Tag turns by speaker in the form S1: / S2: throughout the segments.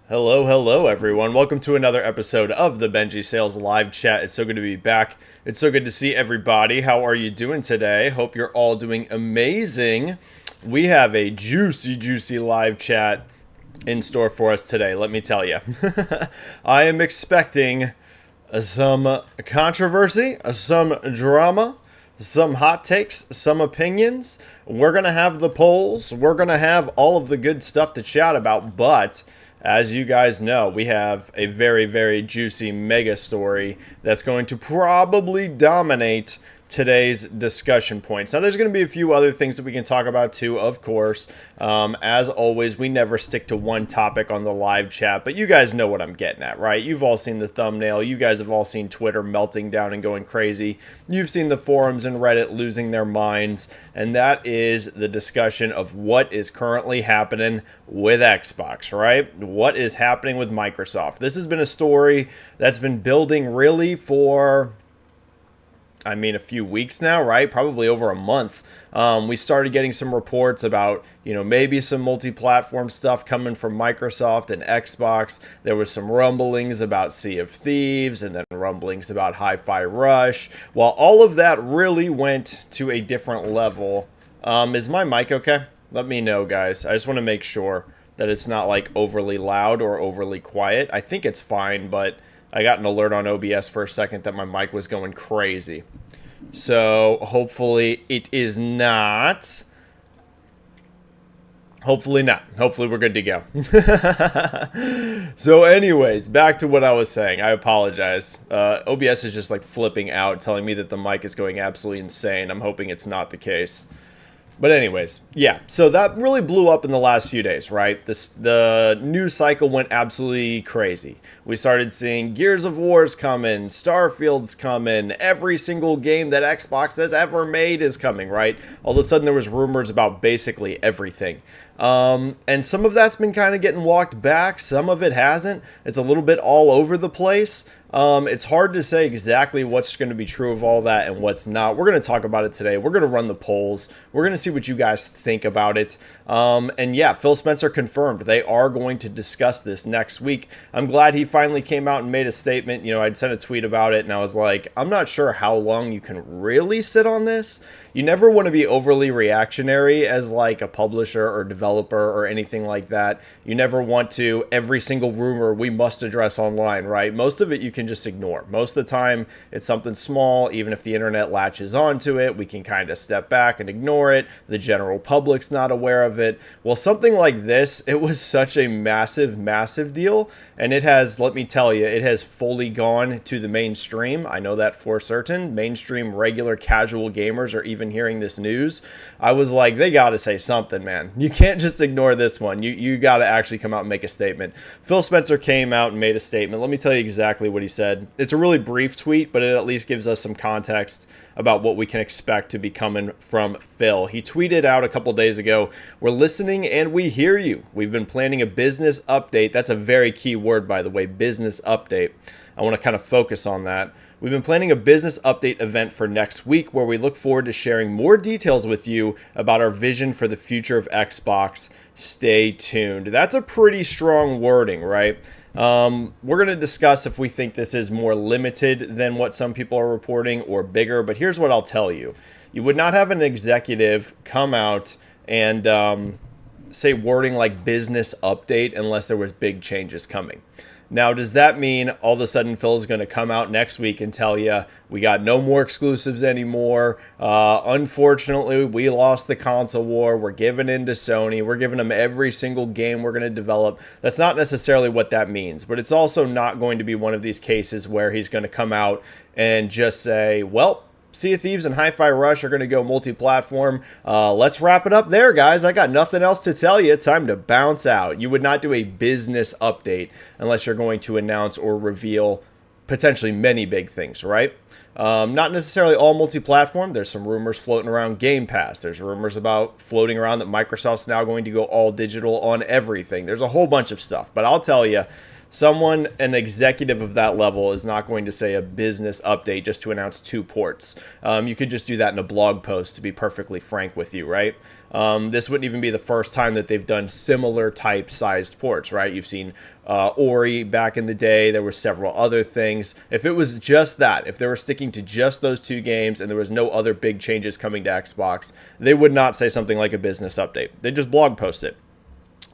S1: Hello, everyone. Welcome to another episode of the Benji-Sales live chat. It's so good to be back. It's so good to see everybody. How are you doing today? Hope you're all doing amazing. We have a juicy live chat in store for us today, let me tell you. I am expecting some controversy, some drama, some hot takes, some opinions. We're going to have the polls. We're going to have all of the good stuff to chat about, but as you guys know, we have a very juicy mega story that's going to probably dominate today's discussion points. Now, there's going to be a few other things that we can talk about too, of course. As always, we never stick to one topic on the live chat, but you guys know what I'm getting at, right? You've all seen the thumbnail. You guys have all seen Twitter melting down and going crazy. You've seen the forums and Reddit losing their minds, and that is the discussion of what is currently happening with Xbox, right? What is happening with Microsoft? This has been a story that's been building really for a few weeks now, right? Probably over a month. We started getting some reports about, maybe some multi-platform stuff coming from Microsoft and Xbox. There was some rumblings about Sea of Thieves and then rumblings about Hi-Fi Rush. While all of that really went to a different level. Is my mic okay? Let me know, guys. I just want to make sure that it's not like overly loud or overly quiet. I think it's fine, but I got an alert on OBS for a second that my mic was going crazy. So hopefully it is not. Hopefully not. Hopefully we're good to go. So anyways, back to what I was saying. I apologize. OBS is just like flipping out, telling me that the mic is going absolutely insane. I'm hoping it's not the case. But anyways, yeah, so that really blew up in the last few days, right? The news cycle went absolutely crazy. We started seeing Gears of War's coming, Starfield's coming, every single game that Xbox has ever made is coming, right? All of a sudden there was rumors about basically everything. And some of that's been kind of getting walked back, some of it hasn't. It's a little bit all over the place. It's hard to say exactly what's going to be true of all that and what's not. We're going to talk about it today. We're going to run the polls. We're going to see what you guys think about it. And yeah, Phil Spencer confirmed they are going to discuss this next week. I'm glad he finally came out and made a statement. I'd sent a tweet about it and I was like, I'm not sure how long you can really sit on this. You never want to be overly reactionary as like a publisher or developer or anything like that. You never want to, every single rumor we must address online, right? Most of it you can just ignore. Most of the time it's something small. Even if the internet latches onto it, we can kind of step back and ignore it. The general public's not aware of it. Well, something like this, it was such a massive deal, and it has, let me tell you, it has fully gone to the mainstream. I know that for certain. Mainstream regular casual gamers are even hearing this news. I was like, they got to say something, man. You can't just ignore this one. You got to actually come out and make a statement. Phil Spencer came out and made a statement. Let me tell you exactly what he said. It's a really brief tweet, but it at least gives us some context about what we can expect to be coming from Phil. He tweeted out a couple days ago, "We're listening and we hear you. We've been planning a business update." That's a very key word, by the way, business update. I want to kind of focus on that. "We've been planning a business update event for next week where we look forward to sharing more details with you about our vision for the future of Xbox. Stay tuned." That's a pretty strong wording, right? We're going to discuss if we think this is more limited than what some people are reporting or bigger, but here's what I'll tell you. You would not have an executive come out and say wording like business update unless there was big changes coming. Now, does that mean all of a sudden Phil's going to come out next week and tell you we got no more exclusives anymore? Unfortunately, we lost the console war. We're giving in to Sony. We're giving them every single game we're going to develop. That's not necessarily what that means, but it's also not going to be one of these cases where he's going to come out and just say, well, Sea of Thieves and Hi-Fi Rush are going to go multi-platform. Let's wrap it up there, guys. I got nothing else to tell you. It's time to bounce out. You would not do a business update unless you're going to announce or reveal potentially many big things, right? Not necessarily all multi-platform. There's some rumors floating around Game Pass. There's rumors about floating around that Microsoft's now going to go all digital on everything. There's a whole bunch of stuff. But I'll tell you, Someone, an executive of that level, is not going to say a business update just to announce 2 ports. You could just do that in a blog post, to be perfectly frank with you, right? This wouldn't even be the first time that they've done similar type sized ports, right? You've seen Ori back in the day. There were several other things. If it was just that, if they were sticking to just those 2 games and there was no other big changes coming to Xbox, they would not say something like a business update. They just blog post it.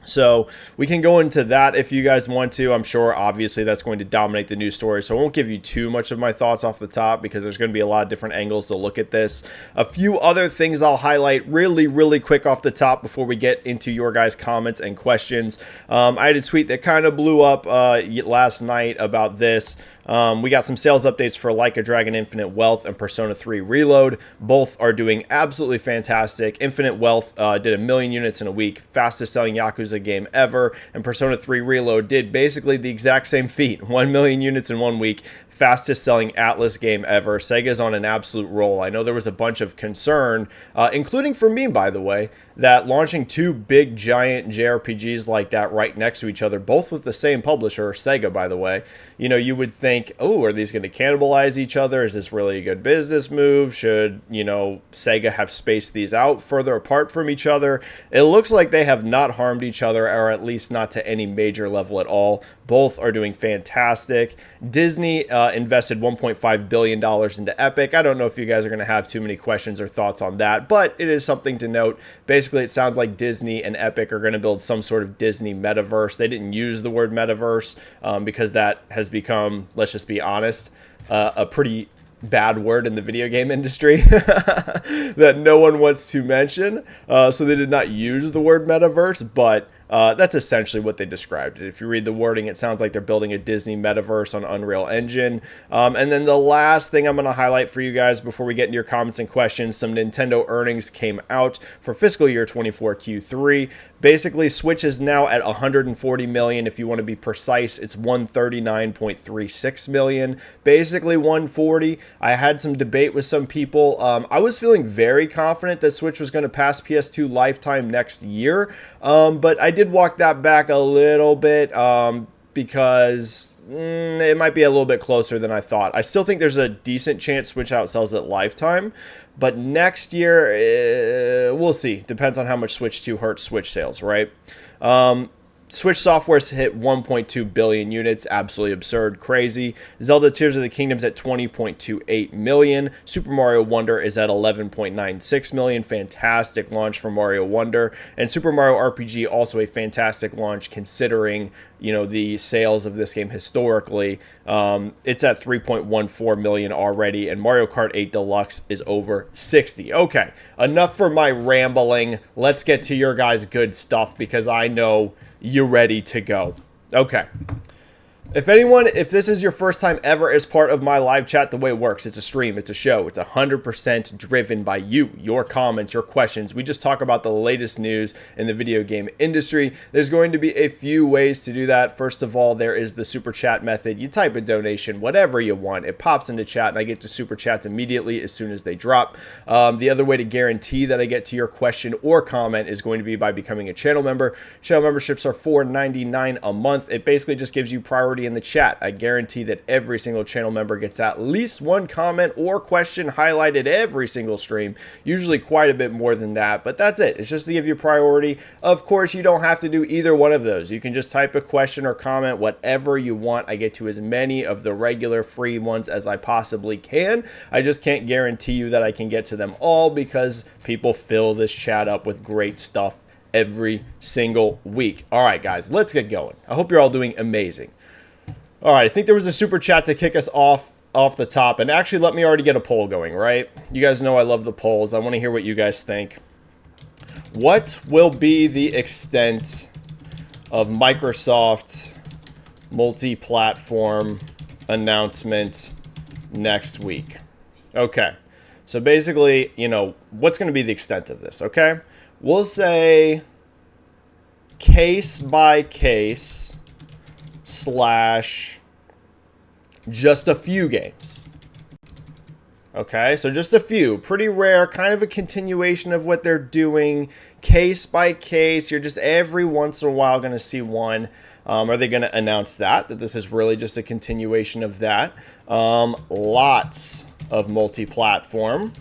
S1: So we can go into that if you guys want to. I'm sure, obviously, that's going to dominate the news story. So I won't give you too much of my thoughts off the top because there's going to be a lot of different angles to look at this. A few other things I'll highlight really quick off the top before we get into your guys' comments and questions. I had a tweet that kind of blew up last night about this. We got some sales updates for Like a Dragon Infinite Wealth and Persona 3 Reload. Both are doing absolutely fantastic. Infinite Wealth did 1 million units in a week, fastest selling Yakuza game ever, and Persona 3 Reload did basically the exact same feat, 1 million units in 1 week, fastest selling Atlas game ever. Sega's on an absolute roll. I know there was a bunch of concern, including for me, by the way, that launching 2 big giant JRPGs like that right next to each other, both with the same publisher, Sega, by the way, you know, you would think, oh, are these going to cannibalize each other? Is this really a good business move? Should, you know, Sega have spaced these out further apart from each other? It looks like they have not harmed each other, or at least not to any major level at all. Both are doing fantastic. Disney invested $1.5 billion into Epic. I don't know if you guys are going to have too many questions or thoughts on that, but it is something to note. Basically, it sounds like Disney and Epic are going to build some sort of Disney metaverse. They didn't use the word metaverse because that has become, let's just be honest, a pretty bad word in the video game industry that no one wants to mention. So they did not use the word metaverse, but that's essentially what they described it. If you read the wording, it sounds like they're building a Disney metaverse on Unreal Engine. And then the last thing I'm going to highlight for you guys before we get into your comments and questions, some Nintendo earnings came out for fiscal year 24 Q3. Basically, Switch is now at 140 million. If you want to be precise, it's 139.36 million. Basically 140. I had some debate with some people. I was feeling very confident that Switch was going to pass PS2 Lifetime next year, but I did walk that back a little bit because it might be a little bit closer than I thought. I still think there's a decent chance Switch outsells at Lifetime, but next year, we'll see. Depends on how much Switch 2 hurts Switch sales, right? Switch Software's hit 1.2 billion units. Absolutely absurd. Crazy. Zelda Tears of the Kingdom's at 20.28 million. Super Mario Wonder is at 11.96 million. Fantastic launch for Mario Wonder. And Super Mario RPG, also a fantastic launch considering, you know, the sales of this game historically. It's at 3.14 million already, and Mario Kart 8 Deluxe is over 60. Okay, enough for my rambling. Let's get to your guys' good stuff because I know you're ready to go. Okay. If this is your first time ever as part of my live chat, the way it works, it's a stream, it's a show, it's 100% driven by you, your comments, your questions. We just talk about the latest news in the video game industry. There's going to be a few ways to do that. First of all, there is the super chat method. You type a donation, whatever you want. It pops into chat, and I get to super chats immediately as soon as they drop. The other way to guarantee that I get to your question or comment is going to be by becoming a channel member. Channel memberships are $4.99 a month. It basically just gives you priority in the chat. I guarantee that every single channel member gets at least one comment or question highlighted every single stream, usually quite a bit more than that, but that's it. It's just to give you priority. Of course, you don't have to do either one of those. You can just type a question or comment, whatever you want. I get to as many of the regular free ones as I possibly can. I just can't guarantee you that I can get to them all because people fill this chat up with great stuff every single week. All right, guys, let's get going. I hope you're all doing amazing. All right, I think there was a super chat to kick us off the top. And actually, let me already get a poll going, right? You guys know I love the polls. I want to hear what you guys think. What will be the extent of Microsoft multi-platform announcement next week? Okay. So basically, you know, what's going to be the extent of this, okay? We'll say case by case / just a few games. Okay, so just a few. Pretty rare, kind of a continuation of what they're doing. case by case. You're just every once in a while going to see one. Are they going to announce that this is really just a continuation of that? Lots of multi-platform,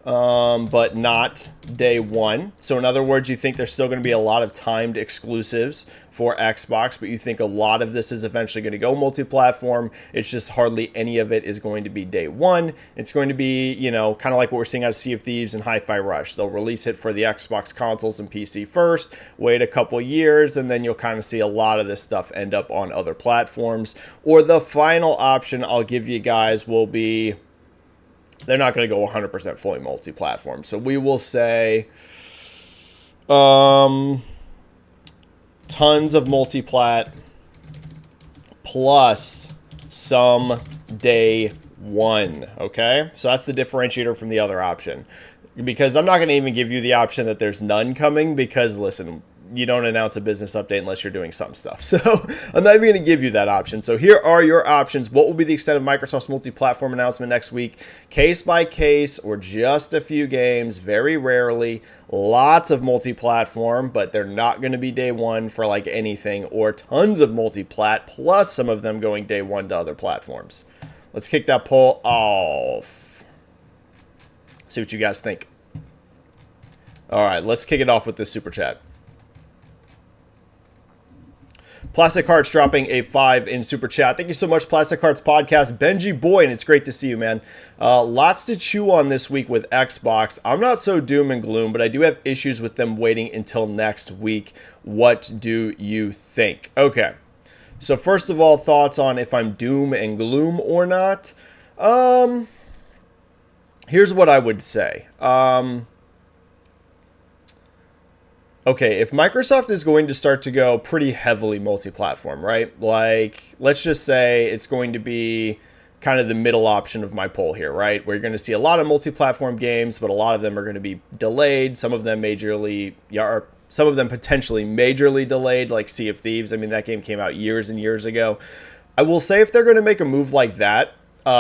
S1: but not day one. So in other words, you think there's still going to be a lot of timed exclusives for Xbox, but you think a lot of this is eventually going to go multi-platform. It's just hardly any of it is going to be day one. It's going to be, you know, kind of like what we're seeing out of Sea of Thieves and Hi-Fi Rush. They'll release it for the Xbox consoles and PC first, wait a couple years, and then you'll kind of see a lot of this stuff end up on other platforms. Or the final option I'll give you guys will be, they're not going to go 100% fully multi-platform. So we will say tons of multi-plat plus some day one. Okay, so that's the differentiator from the other option. Because I'm not going to even give you the option that there's none coming, because listen, you don't announce a business update unless you're doing some stuff. So I'm not even going to give you that option. So here are your options. What will be the extent of Microsoft's multi-platform announcement next week? Case by case, or just a few games, very rarely. Lots of multi-platform, but they're not going to be day one for like anything, or tons of multi-plat, plus some of them going day one to other platforms. Let's kick that poll off. See what you guys think. All right, let's kick it off with this super chat. Plastic Hearts dropping a 5 in super chat. Thank you so much, Plastic Hearts Podcast. Benji Boy, and it's great to see you, man. Lots to chew on this week with Xbox. I'm not so doom and gloom, but I do have issues with them waiting until next week. What do you think? Okay, so first of all, thoughts on if I'm doom and gloom or not. Here's what I would say. Okay, if Microsoft is going to start to go pretty heavily multi-platform, right? Like, let's just say it's going to be kind of the middle option of my poll here, right? Where you're going to see a lot of multi-platform games, but a lot of them are going to be delayed. Some of them majorly, or some of them potentially majorly delayed, like Sea of Thieves. I mean, that game came out years and years ago. I will say if they're going to make a move like that,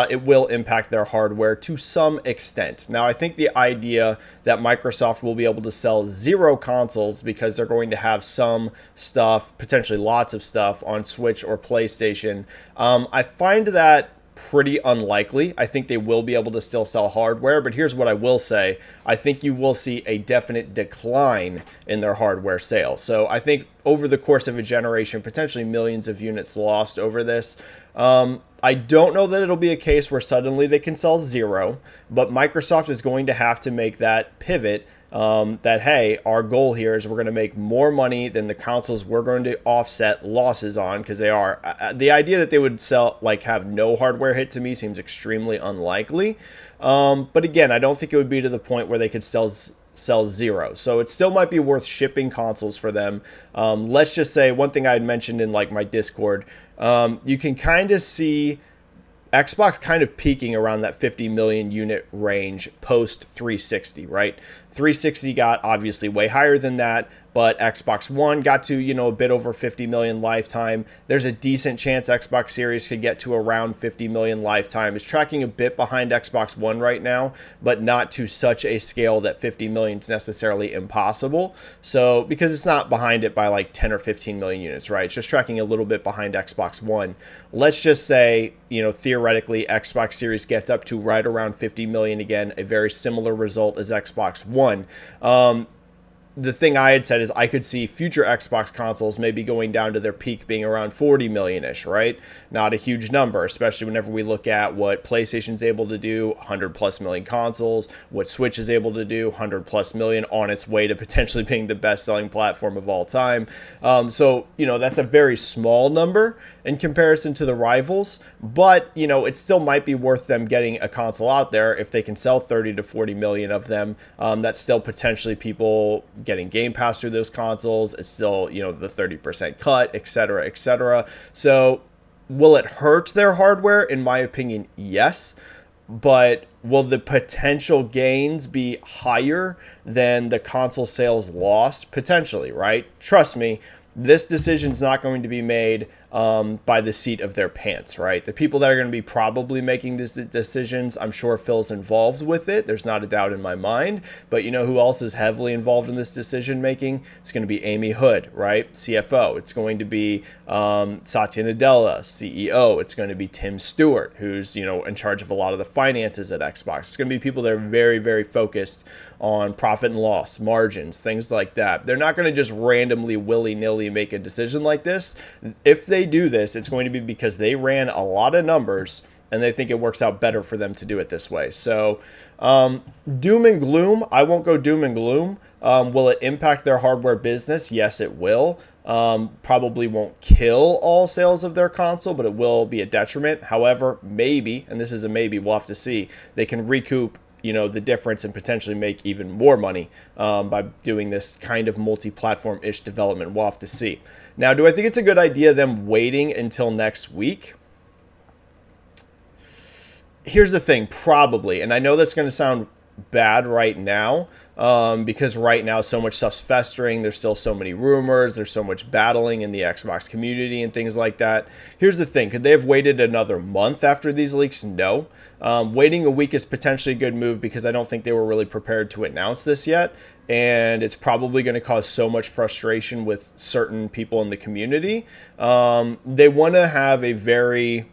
S1: it will impact their hardware to some extent. Now, I think the idea that Microsoft will be able to sell 0 consoles because they're going to have some stuff, potentially lots of stuff, on Switch or PlayStation, I find that pretty unlikely. I think they will be able to still sell hardware, but here's what I will say. I think you will see a definite decline in their hardware sales. So I think over the course of a generation, potentially millions of units lost over this. I don't know that it'll be a case where suddenly they can sell 0, but Microsoft is going to have to make that pivot that, hey, our goal here is we're going to make more money than the consoles we're going to offset losses on, because they are. The idea that they would sell, like, have no hardware hit to me seems extremely unlikely. But again, I don't think it would be to the point where they could sell 0. So it still might be worth shipping consoles for them. Let's just say one thing I had mentioned in like my Discord, you can kind of see Xbox kind of peaking around that 50 million unit range post 360, right? 360 got obviously way higher than that, but Xbox One got to, you know, a bit over 50 million lifetime. There's a decent chance Xbox Series could get to around 50 million lifetime. It's tracking a bit behind Xbox One right now, but not to such a scale that 50 million is necessarily impossible. So, because it's not behind it by like 10 or 15 million units, right? It's just tracking a little bit behind Xbox One. Let's just say, you know, theoretically, Xbox Series gets up to right around 50 million again, a very similar result as Xbox One. The thing I had said is I could see future Xbox consoles maybe going down to their peak being around 40 million-ish, right? Not a huge number, especially whenever we look at what PlayStation's able to do, 100 plus million consoles, what Switch is able to do, 100 plus million, on its way to potentially being the best-selling platform of all time. So, you know, that's a very small number in comparison to the rivals, but, you know, it still might be worth them getting a console out there if they can sell 30 to 40 million of them. That's still potentially people getting Game Pass through those consoles. It's still, you know, the 30% cut, etc., etc. So will it hurt their hardware? In my opinion, yes. But will the potential gains be higher than the console sales lost? Potentially, right? Trust me, this decision's not going to be made by the seat of their pants, right? The people that are going to be probably making these decisions, I'm sure Phil's involved with it. There's not a doubt in my mind. But you know who else is heavily involved in this decision making? It's going to be Amy Hood, right? CFO. It's going to be Satya Nadella, CEO. It's going to be Tim Stewart, who's, you know, in charge of a lot of the finances at Xbox. It's going to be people that are very, very focused on profit and loss, margins, things like that. They're not going to just randomly, willy-nilly make a decision like this. If they do this, it's going to be because they ran a lot of numbers and they think it works out better for them to do it this way. So doom and gloom, I won't go doom and gloom. Will it impact their hardware business? Yes, it will. Probably won't kill all sales of their console, but it will be a detriment. However, maybe, and this is a maybe, we'll have to see, they can recoup, you know, the difference and potentially make even more money by doing this kind of multi-platform-ish development. We'll have to see. Now, do I think it's a good idea them waiting until next week? Here's the thing, probably, and I know that's going to sound bad right now because right now so much stuff's festering. There's still so many rumors. There's so much battling in the Xbox community and things like that. Here's the thing. Could they have waited another month after these leaks? No. Waiting a week is potentially a good move because I don't think they were really prepared to announce this yet. And it's probably going to cause so much frustration with certain people in the community. They want to have a very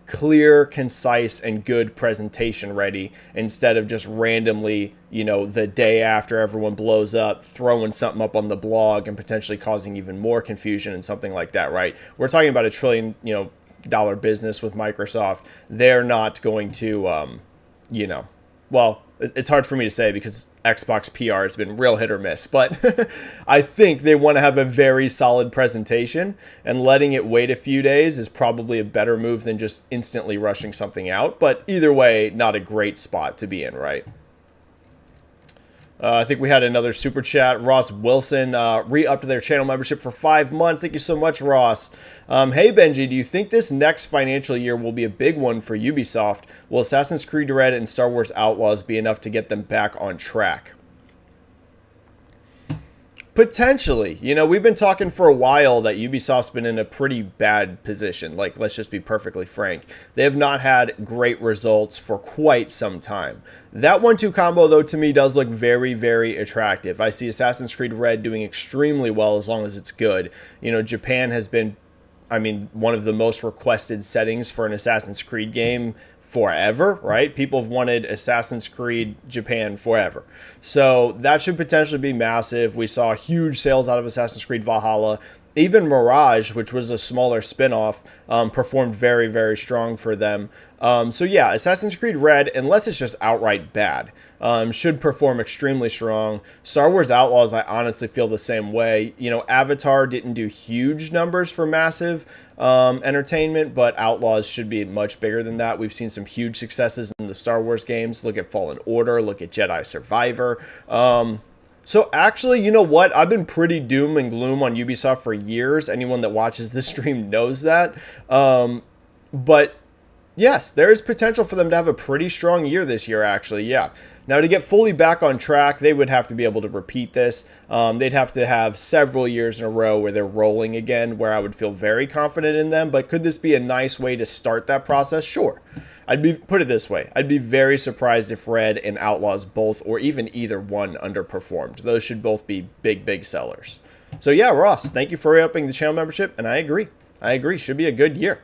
S1: clear, concise, and good presentation ready instead of just randomly, you know, the day after everyone blows up, throwing something up on the blog and potentially causing even more confusion and something like that, right? We're talking about $1 trillion, you know, dollar business with Microsoft. They're not going to, you know, well, it's hard for me to say because Xbox PR has been real hit or miss, but I think they want to have a very solid presentation, and letting it wait a few days is probably a better move than just instantly rushing something out. But either way, not a great spot to be in, right? I think we had another super chat. Ross Wilson re-upped their channel membership for 5 months. Thank you so much, Ross. Hey, Benji, do you think this next financial year will be a big one for Ubisoft? Will Assassin's Creed Red and Star Wars Outlaws be enough to get them back on track? Potentially. You know, we've been talking for a while that Ubisoft's been in a pretty bad position. Like, let's just be perfectly frank. They have not had great results for quite some time. That 1-2 combo, though, to me does look very, very attractive. I see Assassin's Creed Red doing extremely well as long as it's good. You know, Japan has been, I mean, one of the most requested settings for an Assassin's Creed game forever, right? People have wanted Assassin's Creed Japan forever. So that should potentially be massive. We saw huge sales out of Assassin's Creed Valhalla. Even Mirage, which was a smaller spin-off, performed very, very strong for them. So yeah, Assassin's Creed Red, unless it's just outright bad, should perform extremely strong. Star Wars Outlaws, I honestly feel the same way. You know, Avatar didn't do huge numbers for massive entertainment, but Outlaws should be much bigger than that. We've seen some huge successes in the Star Wars games. Look at Fallen Order, look at Jedi Survivor. So actually, you know what? I've been pretty doom and gloom on Ubisoft for years. Anyone that watches this stream knows that. But yes, there is potential for them to have a pretty strong year this year, actually. Yeah. Now, to get fully back on track, they would have to be able to repeat this. They'd have to have several years in a row where they're rolling again, where I would feel very confident in them. But could this be a nice way to start that process? Sure. Put it this way. I'd be very surprised if Red and Outlaws both, or even either one, underperformed. Those should both be big, big sellers. So yeah, Ross, thank you for re-upping the channel membership, and I agree. I agree. Should be a good year.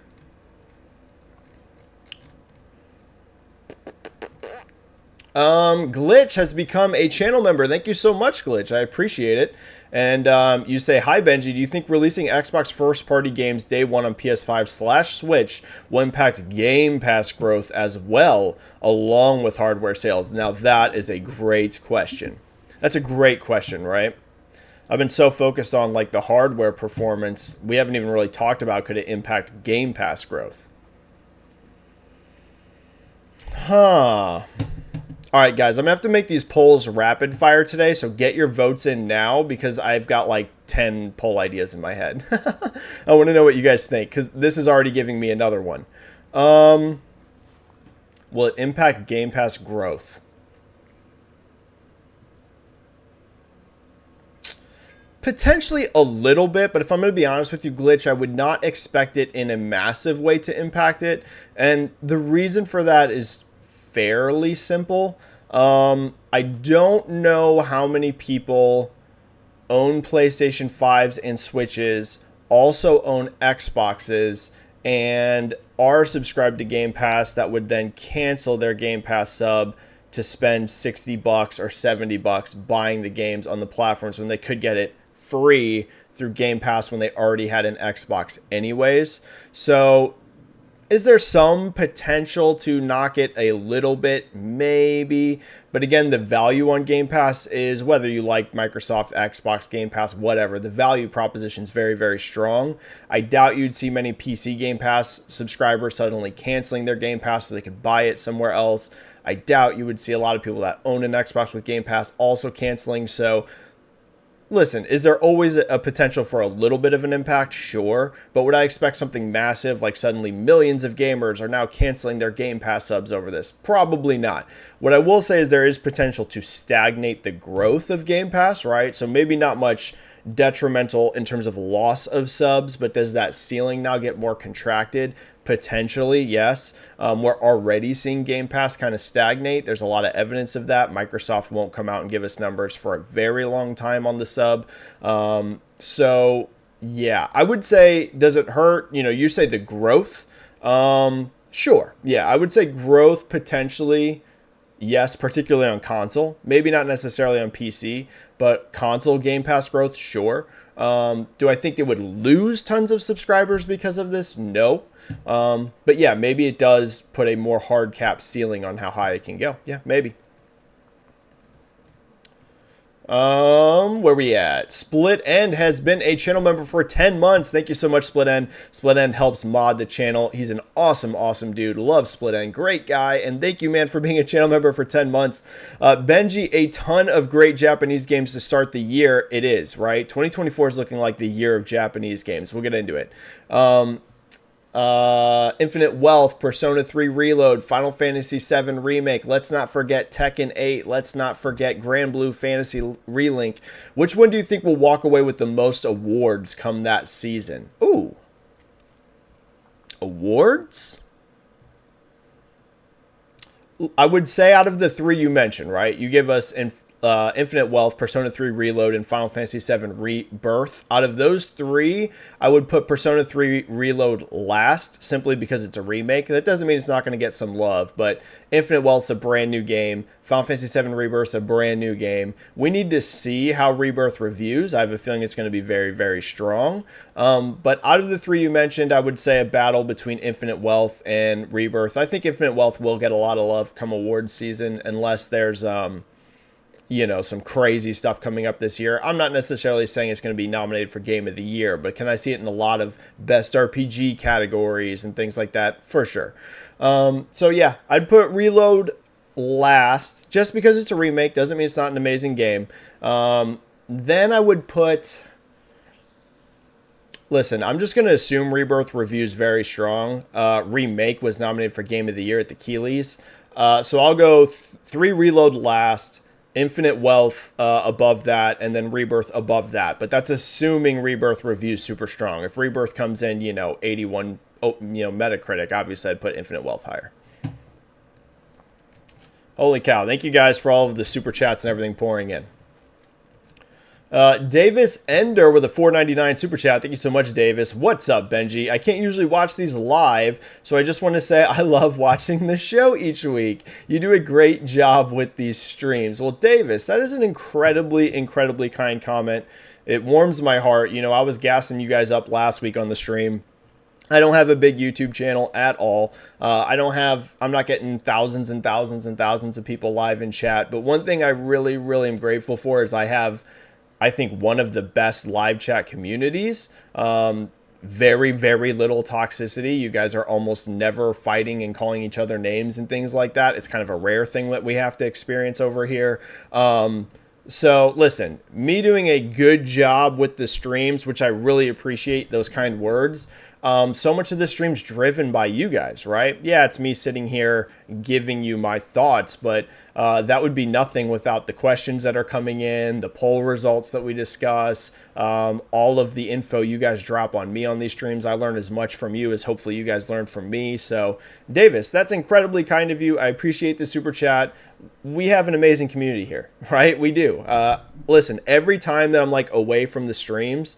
S1: Glitch has become a channel member. Thank you so much, Glitch. I appreciate it. And you say, hi, Benji. Do you think releasing Xbox first-party games day one on PS5/Switch will impact Game Pass growth as well, along with hardware sales? Now, that is a great question. That's a great question, right? I've been so focused on like the hardware performance. We haven't even really talked about could it impact Game Pass growth. Huh. All right, guys, I'm going to have to make these polls rapid fire today, so get your votes in now because I've got like 10 poll ideas in my head. I want to know what you guys think because this is already giving me another one. Will it impact Game Pass growth? Potentially a little bit, but if I'm going to be honest with you, Glitch, I would not expect it in a massive way to impact it. And the reason for that is fairly simple. I don't know how many people own PlayStation 5s and Switches, also own Xboxes, and are subscribed to Game Pass that would then cancel their Game Pass sub to spend $60 or $70 buying the games on the platforms when they could get it free through Game Pass when they already had an Xbox anyways. So is there some potential to knock it a little bit? Maybe. But again, the value on Game Pass is, whether you like Microsoft, Xbox, Game Pass, whatever, the value proposition is very, very strong. I doubt you'd see many PC Game Pass subscribers suddenly canceling their Game Pass so they could buy it somewhere else. I doubt you would see a lot of people that own an Xbox with Game Pass also canceling. So listen, is there always a potential for a little bit of an impact? Sure. But would I expect something massive, like suddenly millions of gamers are now canceling their Game Pass subs over this? Probably not. What I will say is there is potential to stagnate the growth of Game Pass, right? So maybe not much detrimental in terms of loss of subs, but does that ceiling now get more contracted? Potentially, yes. We're already seeing Game Pass kind of stagnate. There's a lot of evidence of that. Microsoft won't come out and give us numbers for a very long time on the sub. So, yeah, I would say, does it hurt? You say the growth. Sure. Yeah, I would say growth potentially, yes, particularly on console. Maybe not necessarily on PC, but console Game Pass growth, sure. Do I think they would lose tons of subscribers because of this? No. But yeah, maybe it does put a more hard cap ceiling on how high it can go. Yeah, maybe. Where we at? Split End has been a channel member for 10 months. Thank you so much, Split End. Split End helps mod the channel. He's an awesome dude. Love Split End. Great guy. And thank you, man, for being a channel member for 10 months. Benji, a ton of great Japanese games to start the year. It is, right? 2024 is looking like the year of Japanese games. We'll get into it. Infinite Wealth, Persona 3 Reload, Final Fantasy 7 Remake, let's not forget Tekken 8, let's not forget Grand Blue Fantasy Relink. Which one do you think will walk away with the most awards come that season? Ooh. Awards? I would say out of the three you mentioned, right? You give us Infinite Wealth, Persona 3 Reload, and Final Fantasy 7 Rebirth. Out of those three, I would put Persona 3 Reload last, simply because it's a remake. That doesn't mean it's not going to get some love, but Infinite Wealth's a brand new game. Final Fantasy 7 Rebirth's a brand new game. We need to see how Rebirth reviews. I have a feeling it's going to be very, very strong. But out of the three you mentioned, I would say a battle between Infinite Wealth and Rebirth. I think Infinite Wealth will get a lot of love come awards season, unless there's some crazy stuff coming up this year. I'm not necessarily saying it's going to be nominated for Game of the Year, but can I see it in a lot of best RPG categories and things like that? For sure. So yeah, I'd put Reload last, just because it's a remake. Doesn't mean it's not an amazing game. Then I would put... Listen, I'm just going to assume Rebirth reviews very strong. Remake was nominated for Game of the Year at the Keeleys. So I'll go 3 Reload last, Infinite Wealth above that, and then Rebirth above that. But that's assuming Rebirth reviews super strong. If Rebirth comes in, 81, Metacritic, obviously I'd put Infinite Wealth higher. Holy cow. Thank you guys for all of the super chats and everything pouring in. Davis Ender with a $4.99 super chat. Thank you so much, Davis. What's up, Benji? I can't usually watch these live, so I just want to say I love watching the show each week. You do a great job with these streams. Well, Davis, that is an incredibly kind comment. It warms my heart. I was gassing you guys up last week on the stream. I don't have a big YouTube channel at all. I'm not getting thousands and thousands and thousands of people live in chat. But one thing I really am grateful for is I have, I think, one of the best live chat communities. Very little toxicity. You guys are almost never fighting and calling each other names and things like that. It's kind of a rare thing that we have to experience over here. So listen, me doing a good job with the streams, which I really appreciate those kind words. So much of the stream's driven by you guys, right? Yeah, it's me sitting here giving you my thoughts, but that would be nothing without the questions that are coming in, the poll results that we discuss, all of the info you guys drop on me on these streams. I learn as much from you as hopefully you guys learn from me. So Davis, that's incredibly kind of you. I appreciate the super chat. We have an amazing community here, right? We do. Listen, every time that I'm like away from the streams,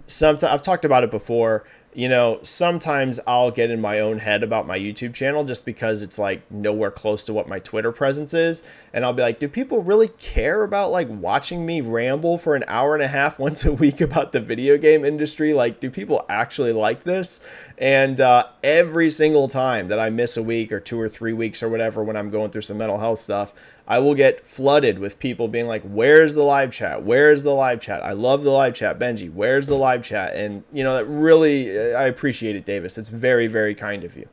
S1: sometimes I've talked about it before. You know, sometimes I'll get in my own head about my YouTube channel just because it's like nowhere close to what my Twitter presence is. And I'll be like, do people really care about like watching me ramble for an hour and a half once a week about the video game industry? Like, do people actually like this? And every single time that I miss a week or 2 or 3 weeks or whatever when I'm going through some mental health stuff, I will get flooded with people being like, where's the live chat? Where's the live chat? I love the live chat. Benji, where's the live chat? And, you know, that really, I appreciate it, Davis. It's very, very kind of you.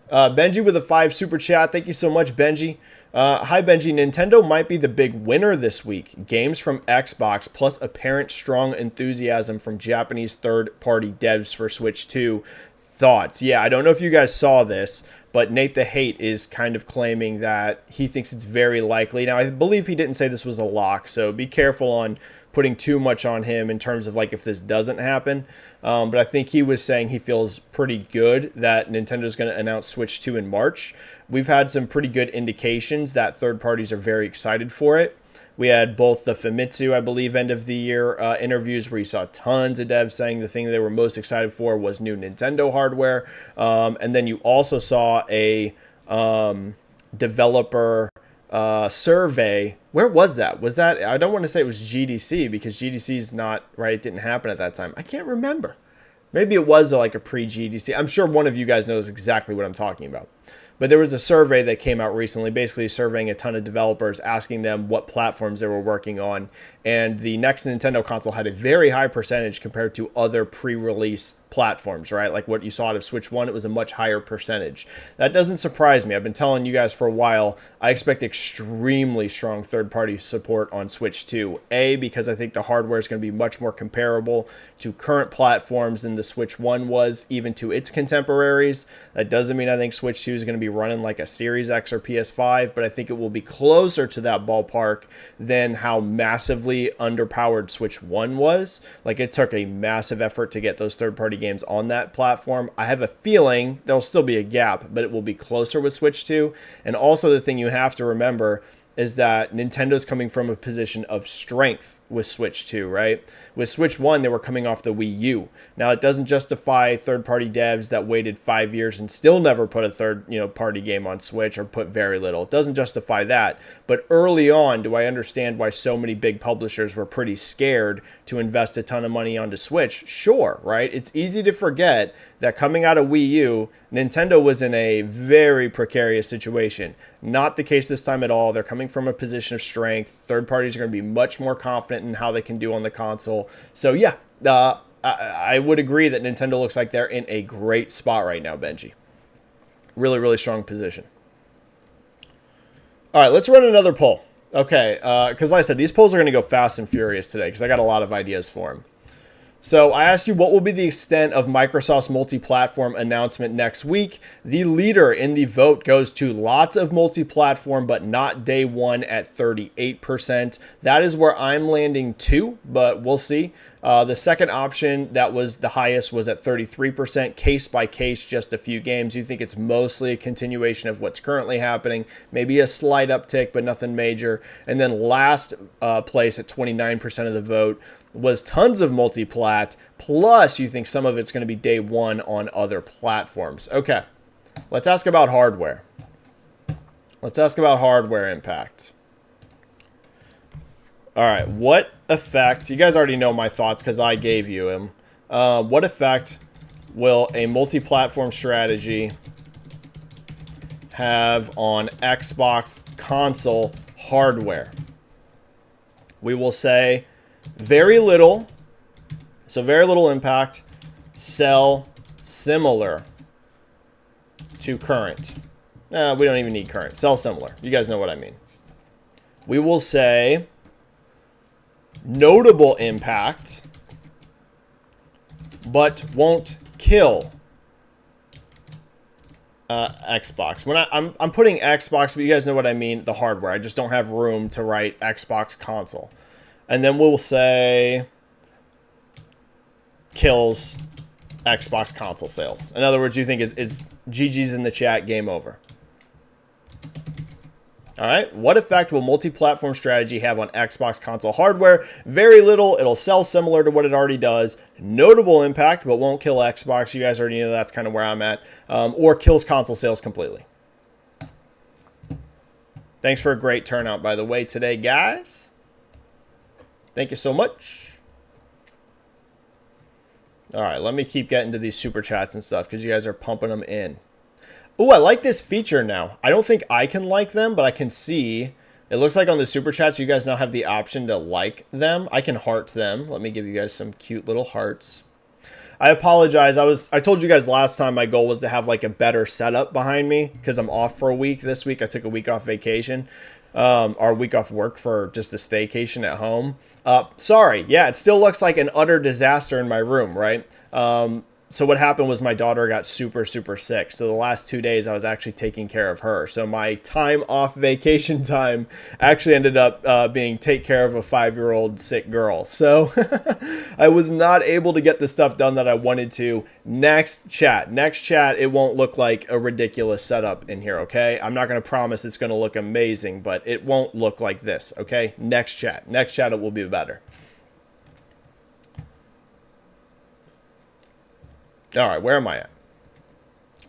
S1: Benji with a 5 super chat. Thank you so much, Benji. Hi, Benji. Nintendo might be the big winner this week. Games from Xbox plus apparent strong enthusiasm from Japanese third-party devs for Switch 2. Thoughts? Yeah, I don't know if you guys saw this, but Nate the Hate is kind of claiming that he thinks it's very likely. Now, I believe he didn't say this was a lock, so be careful on putting too much on him in terms of like if this doesn't happen. But I think he was saying he feels pretty good that Nintendo's going to announce Switch 2 in March. We've had some pretty good indications that third parties are very excited for it. We had both the Famitsu, I believe, end of the year interviews where you saw tons of devs saying the thing they were most excited for was new Nintendo hardware. And then you also saw a developer survey. Where was that? Was that, I don't want to say it was GDC because GDC is not, right, it didn't happen at that time. I can't remember. Maybe it was like a pre-GDC. I'm sure one of you guys knows exactly what I'm talking about. But there was a survey that came out recently, basically surveying a ton of developers, asking them what platforms they were working on. And the next Nintendo console had a very high percentage compared to other pre-release platforms, right? Like what you saw out of Switch 1, it was a much higher percentage. That doesn't surprise me. I've been telling you guys for a while, I expect extremely strong third-party support on Switch 2. A, because I think the hardware is going to be much more comparable to current platforms than the Switch 1 was, even to its contemporaries. That doesn't mean I think Switch 2 is going to be running like a Series X or PS5, but I think it will be closer to that ballpark than how massively underpowered Switch 1 was. Like, it took a massive effort to get those third-party games on that platform. I have a feeling there'll still be a gap, but it will be closer with Switch 2. And also the thing you have to remember is that Nintendo's coming from a position of strength with Switch 2, right? With Switch 1, they were coming off the Wii U. Now, it doesn't justify third-party devs that waited 5 years and still never put a third-party game on Switch or put very little. It doesn't justify that. But early on, do I understand why so many big publishers were pretty scared to invest a ton of money onto Switch? Sure, right? It's easy to forget that coming out of Wii U, Nintendo was in a very precarious situation. Not the case this time at all. They're coming from a position of strength. Third parties are going to be much more confident in how they can do on the console. So yeah, I would agree that Nintendo looks like they're in a great spot right now, Benji. Really, really strong position. All right, let's run another poll. Okay, because like I said, these polls are going to go fast and furious today because I got a lot of ideas for them. So I asked you what will be the extent of Microsoft's multi-platform announcement next week. The leader in the vote goes to lots of multi-platform, but not day one at 38%. That is where I'm landing too, but we'll see. The second option that was the highest was at 33%, case by case, just a few games. You think it's mostly a continuation of what's currently happening, maybe a slight uptick, but nothing major. And then last place at 29% of the vote was tons of multi-plat, plus you think some of it's going to be day one on other platforms. Okay, let's ask about hardware. Let's ask about hardware impact. All right, what effect, you guys already know my thoughts because I gave you them. What effect will a multi-platform strategy have on Xbox console hardware? We will say very little, so very little impact, sell similar to current. We don't even need current, sell similar. You guys know what I mean. We will say notable impact, but won't kill Xbox. When I'm putting Xbox, but you guys know what I mean, the hardware. I just don't have room to write Xbox console. And then we'll say kills Xbox console sales. In other words, you think it's GG's in the chat, game over. All right, what effect will multi-platform strategy have on Xbox console hardware? Very little. It'll sell similar to what it already does. Notable impact, but won't kill Xbox. You guys already know that's kind of where I'm at. Or kills console sales completely. Thanks for a great turnout, by the way, today, guys. Thank you so much. All right, let me keep getting to these super chats and stuff because you guys are pumping them in. Oh, I like this feature now. I don't think I can like them, but I can see. It looks like on the super chats, you guys now have the option to like them. I can heart them. Let me give you guys some cute little hearts. I apologize. I told you guys last time my goal was to have like a better setup behind me because I'm off for a week this week. I took a week off vacation, or a week off work for just a staycation at home. Sorry. Yeah, it still looks like an utter disaster in my room, right? So what happened was my daughter got super, super sick. So the last 2 days I was actually taking care of her. So my time off vacation time actually ended up being take care of a 5-year-old sick girl. So I was not able to get the stuff done that I wanted to. Next chat, it won't look like a ridiculous setup in here, okay? I'm not going to promise it's going to look amazing, but it won't look like this, okay? Next chat, it will be better. All right, where am I at?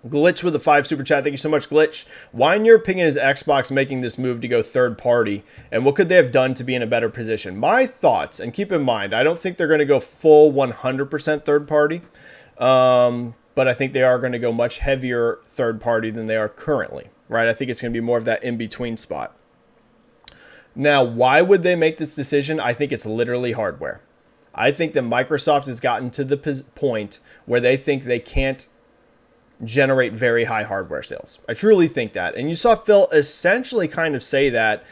S1: Glitch with a 5 super chat. Thank you so much, Glitch. Why, in your opinion, is Xbox making this move to go third party? And what could they have done to be in a better position? My thoughts, and keep in mind, I don't think they're going to go full 100% third party. But I think they are going to go much heavier third party than they are currently, right? I think it's going to be more of that in-between spot. Now, why would they make this decision? I think it's literally hardware. I think that Microsoft has gotten to the point where they think they can't generate very high hardware sales. I truly think that. And you saw Phil essentially kind of say that,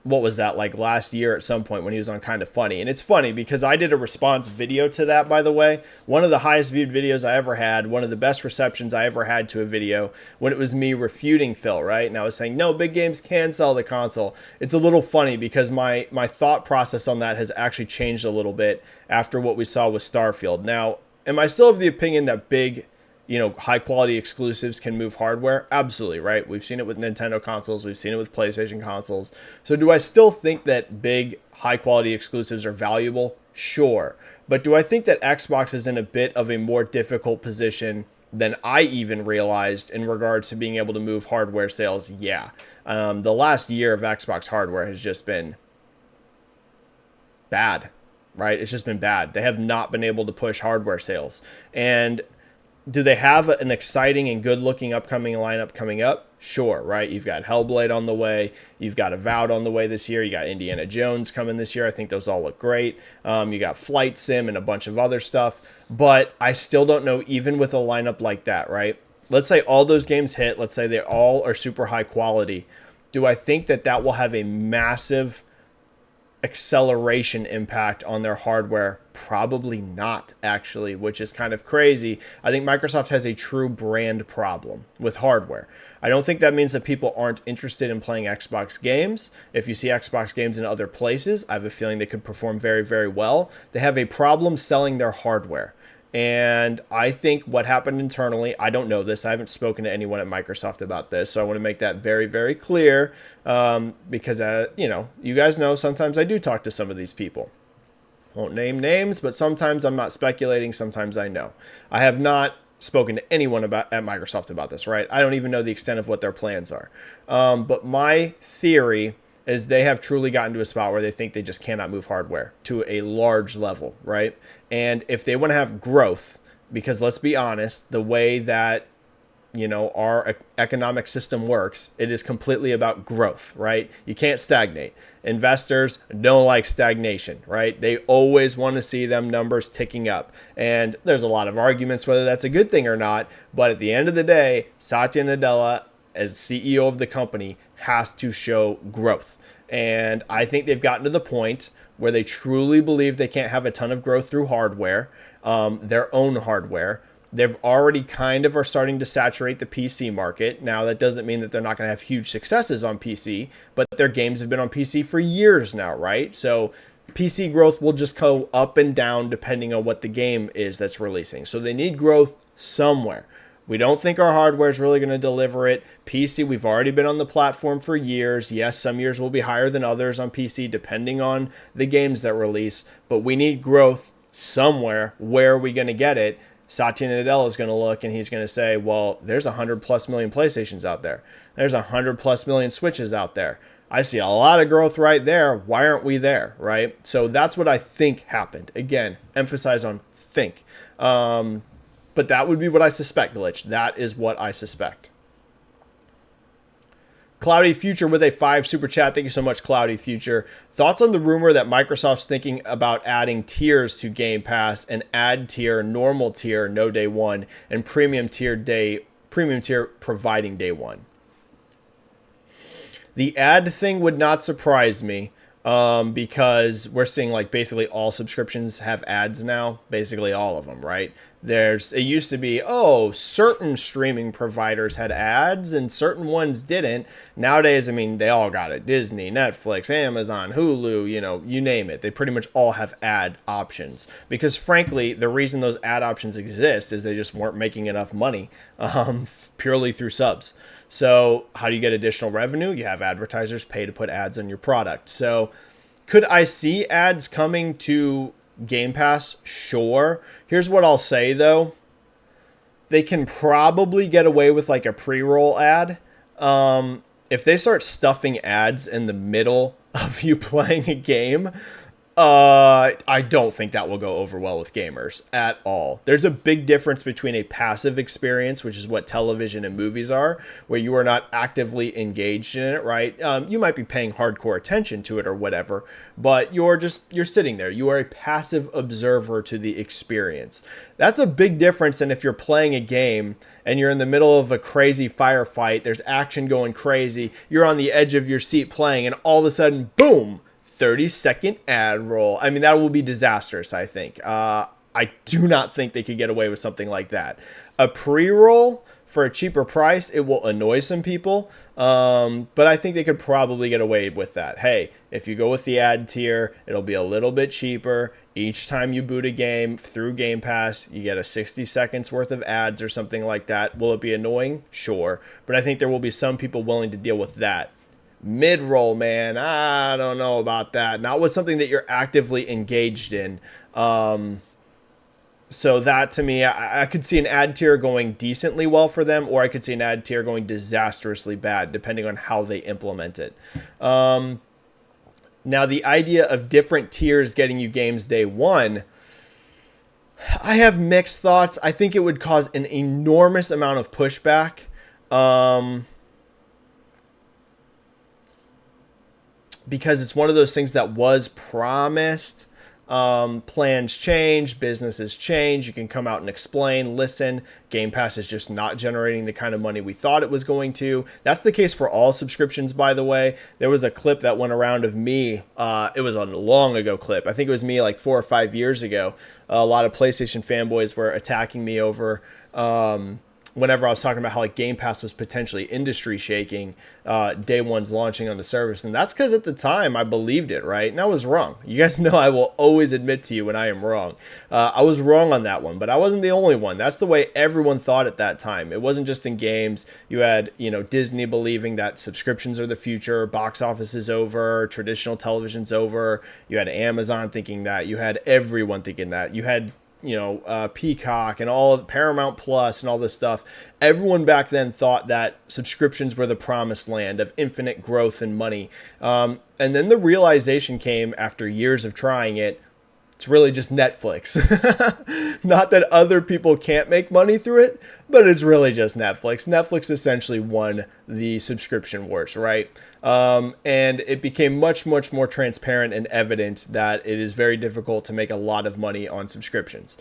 S1: what was that, like last year at some point when he was on Kind of Funny. And it's funny because I did a response video to that, by the way. One of the highest viewed videos I ever had, one of the best receptions I ever had to a video when it was me refuting Phil, right? And I was saying, no, big games can sell the console. It's a little funny because my thought process on that has actually changed a little bit after what we saw with Starfield. Now, am I still of the opinion that big, high quality exclusives can move hardware? Absolutely, right? We've seen it with Nintendo consoles. We've seen it with PlayStation consoles. So do I still think that big, high quality exclusives are valuable? Sure. But do I think that Xbox is in a bit of a more difficult position than I even realized in regards to being able to move hardware sales? Yeah. The last year of Xbox hardware has just been bad, right? It's just been bad. They have not been able to push hardware sales. And do they have an exciting and good-looking upcoming lineup coming up? Sure, right? You've got Hellblade on the way. You've got Avowed on the way this year. You got Indiana Jones coming this year. I think those all look great. You got Flight Sim and a bunch of other stuff. But I still don't know, even with a lineup like that, right? Let's say all those games hit. Let's say they all are super high quality. Do I think that that will have a massive acceleration impact on their hardware? Probably not, actually, which is kind of crazy. I think Microsoft has a true brand problem with hardware. I don't think that means that people aren't interested in playing Xbox games. If you see Xbox games in other places, I have a feeling they could perform very, very well. They have a problem selling their hardware. And I think what happened internally, I don't know this. I haven't spoken to anyone at Microsoft about this. So I want to make that very, very clear because, you guys know sometimes I do talk to some of these people. Won't name names, but sometimes I'm not speculating. Sometimes I know. I have not spoken to anyone at Microsoft about this, right? I don't even know the extent of what their plans are. But my theory is they have truly gotten to a spot where they think they just cannot move hardware to a large level, right? And if they want to have growth, because let's be honest, the way that our economic system works, it is completely about growth, right? You can't stagnate. Investors don't like stagnation, right? They always want to see them numbers ticking up. And there's a lot of arguments whether that's a good thing or not. But at the end of the day, Satya Nadella, as CEO of the company, has to show growth. And I think they've gotten to the point where they truly believe they can't have a ton of growth through hardware, their own hardware. They've already kind of are starting to saturate the PC market. Now, that doesn't mean that they're not going to have huge successes on PC, but their games have been on PC for years now, right? So PC growth will just go up and down depending on what the game is that's releasing. So they need growth somewhere. We don't think our hardware is really going to deliver it. PC, we've already been on the platform for years. Yes, some years will be higher than others on PC depending on the games that release, but we need growth somewhere. Where are we going to get it? Satya Nadella is going to look and he's going to say, well, there's 100 plus million PlayStations out there. There's 100 plus million Switches out there. I see a lot of growth right there. Why aren't we there, right? So that's what I think happened. Again, emphasize on think. But that would be what I suspect, Glitch. That is what I suspect. Cloudy Future with a 5 super chat. Thank you so much, Cloudy Future. Thoughts on the rumor that Microsoft's thinking about adding tiers to Game Pass, an ad tier, normal tier, no day one, and premium tier providing day one? The ad thing would not surprise me because we're seeing like basically all subscriptions have ads now, basically all of them, right? It used to be, certain streaming providers had ads and certain ones didn't. Nowadays, I mean, they all got it. Disney, Netflix, Amazon, Hulu, you name it. They pretty much all have ad options because frankly, the reason those ad options exist is they just weren't making enough money purely through subs. So how do you get additional revenue? You have advertisers pay to put ads on your product. So could I see ads coming to Game Pass? Sure. Here's what I'll say though. They can probably get away with like a pre-roll ad. If they start stuffing ads in the middle of you playing a game, I don't think that will go over well with gamers at all. There's a big difference between a passive experience, which is what television and movies are, where you are not actively engaged in it, right? You might be paying hardcore attention to it or whatever, but you're sitting there. You are a passive observer to the experience. That's a big difference than if you're playing a game and you're in the middle of a crazy firefight. There's action going crazy. You're on the edge of your seat playing, and all of a sudden, boom! 30-second ad roll. I mean, that will be disastrous, I think. I do not think they could get away with something like that. A pre-roll for a cheaper price, it will annoy some people, but I think they could probably get away with that. Hey, if you go with the ad tier, it'll be a little bit cheaper. Each time you boot a game through Game Pass, you get a 60 seconds worth of ads or something like that. Will it be annoying? Sure. But I think there will be some people willing to deal with that. Mid-roll, man, I don't know about that. Not with something that you're actively engaged in. So that, to me, I could see an ad tier going decently well for them, or I could see an ad tier going disastrously bad, depending on how they implement it. Now, the idea of different tiers getting you games day one, I have mixed thoughts. I think it would cause an enormous amount of pushback. Because it's one of those things that was promised. Plans change, businesses change. You can come out and explain, listen, Game Pass is just not generating the kind of money we thought it was going to. That's the case for all subscriptions, by the way. There was a clip that went around of me. It was a long ago clip. I think it was me like 4 or 5 years ago. A lot of PlayStation fanboys were attacking me over whenever I was talking about how like Game Pass was potentially industry shaking day one's launching on the service. And that's because at the time I believed it, right? And I was wrong. You guys know I will always admit to you when I am wrong. I was wrong on that one, but I wasn't the only one. That's the way everyone thought at that time. It wasn't just in games. You had, Disney believing that subscriptions are the future, box office is over, traditional television's over. You had Amazon thinking that. You had everyone thinking that. You had Peacock and all Paramount Plus and all this stuff. Everyone back then thought that subscriptions were the promised land of infinite growth and money. And then the realization came after years of trying it. It's really just Netflix. Not that other people can't make money through it, but it's really just Netflix. Netflix essentially won the subscription wars, right? And it became much, much more transparent and evident that it is very difficult to make a lot of money on subscriptions.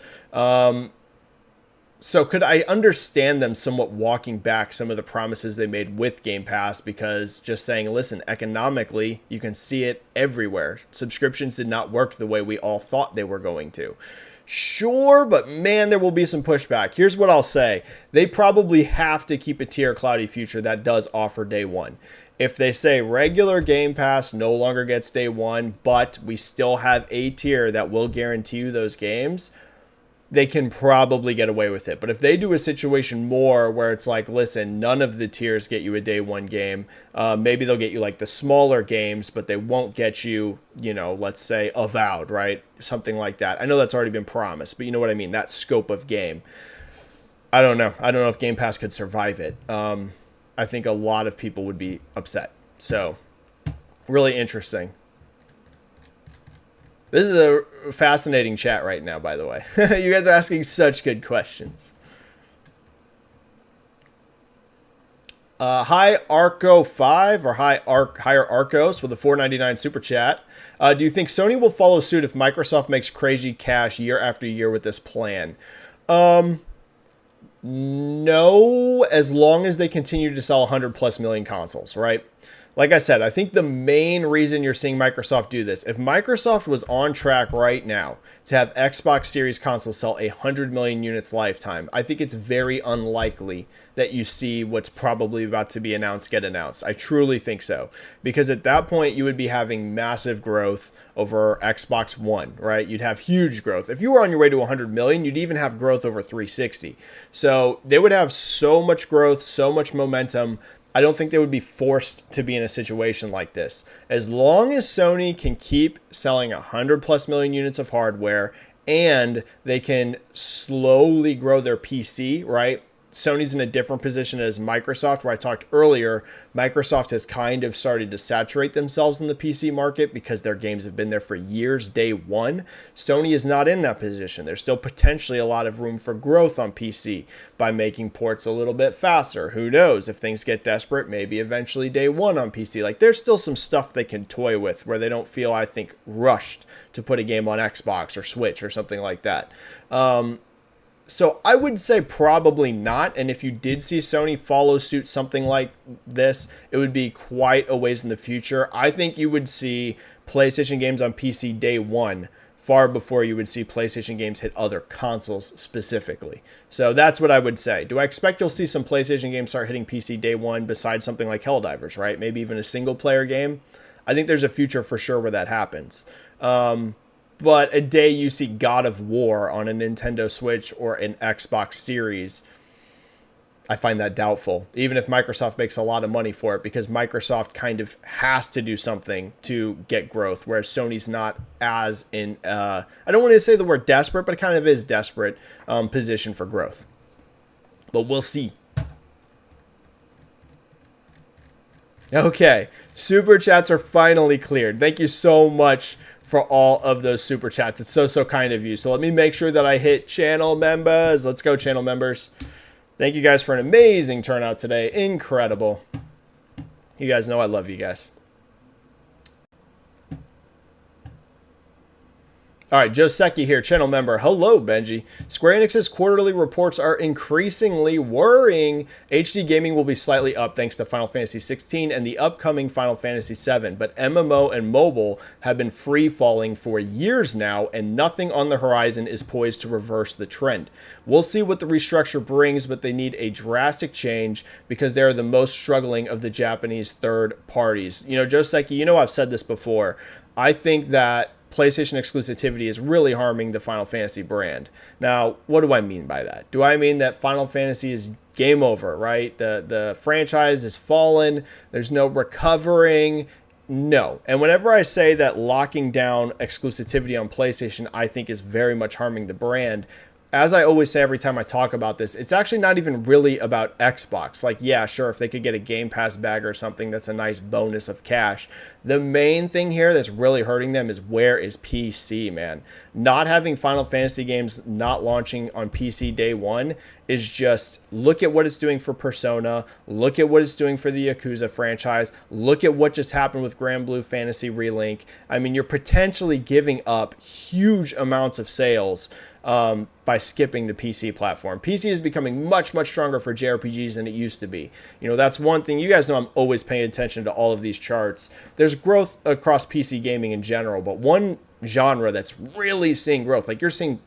S1: So could I understand them somewhat walking back some of the promises they made with Game Pass, because just saying, listen, economically, you can see it everywhere. Subscriptions did not work the way we all thought they were going to. Sure, but man, there will be some pushback. Here's what I'll say. They probably have to keep a tier Cloudy Future that does offer day one. If they say regular Game Pass no longer gets day one, but we still have a tier that will guarantee you those games, they can probably get away with it. But if they do a situation more where it's like, listen, none of the tiers get you a day one game, maybe they'll get you like the smaller games, but they won't get you, let's say Avowed, right? Something like that. I know that's already been promised, but you know what I mean? That scope of game. I don't know. I don't know if Game Pass could survive it. I think a lot of people would be upset. So, really interesting. This is a fascinating chat right now, by the way. You guys are asking such good questions. Hi Arco5 or higher Arcos with a $4.99 super chat. Do you think Sony will follow suit if Microsoft makes crazy cash year after year with this plan? No, as long as they continue to sell 100 plus million consoles, right? Like I said, I think the main reason you're seeing Microsoft do this, if Microsoft was on track right now to have Xbox Series consoles sell 100 million units lifetime, I think it's very unlikely that you see what's probably about to be announced get announced. I truly think so. Because at that point, you would be having massive growth over Xbox One, right? You'd have huge growth. If you were on your way to 100 million, you'd even have growth over 360. So they would have so much growth, so much momentum. I don't think they would be forced to be in a situation like this. As long as Sony can keep selling 100 plus million units of hardware and they can slowly grow their PC, right? Sony's in a different position as Microsoft, where I talked earlier. Microsoft has kind of started to saturate themselves in the PC market because their games have been there for years, day one. Sony is not in that position. There's still potentially a lot of room for growth on PC by making ports a little bit faster. Who knows? If things get desperate, maybe eventually day one on PC. Like, there's still some stuff they can toy with where they don't feel, I think, rushed to put a game on Xbox or Switch or something like that. So I would say probably not. And if you did see Sony follow suit something like this, it would be quite a ways in the future. I think you would see PlayStation games on PC day one far before you would see PlayStation games hit other consoles specifically. So that's what I would say. Do I expect you'll see some PlayStation games start hitting PC day one besides something like Helldivers, right? Maybe even a single player game. I think there's a future for sure where that happens. But a day you see God of War on a Nintendo Switch or an Xbox Series, I find that doubtful. Even if Microsoft makes a lot of money for it, because Microsoft kind of has to do something to get growth, whereas Sony's not as in, I don't want to say the word desperate, but it kind of is desperate position for growth. But we'll see. Okay, super chats are finally cleared. Thank you so much for all of those super chats. It's so kind of you. So let me make sure that I hit channel members. Let's go, channel members. Thank you guys for an amazing turnout today. Incredible. You guys know I love you guys. All right, Joe Secchi here, channel member. Hello, Benji. Square Enix's quarterly reports are increasingly worrying. HD gaming will be slightly up thanks to Final Fantasy 16 and the upcoming Final Fantasy 7, but MMO and mobile have been free-falling for years now, and nothing on the horizon is poised to reverse the trend. We'll see what the restructure brings, but they need a drastic change because they are the most struggling of the Japanese third parties. You know, Joe Secchi, I've said this before. I think that PlayStation exclusivity is really harming the Final Fantasy brand. Now, what do I mean by that? Do I mean that Final Fantasy is game over, right? The franchise is fallen. There's no recovering. No. And whenever I say that locking down exclusivity on PlayStation, I think is very much harming the brand, as I always say every time I talk about this, it's actually not even really about Xbox. Like, yeah, sure, if they could get a Game Pass bag or something, that's a nice bonus of cash. The main thing here that's really hurting them is where is PC, man. Not having Final Fantasy games not launching on PC day one is just, look at what it's doing for Persona, look at what it's doing for the Yakuza franchise, look at what just happened with Grand Blue Fantasy Relink. I mean, you're potentially giving up huge amounts of sales by skipping the PC platform. PC is becoming much, much stronger for JRPGs than it used to be. That's one thing. You guys know I'm always paying attention to all of these charts. There's growth across PC gaming in general, but one genre that's really seeing growth, like you're seeing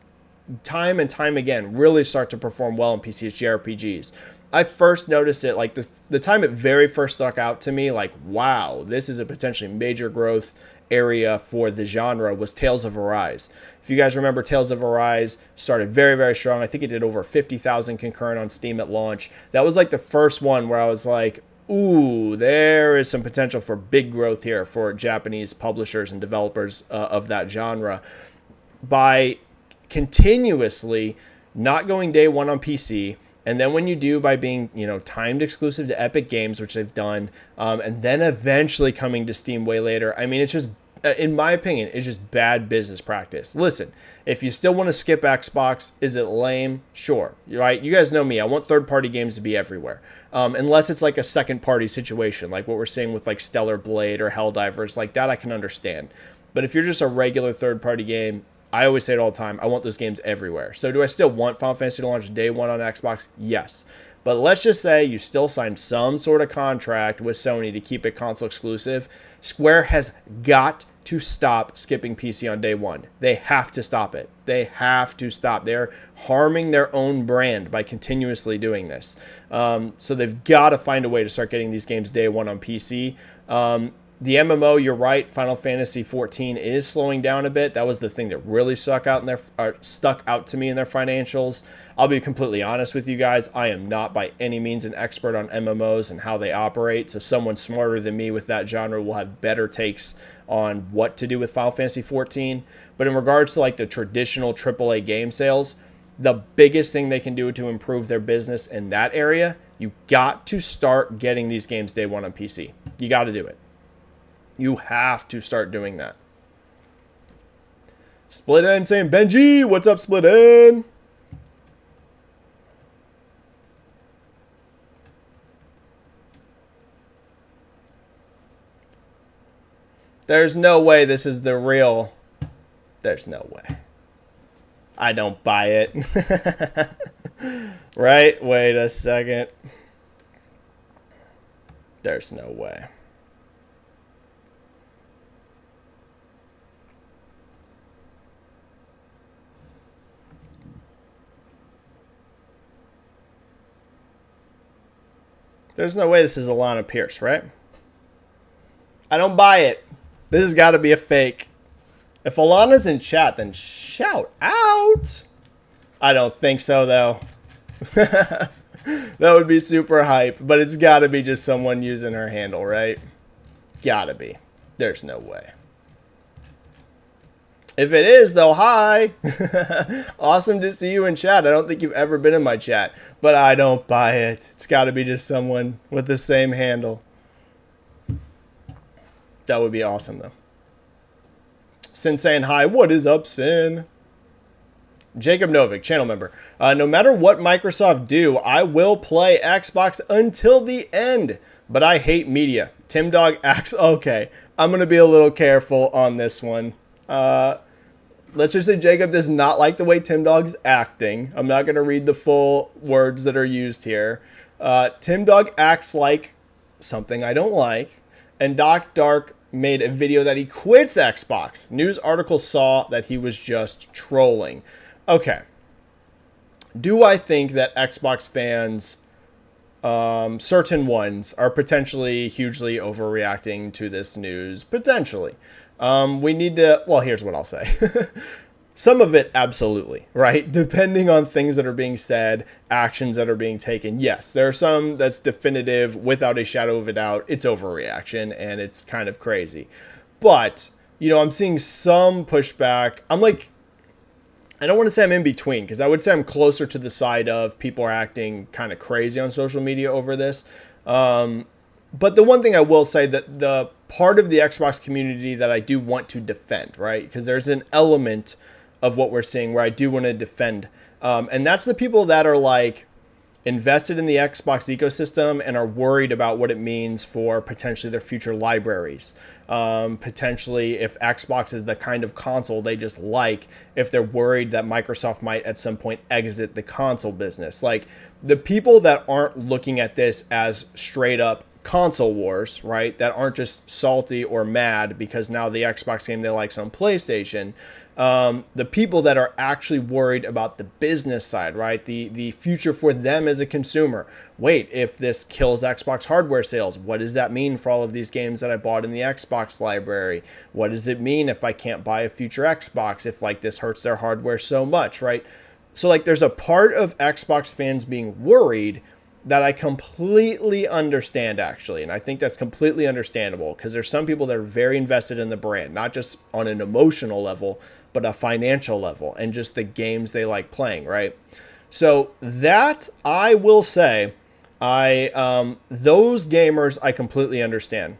S1: time and time again, really start to perform well in PC is JRPGs. I first noticed it, like the time it very first stuck out to me, like, wow, this is a potentially major growth area for the genre, was Tales of Arise. If you guys remember, Tales of Arise started very, very strong. I think it did over 50,000 concurrent on Steam at launch. That was like the first one where I was like, ooh, there is some potential for big growth here for Japanese publishers and developers of that genre. By continuously not going day one on PC, and then when you do, by being, timed exclusive to Epic Games, which they've done, and then eventually coming to Steam way later. I mean, it's just, in my opinion, it's just bad business practice. Listen, if you still want to skip Xbox, is it lame? Sure, right? You guys know me. I want third-party games to be everywhere. Unless it's like a second-party situation, like what we're seeing with like Stellar Blade or Helldivers, like that I can understand. But if you're just a regular third-party game, I always say it all the time, I want those games everywhere. So do I still want Final Fantasy to launch day one on Xbox? Yes. But let's just say you still signed some sort of contract with Sony to keep it console exclusive. Square has got to stop skipping PC on day one. They have to stop it. They have to stop. They're harming their own brand by continuously doing this. So they've got to find a way to start getting these games day one on PC. The MMO, you're right, Final Fantasy 14 is slowing down a bit. That was the thing that really stuck out to me in their financials. I'll be completely honest with you guys. I am not by any means an expert on MMOs and how they operate. So someone smarter than me with that genre will have better takes on what to do with Final Fantasy 14. But in regards to like the traditional AAA game sales, the biggest thing they can do to improve their business in that area, you got to start getting these games day one on PC. You got to do it. You have to start doing that. Split End saying, Benji, what's up, Split End? There's no way this is the real. There's no way. I don't buy it. Right? Wait a second. There's no way. There's no way this is Alana Pierce, right? I don't buy it. This has got to be a fake. If Alana's in chat, then shout out. I don't think so, though. That would be super hype, but it's got to be just someone using her handle, right? Gotta be. There's no way. If it is, though, hi. Awesome to see you in chat. I don't think you've ever been in my chat, but I don't buy it. It's got to be just someone with the same handle. That would be awesome, though. Sin saying hi. What is up, Sin? Jacob Novick, channel member. No matter what Microsoft do, I will play Xbox until the end, but I hate media. Tim Dog acts. Okay, I'm going to be a little careful on this one. Let's just say Jacob does not like the way Tim Dog's acting. I'm not going to read the full words that are used here. Tim Dog acts like something I don't like. And Doc Dark made a video that he quits Xbox. News article saw that he was just trolling. Okay. Do I think that Xbox fans, certain ones, are potentially hugely overreacting to this news? Potentially. We need to, well, here's what I'll say. Some of it, absolutely, right? Depending on things that are being said, actions that are being taken. Yes, there are some that's definitive, without a shadow of a doubt. It's overreaction, and it's kind of crazy. But, I'm seeing some pushback. I'm like, I don't want to say I'm in between, because I would say I'm closer to the side of people are acting kind of crazy on social media over this. But the one thing I will say, that the part of the Xbox community that I do want to defend, right? Because there's an element of what we're seeing where I do want to defend. And that's the people that are like, invested in the Xbox ecosystem and are worried about what it means for potentially their future libraries. Potentially, if Xbox is the kind of console they just like, if they're worried that Microsoft might at some point exit the console business. Like, the people that aren't looking at this as straight up console wars, right? That aren't just salty or mad because now the Xbox game they like's on PlayStation. The people that are actually worried about the business side, right? The future for them as a consumer. Wait, if this kills Xbox hardware sales, what does that mean for all of these games that I bought in the Xbox library? What does it mean if I can't buy a future Xbox, if like this hurts their hardware so much, right? So like there's a part of Xbox fans being worried that I completely understand, actually. And I think that's completely understandable because there's some people that are very invested in the brand, not just on an emotional level, but a financial level and just the games they like playing, right? So that I will say, those gamers I completely understand.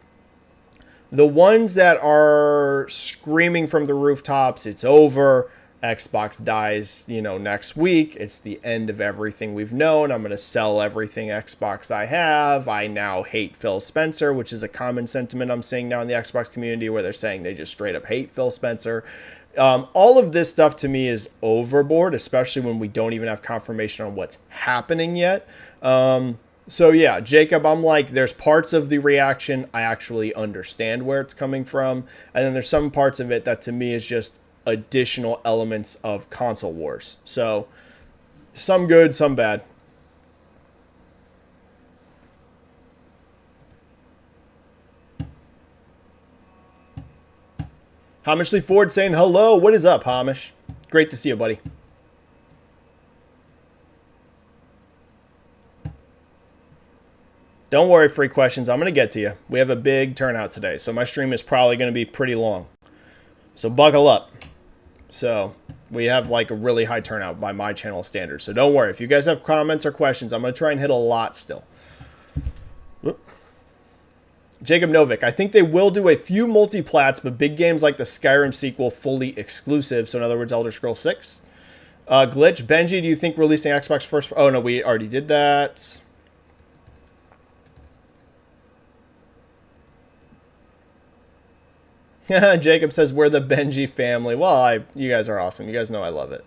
S1: The ones that are screaming from the rooftops, it's over, Xbox dies, next week. It's the end of everything we've known. I'm going to sell everything Xbox I have. I now hate Phil Spencer, which is a common sentiment I'm seeing now in the Xbox community where they're saying they just straight up hate Phil Spencer. All of this stuff to me is overboard, especially when we don't even have confirmation on what's happening yet. So yeah, Jacob, I'm like, there's parts of the reaction I actually understand where it's coming from. And then there's some parts of it that to me is just additional elements of console wars. So some good, some bad. Hamishly Ford saying hello. What is up, Hamish? Great to see you, buddy. Don't worry, free questions. I'm going to get to you. We have a big turnout today, so my stream is probably going to be pretty long. So buckle up. So we have like a really high turnout by my channel standards. So don't worry. If you guys have comments or questions, I'm going to try and hit a lot still. Whoop. Jacob Novick, I think they will do a few multiplats, but big games like the Skyrim sequel fully exclusive. So in other words, Elder Scrolls 6. Glitch, Benji, do you think releasing Xbox first? Oh, no, we already did that. Jacob says, we're the Benji family. Well, you guys are awesome. You guys know I love it.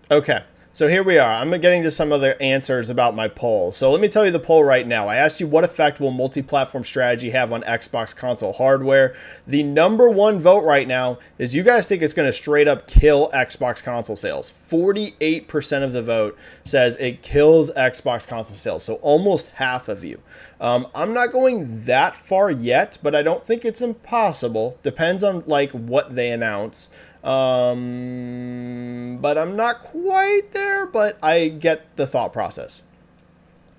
S1: Okay. So here we are. I'm getting to some other answers about my poll. So let me tell you the poll right now. I asked you, what effect will multi-platform strategy have on Xbox console hardware? The number one vote right now is you guys think it's going to straight up kill Xbox console sales. 48% of the vote says it kills Xbox console sales. So almost half of you. I'm not going that far yet, but I don't think it's impossible. Depends on like what they announce. But I'm not quite there, but I get the thought process.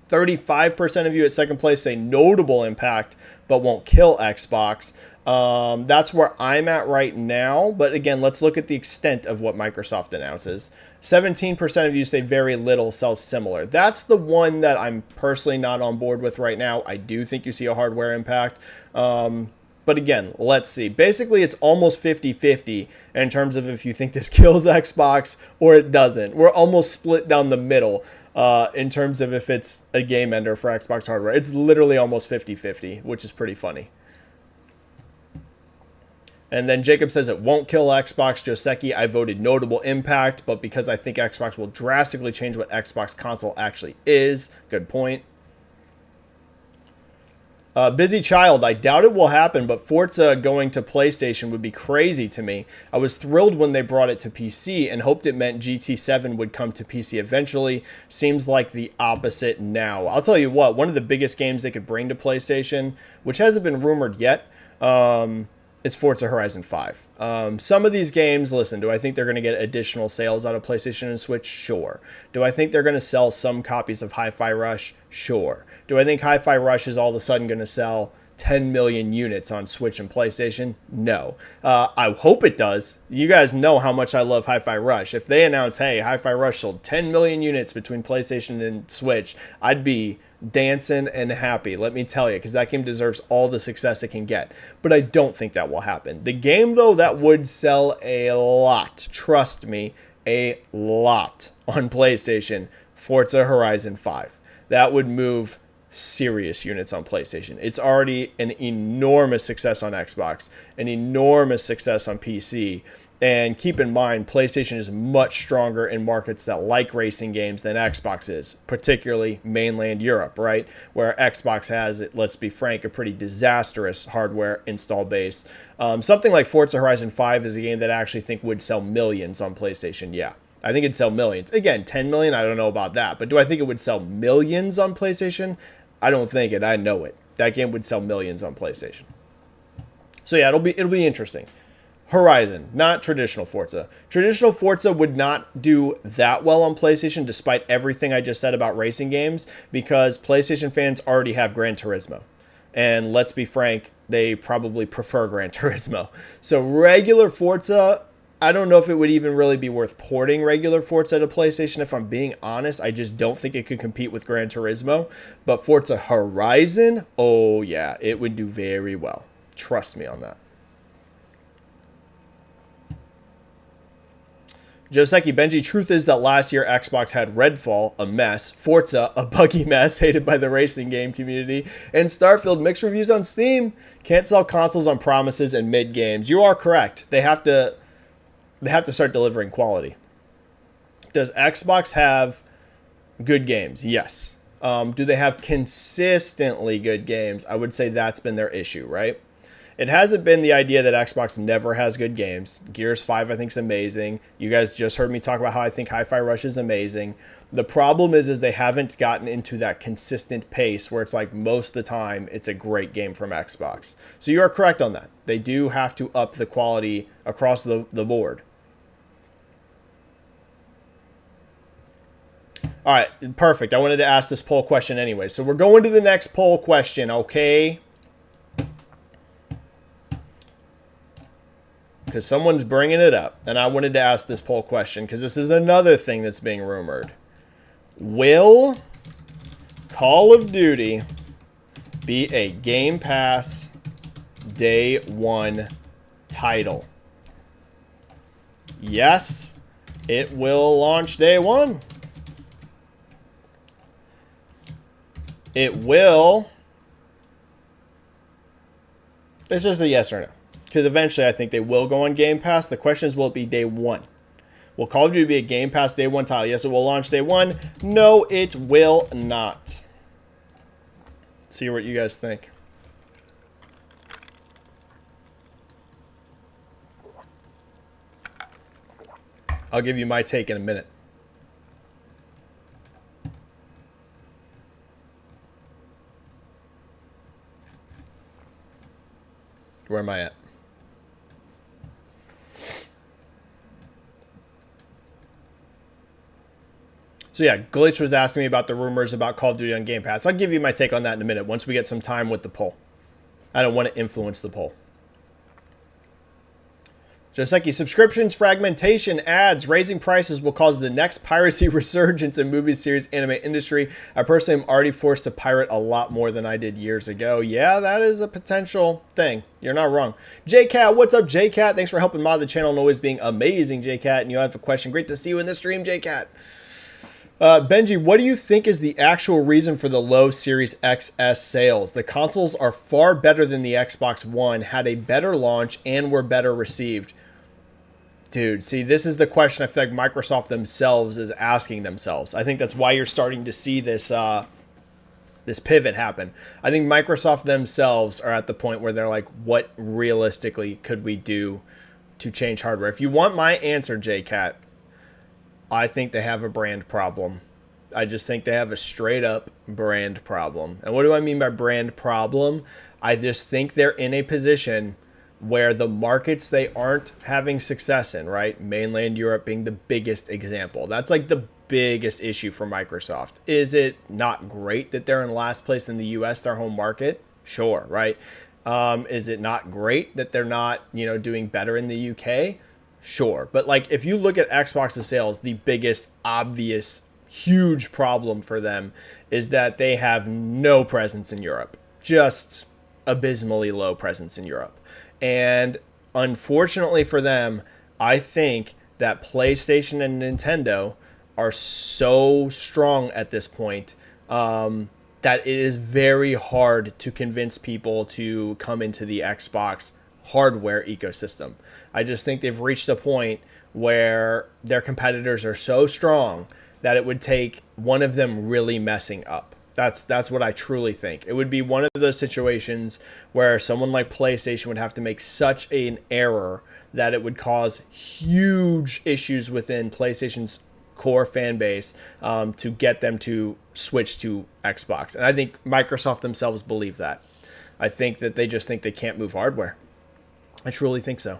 S1: 35% of you at second place say notable impact, but won't kill Xbox. That's where I'm at right now. But again, let's look at the extent of what Microsoft announces. 17% of you say very little, sells similar. That's the one that I'm personally not on board with right now. I do think you see a hardware impact. But again, let's see. Basically, it's almost 50-50 in terms of if you think this kills Xbox or it doesn't. We're almost split down the middle in terms of if it's a game ender for Xbox hardware. It's literally almost 50-50, which is pretty funny. And then Jacob says it won't kill Xbox. Joseki, I voted notable impact, but because I think Xbox will drastically change what Xbox console actually is. Good point. Busy Child, I doubt it will happen, but Forza going to PlayStation would be crazy to me. I was thrilled when they brought it to PC and hoped it meant GT7 would come to PC eventually. Seems like the opposite now. I'll tell you what, one of the biggest games they could bring to PlayStation, which hasn't been rumored yet, it's Forza Horizon 5. Some of these games, listen, do I think they're going to get additional sales out of PlayStation and Switch? Sure. Do I think they're going to sell some copies of Hi-Fi Rush? Sure. Do I think Hi-Fi Rush is all of a sudden going to sell 10 million units on Switch and PlayStation? No. I hope it does. You guys know how much I love Hi-Fi Rush. If they announce, hey, Hi-Fi Rush sold 10 million units between PlayStation and Switch, I'd be dancing and happy, let me tell you, because that game deserves all the success it can get. But I don't think that will happen. The game, though, that would sell a lot, trust me, a lot on PlayStation, Forza Horizon 5. That would move serious units on PlayStation. It's already an enormous success on Xbox, an enormous success on PC. And keep in mind, PlayStation is much stronger in markets that like racing games than Xbox is, particularly mainland Europe, right? Where Xbox has, let's be frank, a pretty disastrous hardware install base. Something like Forza Horizon 5 is a game that I actually think would sell millions on PlayStation, yeah. I think it'd sell millions. Again, 10 million, I don't know about that. But do I think it would sell millions on PlayStation? I don't think it. I know it. That game would sell millions on PlayStation. So yeah, it'll be interesting. Horizon, not traditional Forza. Traditional Forza would not do that well on PlayStation despite everything I just said about racing games because PlayStation fans already have Gran Turismo. And let's be frank, they probably prefer Gran Turismo. So regular Forza, I don't know if it would even really be worth porting regular Forza to PlayStation. If I'm being honest, I just don't think it could compete with Gran Turismo. But Forza Horizon, oh yeah, it would do very well. Trust me on that. Joseki Benji, truth is that last year Xbox had Redfall, a mess, Forza, a buggy mess hated by the racing game community, and Starfield, mixed reviews on Steam. Can't sell consoles on promises and mid games. You are correct. They have to start delivering quality. Does Xbox have good games? Yes. Do they have consistently good games? I would say that's been their issue, right? It hasn't been the idea that Xbox never has good games. Gears 5 I think is amazing. You guys just heard me talk about how I think Hi-Fi Rush is amazing. The problem is they haven't gotten into that consistent pace where it's like most of the time it's a great game from Xbox. So you are correct on that. They do have to up the quality across the board. All right, perfect. I wanted to ask this poll question anyway. So we're going to the next poll question, okay? Because someone's bringing it up, and I wanted to ask this poll question because this is another thing that's being rumored. Will Call of Duty be a Game Pass Day 1 title? Yes, it will launch Day 1. It will. It's just a yes or no. Because eventually I think they will go on Game Pass. The question is, will it be Day 1? Will Call of Duty be a Game Pass Day 1 title? Yes, it will launch Day 1. No, it will not. See what you guys think. I'll give you my take in a minute. Where am I at? So yeah, Glitch was asking me about the rumors about Call of Duty on Game Pass. I'll give you my take on that in a minute once we get some time with the poll. I don't want to influence the poll. Joseki, subscriptions, fragmentation, ads, raising prices will cause the next piracy resurgence in movie series anime industry. I personally am already forced to pirate a lot more than I did years ago. Yeah, that is a potential thing. You're not wrong. JCat, what's up, JCat? Thanks for helping mod the channel and always being amazing, JCat. And you have a question. Great to see you in the stream, JCat. Benji, what do you think is the actual reason for the low Series XS sales? The consoles are far better than the Xbox One, had a better launch, and were better received. Dude, see, this is the question I feel like Microsoft themselves is asking themselves. I think that's why you're starting to see this this pivot happen. I think Microsoft themselves are at the point where they're like, what realistically could we do to change hardware? If you want my answer, JCat, I think they have a brand problem. I just think they have a straight up brand problem. And what do I mean by brand problem? I just think they're in a position where the markets they aren't having success in, right? Mainland Europe being the biggest example. That's like the biggest issue for Microsoft. Is it not great that they're in last place in the US, their home market? Sure, right? Is it not great that they're not, doing better in the UK? Sure. But like if you look at Xbox's sales, the biggest obvious huge problem for them is that they have no presence in Europe. Just abysmally low presence in Europe. And unfortunately for them, I think that PlayStation and Nintendo are so strong at this point that it is very hard to convince people to come into the Xbox hardware ecosystem. I just think they've reached a point where their competitors are so strong that it would take one of them really messing up. That's what I truly think. It would be one of those situations where someone like PlayStation would have to make such an error that it would cause huge issues within PlayStation's core fan base to get them to switch to Xbox. And I think Microsoft themselves believe that. I think that they just think they can't move hardware. I truly think so.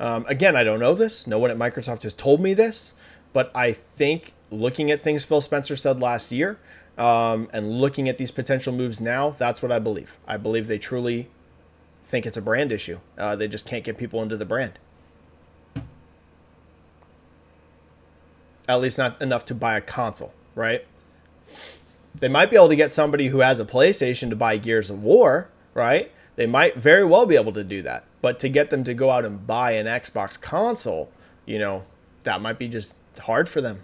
S1: Again, I don't know this. No one at Microsoft has told me this. But I think looking at things Phil Spencer said last year and looking at these potential moves now, that's what I believe. I believe they truly think it's a brand issue. They just can't get people into the brand. At least not enough to buy a console, right? They might be able to get somebody who has a PlayStation to buy Gears of War, right? They might very well be able to do that. But to get them to go out and buy an Xbox console, that might be just hard for them.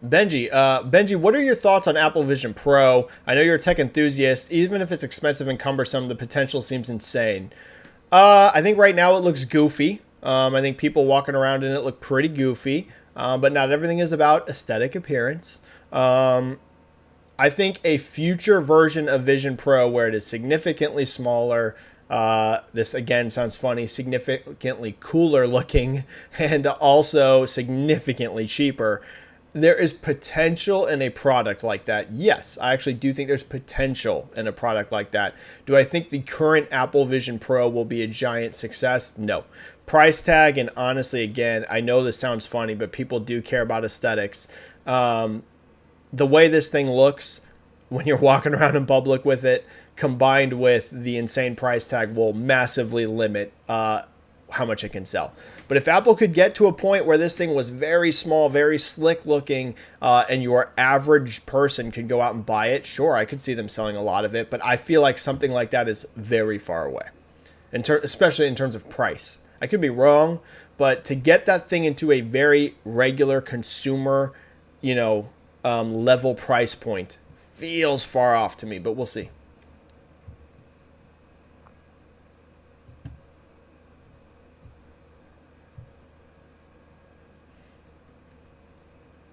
S1: Benji, what are your thoughts on Apple Vision Pro? I know you're a tech enthusiast. Even if it's expensive and cumbersome, the potential seems insane. I think right now it looks goofy. I think people walking around in it look pretty goofy. But not everything is about aesthetic appearance. I think a future version of Vision Pro where it is significantly smaller, this again sounds funny, significantly cooler looking, and also significantly cheaper. There is potential in a product like that. Yes, I actually do think there's potential in a product like that. Do I think the current Apple Vision Pro will be a giant success? No. Price tag, and honestly, again, I know this sounds funny, but people do care about aesthetics. The way this thing looks when you're walking around in public with it, combined with the insane price tag, will massively limit how much it can sell. But if Apple could get to a point where this thing was very small, very slick looking, and your average person could go out and buy it, sure, I could see them selling a lot of it. But I feel like something like that is very far away, especially in terms of price. I could be wrong, but to get that thing into a very regular consumer, level price point feels far off to me, but we'll see.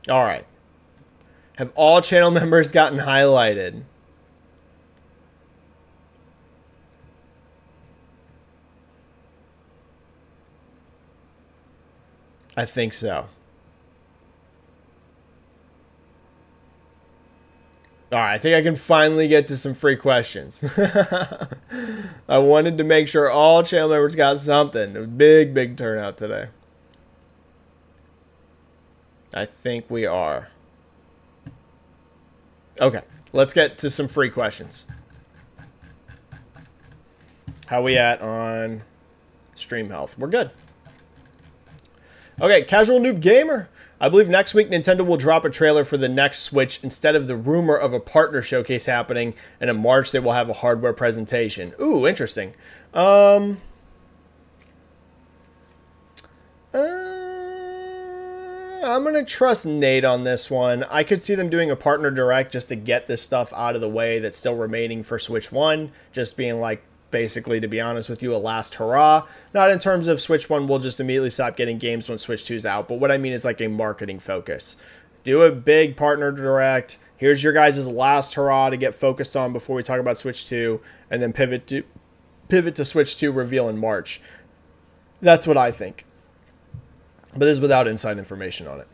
S1: All right. Have all channel members gotten highlighted? I think so. All right, I think I can finally get to some free questions. I wanted to make sure all channel members got something. A big, big turnout today. I think we are. Okay, let's get to some free questions. How we at on stream health? We're good. Okay, Casual Noob Gamer. I believe next week Nintendo will drop a trailer for the next Switch instead of the rumor of a partner showcase happening, and in March they will have a hardware presentation. Ooh, interesting. I'm going to trust Nate on this one. I could see them doing a partner direct just to get this stuff out of the way that's still remaining for Switch 1. Just being like, basically, to be honest with you, a last hurrah. Not in terms of Switch 1 will just immediately stop getting games when Switch 2 is out. But what I mean is like a marketing focus. Do a big partner direct. Here's your guys' last hurrah to get focused on before we talk about Switch 2. And then pivot to Switch 2 reveal in March. That's what I think. But this is without inside information on it.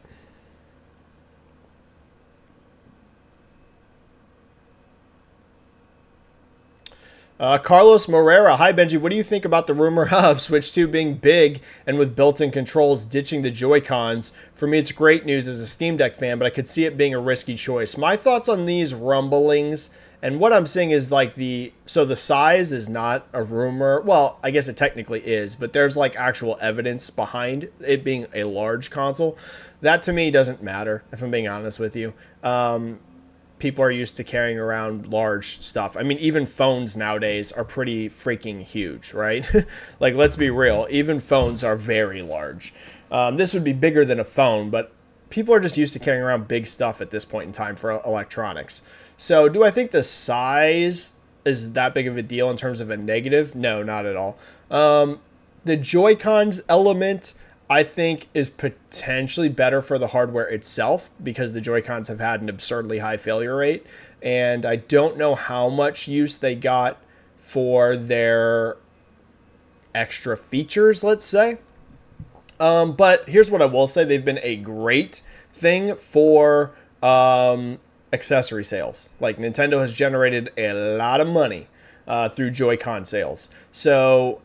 S1: Carlos Morera. Hi, Benji. What do you think about the rumor of Switch 2 being big and with built-in controls ditching the Joy-Cons? For me, it's great news as a Steam Deck fan, but I could see it being a risky choice. My thoughts on these rumblings, and what I'm saying is like the size is not a rumor. Well, I guess it technically is, but there's like actual evidence behind it being a large console. That to me doesn't matter, if I'm being honest with you. People are used to carrying around large stuff. I mean, even phones nowadays are pretty freaking huge, right? Like, let's be real. Even phones are very large. This would be bigger than a phone, but people are just used to carrying around big stuff at this point in time for electronics. So do I think the size is that big of a deal in terms of a negative? No, not at all. The Joy-Cons element, I think, is potentially better for the hardware itself because the Joy-Cons have had an absurdly high failure rate. And I don't know how much use they got for their extra features, let's say. But here's what I will say. They've been a great thing for accessory sales. Like, Nintendo has generated a lot of money through Joy-Con sales. So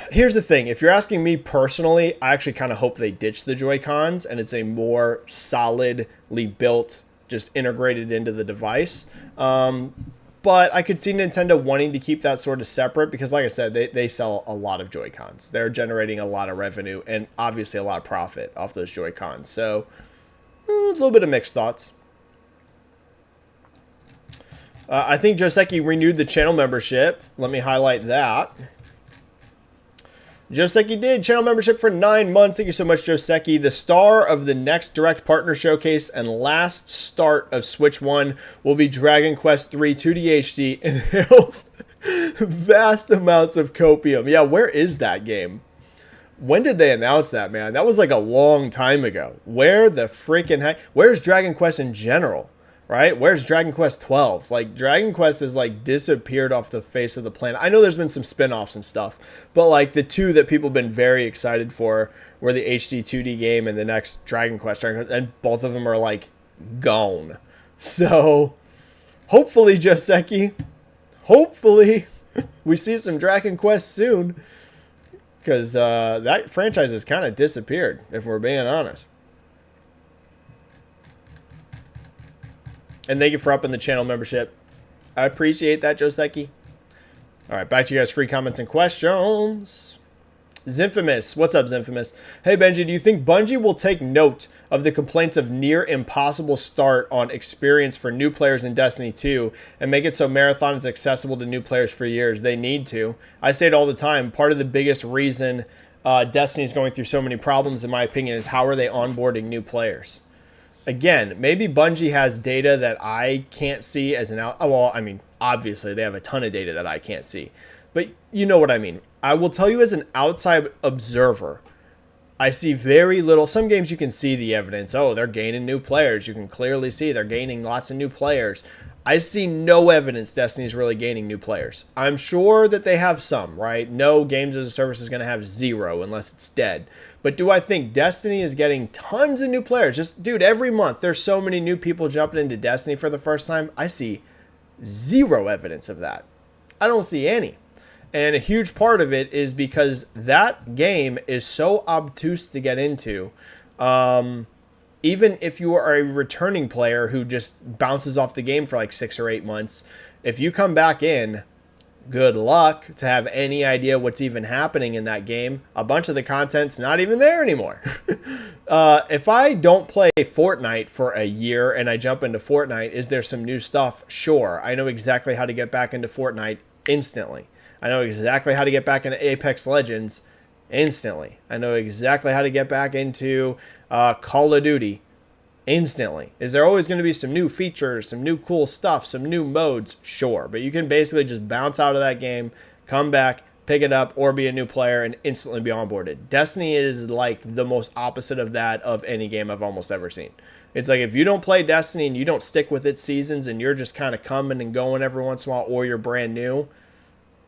S1: here's the thing. If you're asking me personally, I actually kind of hope they ditch the Joy-Cons and it's a more solidly built, just integrated into the device. But I could see Nintendo wanting to keep that sort of separate because, like I said, they sell a lot of Joy-Cons. They're generating a lot of revenue and obviously a lot of profit off those Joy-Cons. So a little bit of mixed thoughts. I think Joseki renewed the channel membership. Let me highlight that. Joseki did. Channel membership for 9 months. Thank you so much, Joseki. The star of the next Direct Partner Showcase and last start of Switch 1 will be Dragon Quest III 2D HD and inhales vast amounts of copium. Yeah, where is that game? When did they announce that, man? That was like a long time ago. Where the freaking heck? Where's Dragon Quest in general? Right? Where's Dragon Quest 12? Like, Dragon Quest has, like, disappeared off the face of the planet. I know there's been some spin-offs and stuff, but, like, the two that people have been very excited for were the HD 2D game and the next Dragon Quest, and both of them are, like, gone. So, hopefully, Joseki, hopefully, we see some Dragon Quest soon, because that franchise has kind of disappeared, if we're being honest. And thank you for upping the channel membership. I appreciate that, Joseki. All right, back to you guys' free comments and questions. Zinfamous. What's up, Zinfamous? Hey, Benji, do you think Bungie will take note of the complaints of near impossible start on experience for new players in Destiny 2 and make it so Marathon is accessible to new players for years? They need to. I say it all the time. Part of the biggest reason Destiny is going through so many problems, in my opinion, is how are they onboarding new players? Again, maybe Bungie has data that I can't see as an out. Well, I mean, obviously they have a ton of data that I can't see, but you know what I mean. I will tell you as an outside observer, I see very little. Some games you can see the evidence. Oh, they're gaining new players. You can clearly see they're gaining lots of new players. I see no evidence Destiny's really gaining new players. I'm sure that they have some, right? No games as a service is going to have zero unless it's dead. But do I think Destiny is getting tons of new players? Just, dude, every month there's so many new people jumping into Destiny for the first time. I see zero evidence of that. I don't see any. And a huge part of it is because that game is so obtuse to get into. Even if you are a returning player who just bounces off the game for like 6 or 8 months, if you come back in, good luck to have any idea what's even happening in that game. A bunch of the content's not even there anymore. If I don't play Fortnite for a year and I jump into Fortnite, is there some new stuff? Sure. I know exactly how to get back into Fortnite instantly. I know exactly how to get back into Apex Legends instantly. I know exactly how to get back into Call of Duty instantly. Is there always going to be some new features, some new cool stuff, some new modes? Sure. But you can basically just bounce out of that game, come back, pick it up, or be a new player and instantly be onboarded. Destiny is like the most opposite of that of any game I've almost ever seen. It's like if you don't play Destiny and you don't stick with its seasons and you're just kind of coming and going every once in a while, or you're brand new,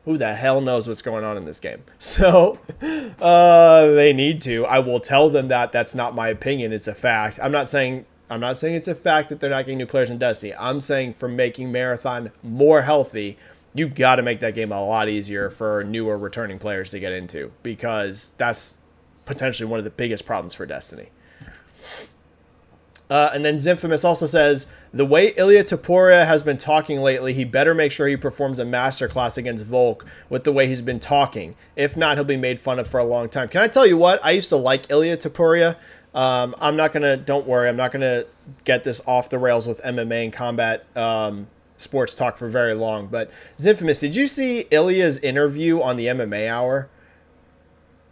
S1: who the hell knows what's going on in this game? So they need to. I will tell them that. That's not my opinion. It's a fact. I'm not saying I'm not saying it's a fact that they're not getting new players in Destiny. I'm saying for making Marathon more healthy, you got to make that game a lot easier for newer returning players to get into, because that's potentially one of the biggest problems for Destiny. And then Zinfamous also says, the way Ilya Taporia has been talking lately, he better make sure he performs a masterclass against Volk with the way he's been talking. If not, he'll be made fun of for a long time. Can I tell you what? I used to like Ilya Taporia. Don't worry, I'm not going to get this off the rails with MMA and combat sports talk for very long. But Zinfamous, did you see Ilya's interview on the MMA Hour?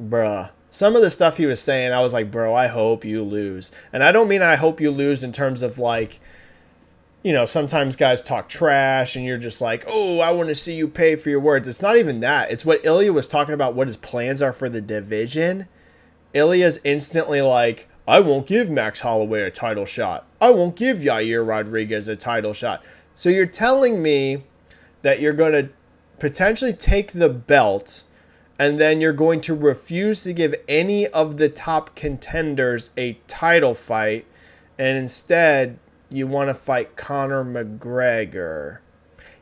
S1: Bruh. Some of the stuff he was saying, I was like, bro, I hope you lose. And I don't mean I hope you lose in terms of like, you know, sometimes guys talk trash and you're just like, oh, I want to see you pay for your words. It's not even that. It's what Ilya was talking about, what his plans are for the division. Ilya's instantly like, I won't give Max Holloway a title shot. I won't give Yair Rodriguez a title shot. So you're telling me that you're going to potentially take the belt and then you're going to refuse to give any of the top contenders a title fight, and instead you want to fight Conor McGregor.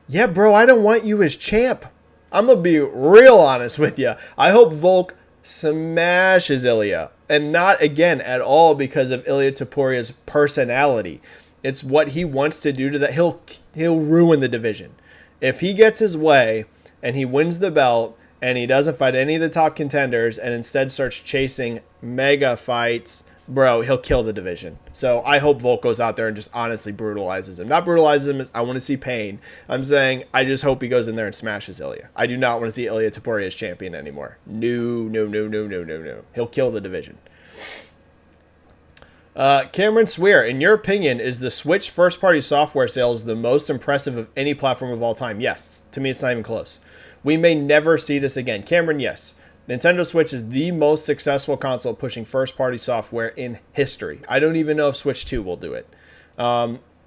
S1: Yeah, bro, I don't want you as champ. I'm going to be real honest with you. I hope Volk smashes Ilya, and not, again, at all because of Ilya Taporia's personality. It's what he wants to do to that. He'll ruin the division. If he gets his way and he wins the belt, and he doesn't fight any of the top contenders and instead starts chasing mega fights, bro, he'll kill the division. So I hope Volk goes out there and just honestly brutalizes him. Not brutalizes him, I want to see pain. I'm saying I just hope he goes in there and smashes Ilya. I do not want to see Ilya Taporia as champion anymore. No. He'll kill the division. Cameron Swear, in your opinion, is the Switch first-party software sales the most impressive of any platform of all time? Yes. To me, it's not even close. We may never see this again. Cameron, yes. Nintendo Switch is the most successful console pushing first-party software in history. I don't even know if Switch 2 will do it.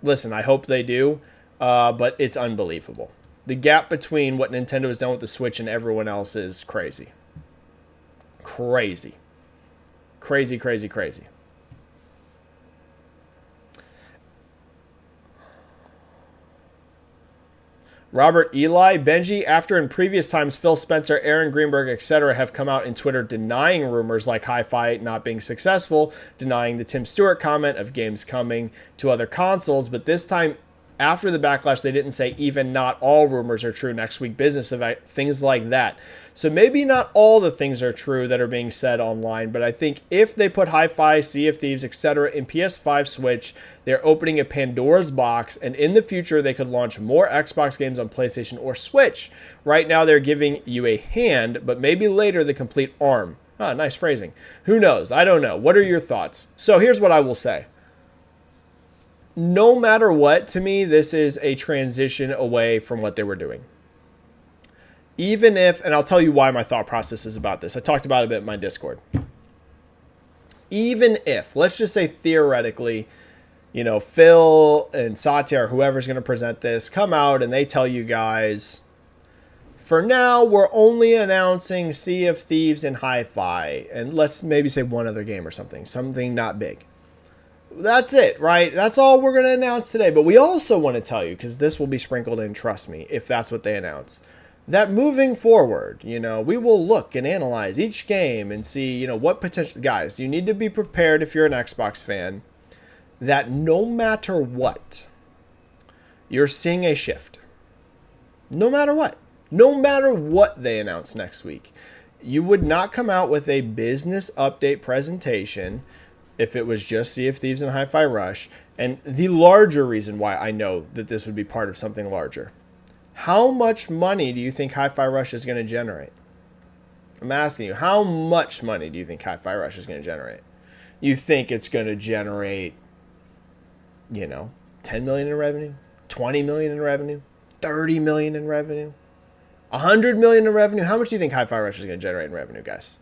S1: Listen, I hope they do, but it's unbelievable. The gap between what Nintendo has done with the Switch and everyone else is crazy. Crazy. Robert Eli, Benji, after in previous times Phil Spencer, Aaron Greenberg, etc. have come out in Twitter denying rumors like Hi-Fi not being successful, denying the Tim Stewart comment of games coming to other consoles, but this time after the backlash they didn't say even not all rumors are true next week, business event, things like that. So maybe not all the things are true that are being said online, but I think if they put Hi-Fi, Sea of Thieves, etc. in PS5 Switch, they're opening a Pandora's box, and in the future they could launch more Xbox games on PlayStation or Switch. Right now they're giving you a hand, but maybe later the complete arm. Ah, nice phrasing. Who knows? I don't know. What are your thoughts? So here's what I will say. No matter what, to me, this is a transition away from what they were doing. Even if, and I'll tell you why my thought process is about this. I talked about it a bit in my Discord. Even if, let's just say theoretically, you know, Phil and Satya or whoever's going to present this come out and they tell you guys, for now, we're only announcing Sea of Thieves and Hi-Fi. And let's maybe say one other game or something not big. That's it, right? That's all we're going to announce today. But we also want to tell you, because this will be sprinkled in, trust me, if that's what they announce, that moving forward, you know, we will look and analyze each game and see, you know, what potential... Guys, you need to be prepared if you're an Xbox fan that no matter what, you're seeing a shift. No matter what. No matter what they announce next week. You would not come out with a business update presentation if it was just Sea of Thieves and Hi-Fi Rush. And the larger reason why I know that this would be part of something larger. How much money do you think Hi-Fi Rush is going to generate? I'm asking you, how much money do you think Hi-Fi Rush is going to generate? You think it's going to generate, you know, 10 million in revenue, 20 million in revenue, 30 million in revenue, 100 million in revenue? How much do you think Hi-Fi Rush is going to generate in revenue, guys?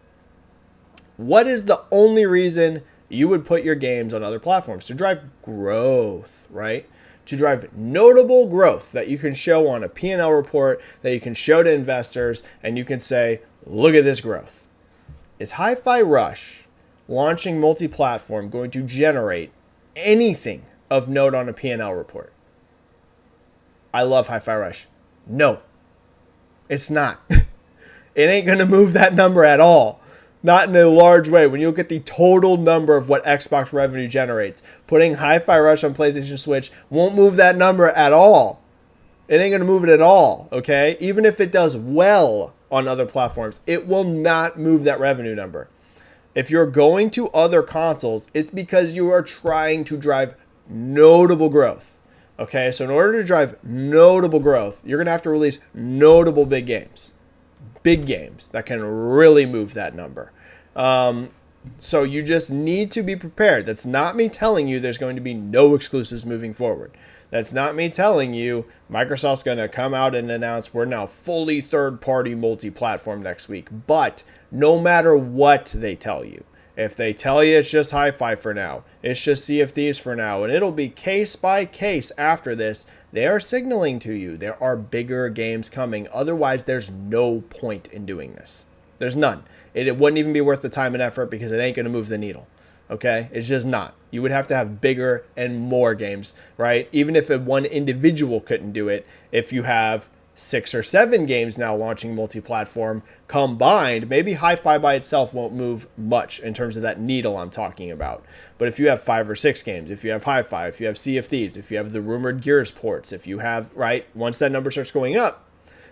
S1: What is the only reason you would put your games on other platforms? To drive growth, right? To drive notable growth that you can show on a P&L report, that you can show to investors, and you can say, look at this growth. Is Hi-Fi Rush launching multi-platform going to generate anything of note on a P&L report. I love Hi-Fi Rush. No, it's not. It ain't going to move that number at all. Not in a large way. When you look at the total number of what Xbox revenue generates, putting Hi-Fi Rush on PlayStation Switch won't move that number at all. It ain't going to move it at all, okay? Even if it does well on other platforms, it will not move that revenue number. If you're going to other consoles, it's because you are trying to drive notable growth, okay? So in order to drive notable growth, you're going to have to release notable big games. Big games that can really move that number. So you just need to be prepared. That's not me telling you there's going to be no exclusives moving forward. That's not me telling you Microsoft's going to come out and announce we're now fully third-party multi-platform next week. But no matter what they tell you, if they tell you it's just Hi-Fi for now, it's just Sea of Thieves for now, and it'll be case by case after this, they are signaling to you there are bigger games coming. Otherwise, there's no point in doing this. There's none. It wouldn't even be worth the time and effort because it ain't going to move the needle. Okay? It's just not. You would have to have bigger and more games, right? Even if one individual couldn't do it, if you have 6 or 7 games now launching multi-platform combined, maybe Hi-Fi by itself won't move much in terms of that needle I'm talking about. But if you have 5 or 6 games, if you have Hi-Fi, if you have Sea of Thieves, if you have the rumored Gears ports, if you have, right, once that number starts going up,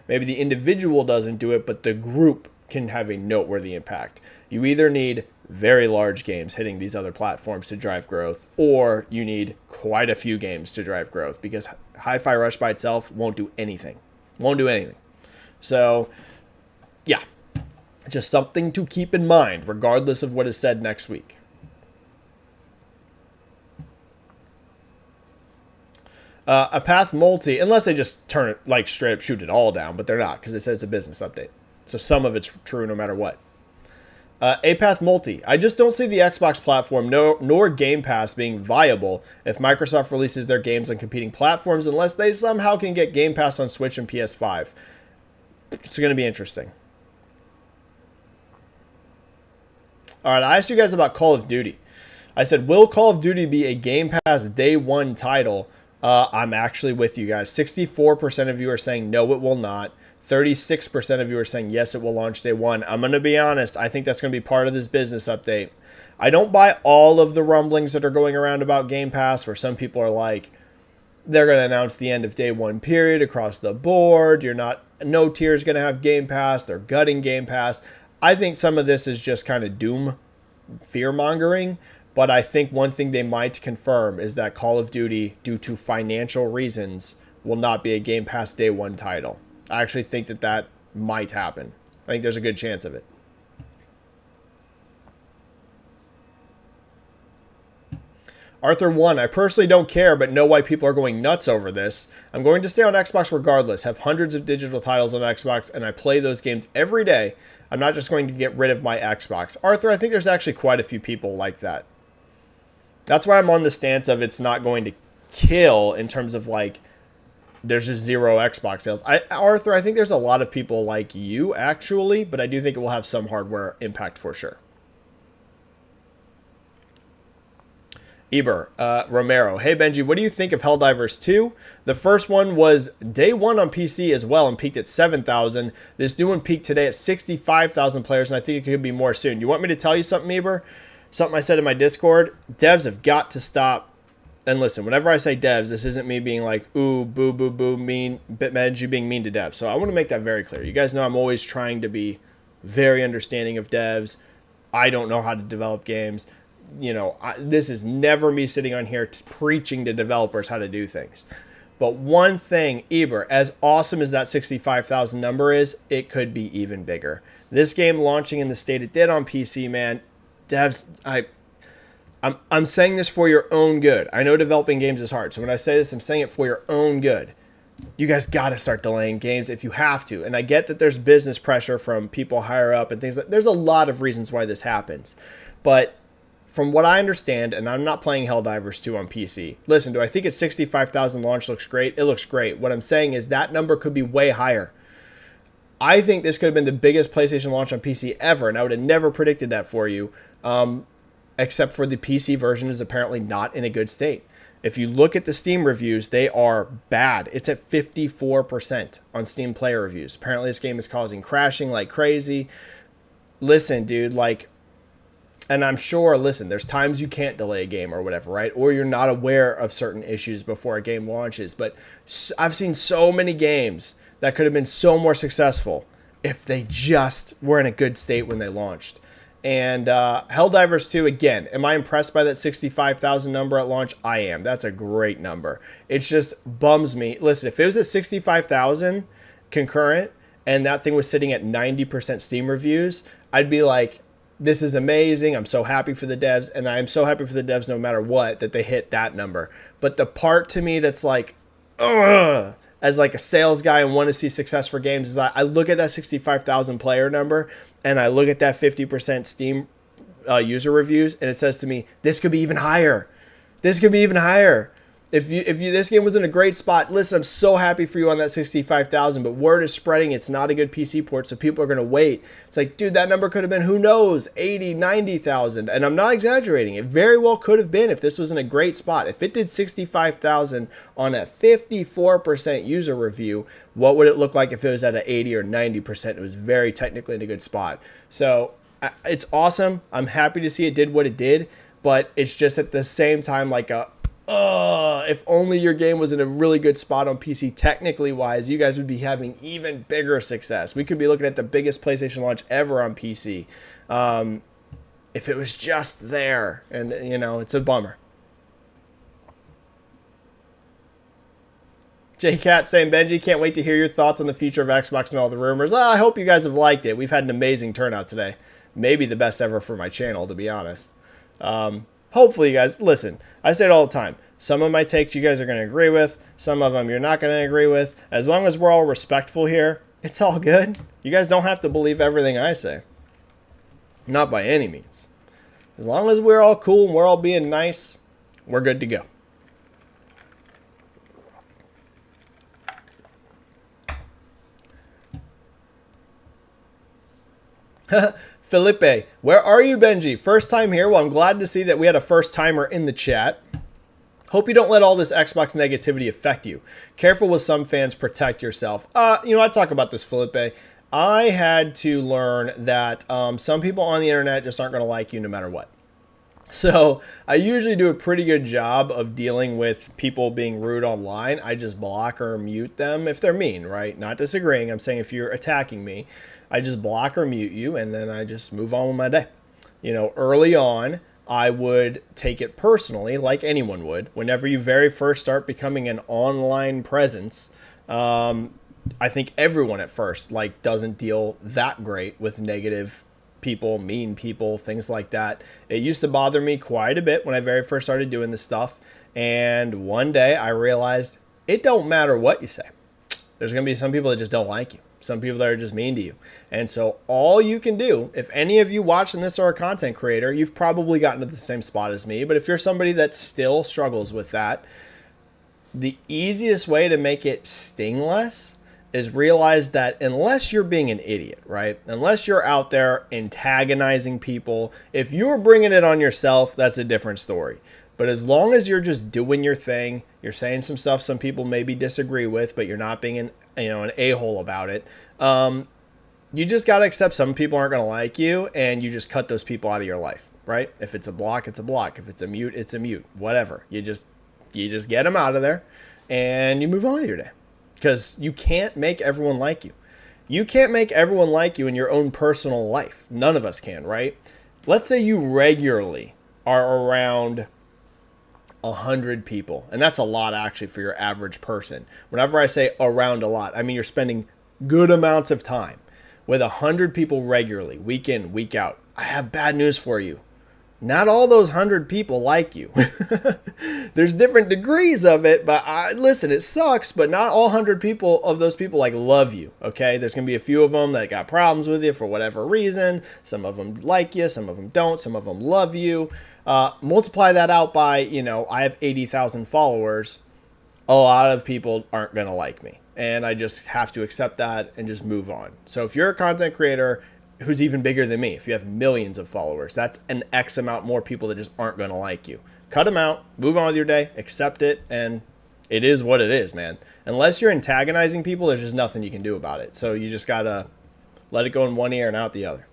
S1: maybe the individual doesn't do it, but the group can have a noteworthy impact. You either need very large games hitting these other platforms to drive growth, or you need quite a few games to drive growth, because Hi-Fi Rush by itself won't do anything. Won't do anything. So, yeah, just something to keep in mind, regardless of what is said next week. A path multi, unless they just turn it, like straight up shoot it all down, but they're not, because they said it's a business update. So some of it's true no matter what. A path multi. I just don't see the Xbox platform nor Game Pass being viable if Microsoft releases their games on competing platforms unless they somehow can get Game Pass on Switch and PS5. It's going to be interesting. All right, I asked you guys about Call of Duty. I said, will Call of Duty be a Game Pass day one title? I'm actually with you guys. 64% of you are saying no, it will not. 36% of you are saying yes, it will launch day one. I'm going to be honest. I think that's going to be part of this business update. I don't buy all of the rumblings that are going around about Game Pass, where some people are like, they're going to announce the end of day one period across the board. No tier is going to have Game Pass. They're gutting Game Pass. I think some of this is just kind of doom fear mongering. But I think one thing they might confirm is that Call of Duty, due to financial reasons, will not be a Game Pass day one title. I actually think that might happen. I think there's a good chance of it. Arthur 1, I personally don't care, but know why people are going nuts over this. I'm going to stay on Xbox regardless, have hundreds of digital titles on Xbox, and I play those games every day. I'm not just going to get rid of my Xbox. Arthur, I think there's actually quite a few people like that. That's why I'm on the stance of it's not going to kill in terms of like, there's just zero Xbox sales. Arthur, I think there's a lot of people like you, actually, but I do think it will have some hardware impact for sure. Eber, Romero, hey Benji, what do you think of Helldivers 2? The first one was day one on PC as well and peaked at 7,000. This new one peaked today at 65,000 players, and I think it could be more soon. You want me to tell you something, Eber? Something I said in my Discord? Devs have got to stop. And listen, whenever I say devs, this isn't me being like, ooh, boo, boo, boo, mean, Benji being mean to devs. So I want to make that very clear. You guys know I'm always trying to be very understanding of devs. I don't know how to develop games. You know, this is never me sitting on here preaching to developers how to do things. But one thing, Eber, as awesome as that 65,000 number is, it could be even bigger. This game launching in the state it did on PC, man, devs, I'm saying this for your own good. I know developing games is hard. So when I say this, I'm saying it for your own good. You guys got to start delaying games if you have to. And I get that there's business pressure from people higher up and things like that. There's a lot of reasons why this happens. But from what I understand, and I'm not playing Helldivers 2 on PC. Listen, do I think it's 65,000 launch looks great? It looks great. What I'm saying is that number could be way higher. I think this could have been the biggest PlayStation launch on PC ever, and I would have never predicted that for you. except for the PC version is apparently not in a good state. If you look at the Steam reviews, they are bad. It's at 54% on Steam player reviews. Apparently this game is causing crashing like crazy. Listen, dude, like, and I'm sure, listen, there's times you can't delay a game or whatever, right? Or you're not aware of certain issues before a game launches. But I've seen so many games that could have been so more successful if they just were in a good state when they launched. And Helldivers 2, again, am I impressed by that 65,000 number at launch? I am. That's a great number. It just bums me. Listen, if it was at 65,000 concurrent and that thing was sitting at 90% Steam reviews, I'd be like, this is amazing. I'm so happy for the devs. And I'm so happy for the devs no matter what that they hit that number. But the part to me that's like, ugh, as like a sales guy and want to see success for games is I look at that 65,000 player number and I look at that 50% Steam user reviews and it says to me, this could be even higher. This could be even higher. If this game was in a great spot, listen, I'm so happy for you on that 65,000, but word is spreading. It's not a good PC port, so people are going to wait. It's like, dude, that number could have been, who knows, 80, 90,000. And I'm not exaggerating. It very well could have been if this was in a great spot. If it did 65,000 on a 54% user review, what would it look like if it was at an 80 or 90%? It was very technically in a good spot. So it's awesome. I'm happy to see it did what it did, but it's just at the same time like if only your game was in a really good spot on PC technically wise, you guys would be having even bigger success. We could be looking at the biggest PlayStation launch ever on PC if it was just there. And, you know, it's a bummer. J-Cat saying, Benji, can't wait to hear your thoughts on the future of Xbox and all the rumors. I hope you guys have liked it. We've had an amazing turnout today. Maybe the best ever for my channel, to be honest. Hopefully, you guys, listen, I say it all the time. Some of my takes you guys are going to agree with. Some of them you're not going to agree with. As long as we're all respectful here, it's all good. You guys don't have to believe everything I say. Not by any means. As long as we're all cool and we're all being nice, we're good to go. Felipe, where are you, Benji? First time here? Well, I'm glad to see that we had a first timer in the chat. Hope you don't let all this Xbox negativity affect you. Careful with some fans, protect yourself. You know, I talk about this, Felipe. I had to learn that some people on the internet just aren't going to like you no matter what. So I usually do a pretty good job of dealing with people being rude online. I just block or mute them if they're mean, right? Not disagreeing. I'm saying if you're attacking me, I just block or mute you, and then I just move on with my day. You know, early on, I would take it personally, like anyone would. Whenever you very first start becoming an online presence, I think everyone at first doesn't deal that great with negative people, mean people, things like that. It used to bother me quite a bit when I very first started doing this stuff. And one day I realized it don't matter what you say. There's going to be some people that just don't like you. Some people that are just mean to you. And so all you can do, if any of you watching this are a content creator, you've probably gotten to the same spot as me. But if you're somebody that still struggles with that, the easiest way to make it sting less is realize that unless you're being an idiot, right? Unless you're out there antagonizing people, if you're bringing it on yourself, that's a different story. But as long as you're just doing your thing, you're saying some stuff some people maybe disagree with, but you're not being an a-hole about it, you just got to accept some people aren't going to like you, and you just cut those people out of your life, right? If it's a block, it's a block. If it's a mute, it's a mute. Whatever. You just get them out of there, and you move on with your day. Because you can't make everyone like you. You can't make everyone like you in your own personal life. None of us can, right? Let's say you regularly are around 100 people. And that's a lot actually for your average person. Whenever I say around a lot, I mean you're spending good amounts of time with 100 people regularly, week in, week out. I have bad news for you. Not all those 100 people like you. There's different degrees of it, but listen, it sucks, but not all 100 people of those people love you, okay? There's going to be a few of them that got problems with you for whatever reason. Some of them like you, some of them don't, some of them love you. Multiply that out by, I have 80,000 followers. A lot of people aren't going to like me, and I just have to accept that and just move on. So if you're a content creator who's even bigger than me. If you have millions of followers, that's an X amount more people that just aren't going to like you. Cut them out, move on with your day, accept it, and it is what it is, man. Unless you're antagonizing people, there's just nothing you can do about it. So you just got to let it go in one ear and out the other.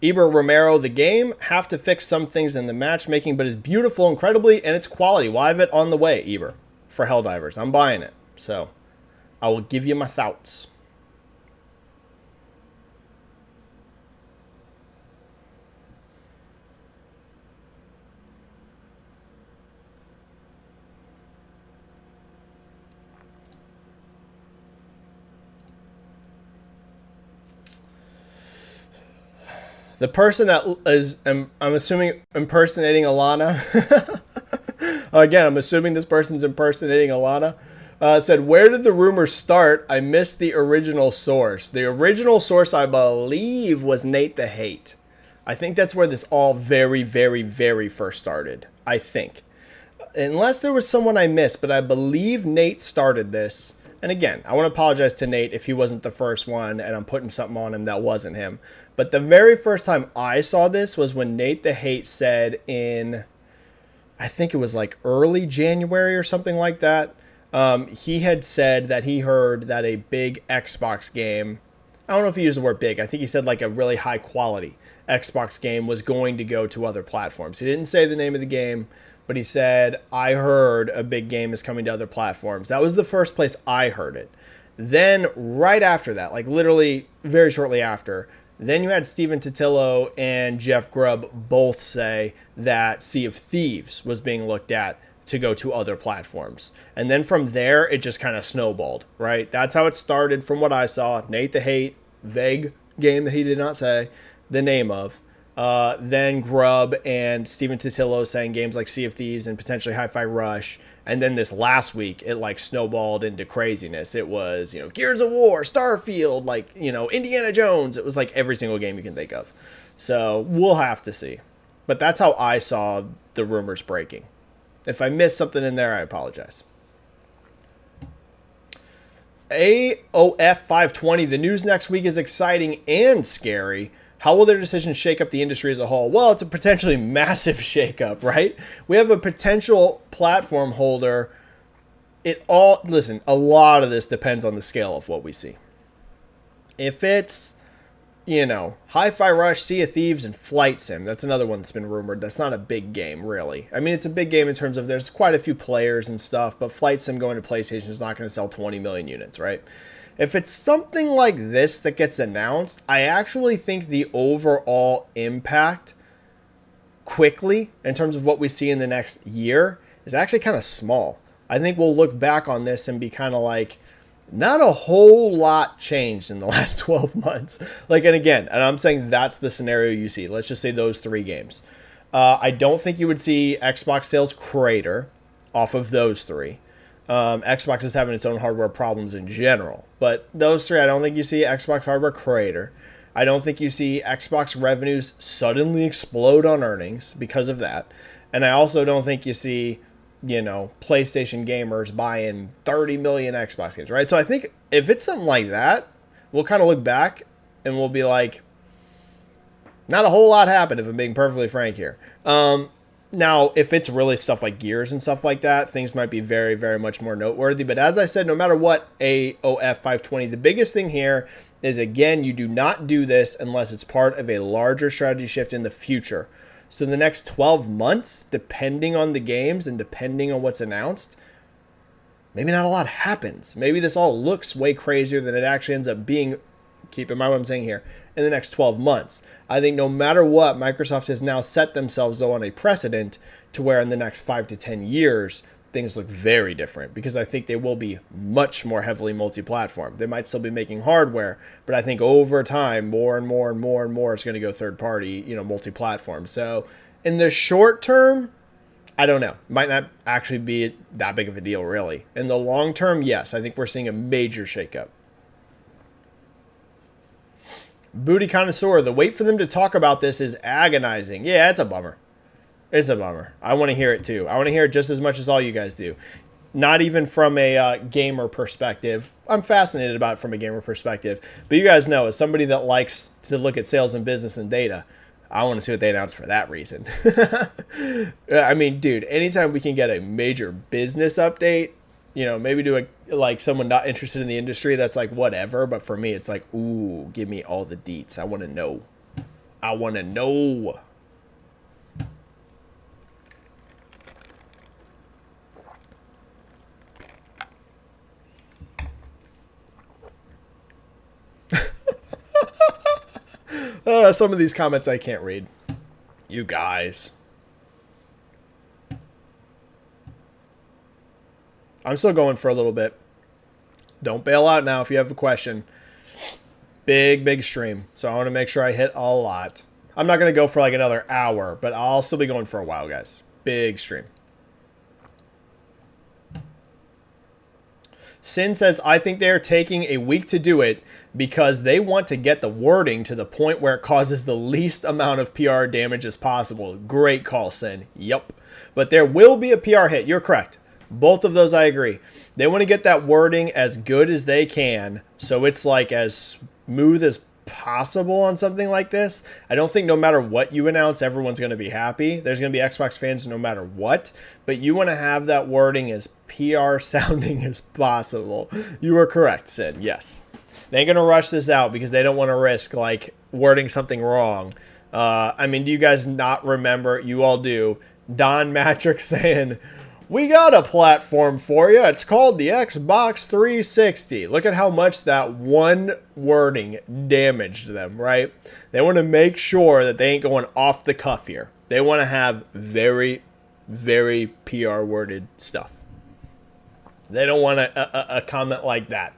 S1: Eber Romero, the game have to fix some things in the matchmaking, but it's beautiful, incredibly, and it's quality. We'll have it on the way, Eber, for Helldivers. I'm buying it. So I will give you my thoughts. The person that is, I'm assuming, impersonating Alana. Again, I'm assuming this person's impersonating Alana. Said, where did the rumors start? I missed the original source. The original source, I believe, was Nate the Hate. I think that's where this all very, very, very first started. I think. Unless there was someone I missed, but I believe Nate started this. And again, I want to apologize to Nate if he wasn't the first one and I'm putting something on him that wasn't him. But the very first time I saw this was when Nate the Hate said in, I think it was like early January or something like that. He had said that he heard that a big Xbox game, I don't know if he used the word big, I think he said like a really high quality Xbox game was going to go to other platforms. He didn't say the name of the game, but he said, I heard a big game is coming to other platforms. That was the first place I heard it. Then right after that, like literally very shortly after, then you had Steven Totillo and Jeff Grubb both say that Sea of Thieves was being looked at to go to other platforms. And then from there, it just kind of snowballed, right? That's how it started from what I saw. Nate the Hate, vague game that he did not say the name of. Then Grubb and Steven Totillo saying games like Sea of Thieves and potentially Hi-Fi Rush. And then this last week, it like snowballed into craziness. It was, Gears of War, Starfield, like, Indiana Jones. It was like every single game you can think of. So we'll have to see. But that's how I saw the rumors breaking. If I missed something in there, I apologize. AOF 520, the news next week is exciting and scary. How will their decisions shake up the industry as a whole? Well, it's a potentially massive shakeup, right? We have a potential platform holder. Listen, a lot of this depends on the scale of what we see. If it's, Hi-Fi Rush, Sea of Thieves, and Flight Sim, that's another one that's been rumored. That's not a big game, really. I mean, it's a big game in terms of there's quite a few players and stuff, but Flight Sim going to PlayStation is not going to sell 20 million units, right? If it's something like this that gets announced, I actually think the overall impact quickly in terms of what we see in the next year is actually kind of small. I think we'll look back on this and be kind of like, not a whole lot changed in the last 12 months. And again, and I'm saying that's the scenario you see. Let's just say those three games. I don't think you would see Xbox sales crater off of those three. Xbox is having its own hardware problems in general. But those three, I don't think you see Xbox hardware crater. I don't think you see Xbox revenues suddenly explode on earnings because of that. And I also don't think you see, PlayStation gamers buying 30 million Xbox games, right? So I think if it's something like that, we'll kind of look back and we'll be like, not a whole lot happened, if I'm being perfectly frank here. Now, if it's really stuff like Gears and stuff like that, things might be very, very much more noteworthy. But as I said, no matter what, AOF 520, the biggest thing here is, again, you do not do this unless it's part of a larger strategy shift in the future. So in the next 12 months, depending on the games and depending on what's announced, maybe not a lot happens. Maybe this all looks way crazier than it actually ends up being. Keep in mind what I'm saying here. In the next 12 months. I think no matter what, Microsoft has now set themselves though on a precedent to where in the next 5 to 10 years, things look very different because I think they will be much more heavily multi-platform. They might still be making hardware, but I think over time, more and more and more and more, it's going to go third party, multi-platform. So in the short term, I don't know. Might not actually be that big of a deal, really. In the long term, yes, I think we're seeing a major shakeup. Booty Connoisseur, the wait for them to talk about this is agonizing. Yeah, it's a bummer. It's a bummer. I want to hear it too. I want to hear it just as much as all you guys do. not even from a gamer perspective. I'm fascinated about it from a gamer perspective. But you guys know, as somebody that likes to look at sales and business and data, I want to see what they announce for that reason. I mean, dude, anytime we can get a major business update, you know, maybe do a, like someone not interested in the industry, that's like whatever. But for me, it's like, ooh, give me all the deets. I want to know. I want to know. Some of these comments I can't read. You guys. I'm still going for a little bit. Don't bail out now if you have a question. Big stream. So I want to make sure I hit a lot. I'm not going to go for like another hour, but I'll still be going for a while, guys. Big stream. Sin says, I think they are taking a week to do it because they want to get the wording to the point where it causes the least amount of PR damage as possible. Great call, Sin. Yep. But there will be a PR hit. You're correct. Both of those I agree. They want to get that wording as good as they can, so it's like as smooth as possible on something like this. I don't think no matter what you announce, everyone's going to be happy. There's going to be Xbox fans no matter what, but you want to have that wording as PR sounding as possible. You are correct, Sid. Yes. They ain't going to rush this out because they don't want to risk like wording something wrong. I mean, do you guys not remember? You all do. Don Matrix saying, we got a platform for you. It's called the Xbox 360. Look at how much that one wording damaged them, right? They want to make sure that they ain't going off the cuff here. They want to have very PR worded stuff. They don't want a comment like that.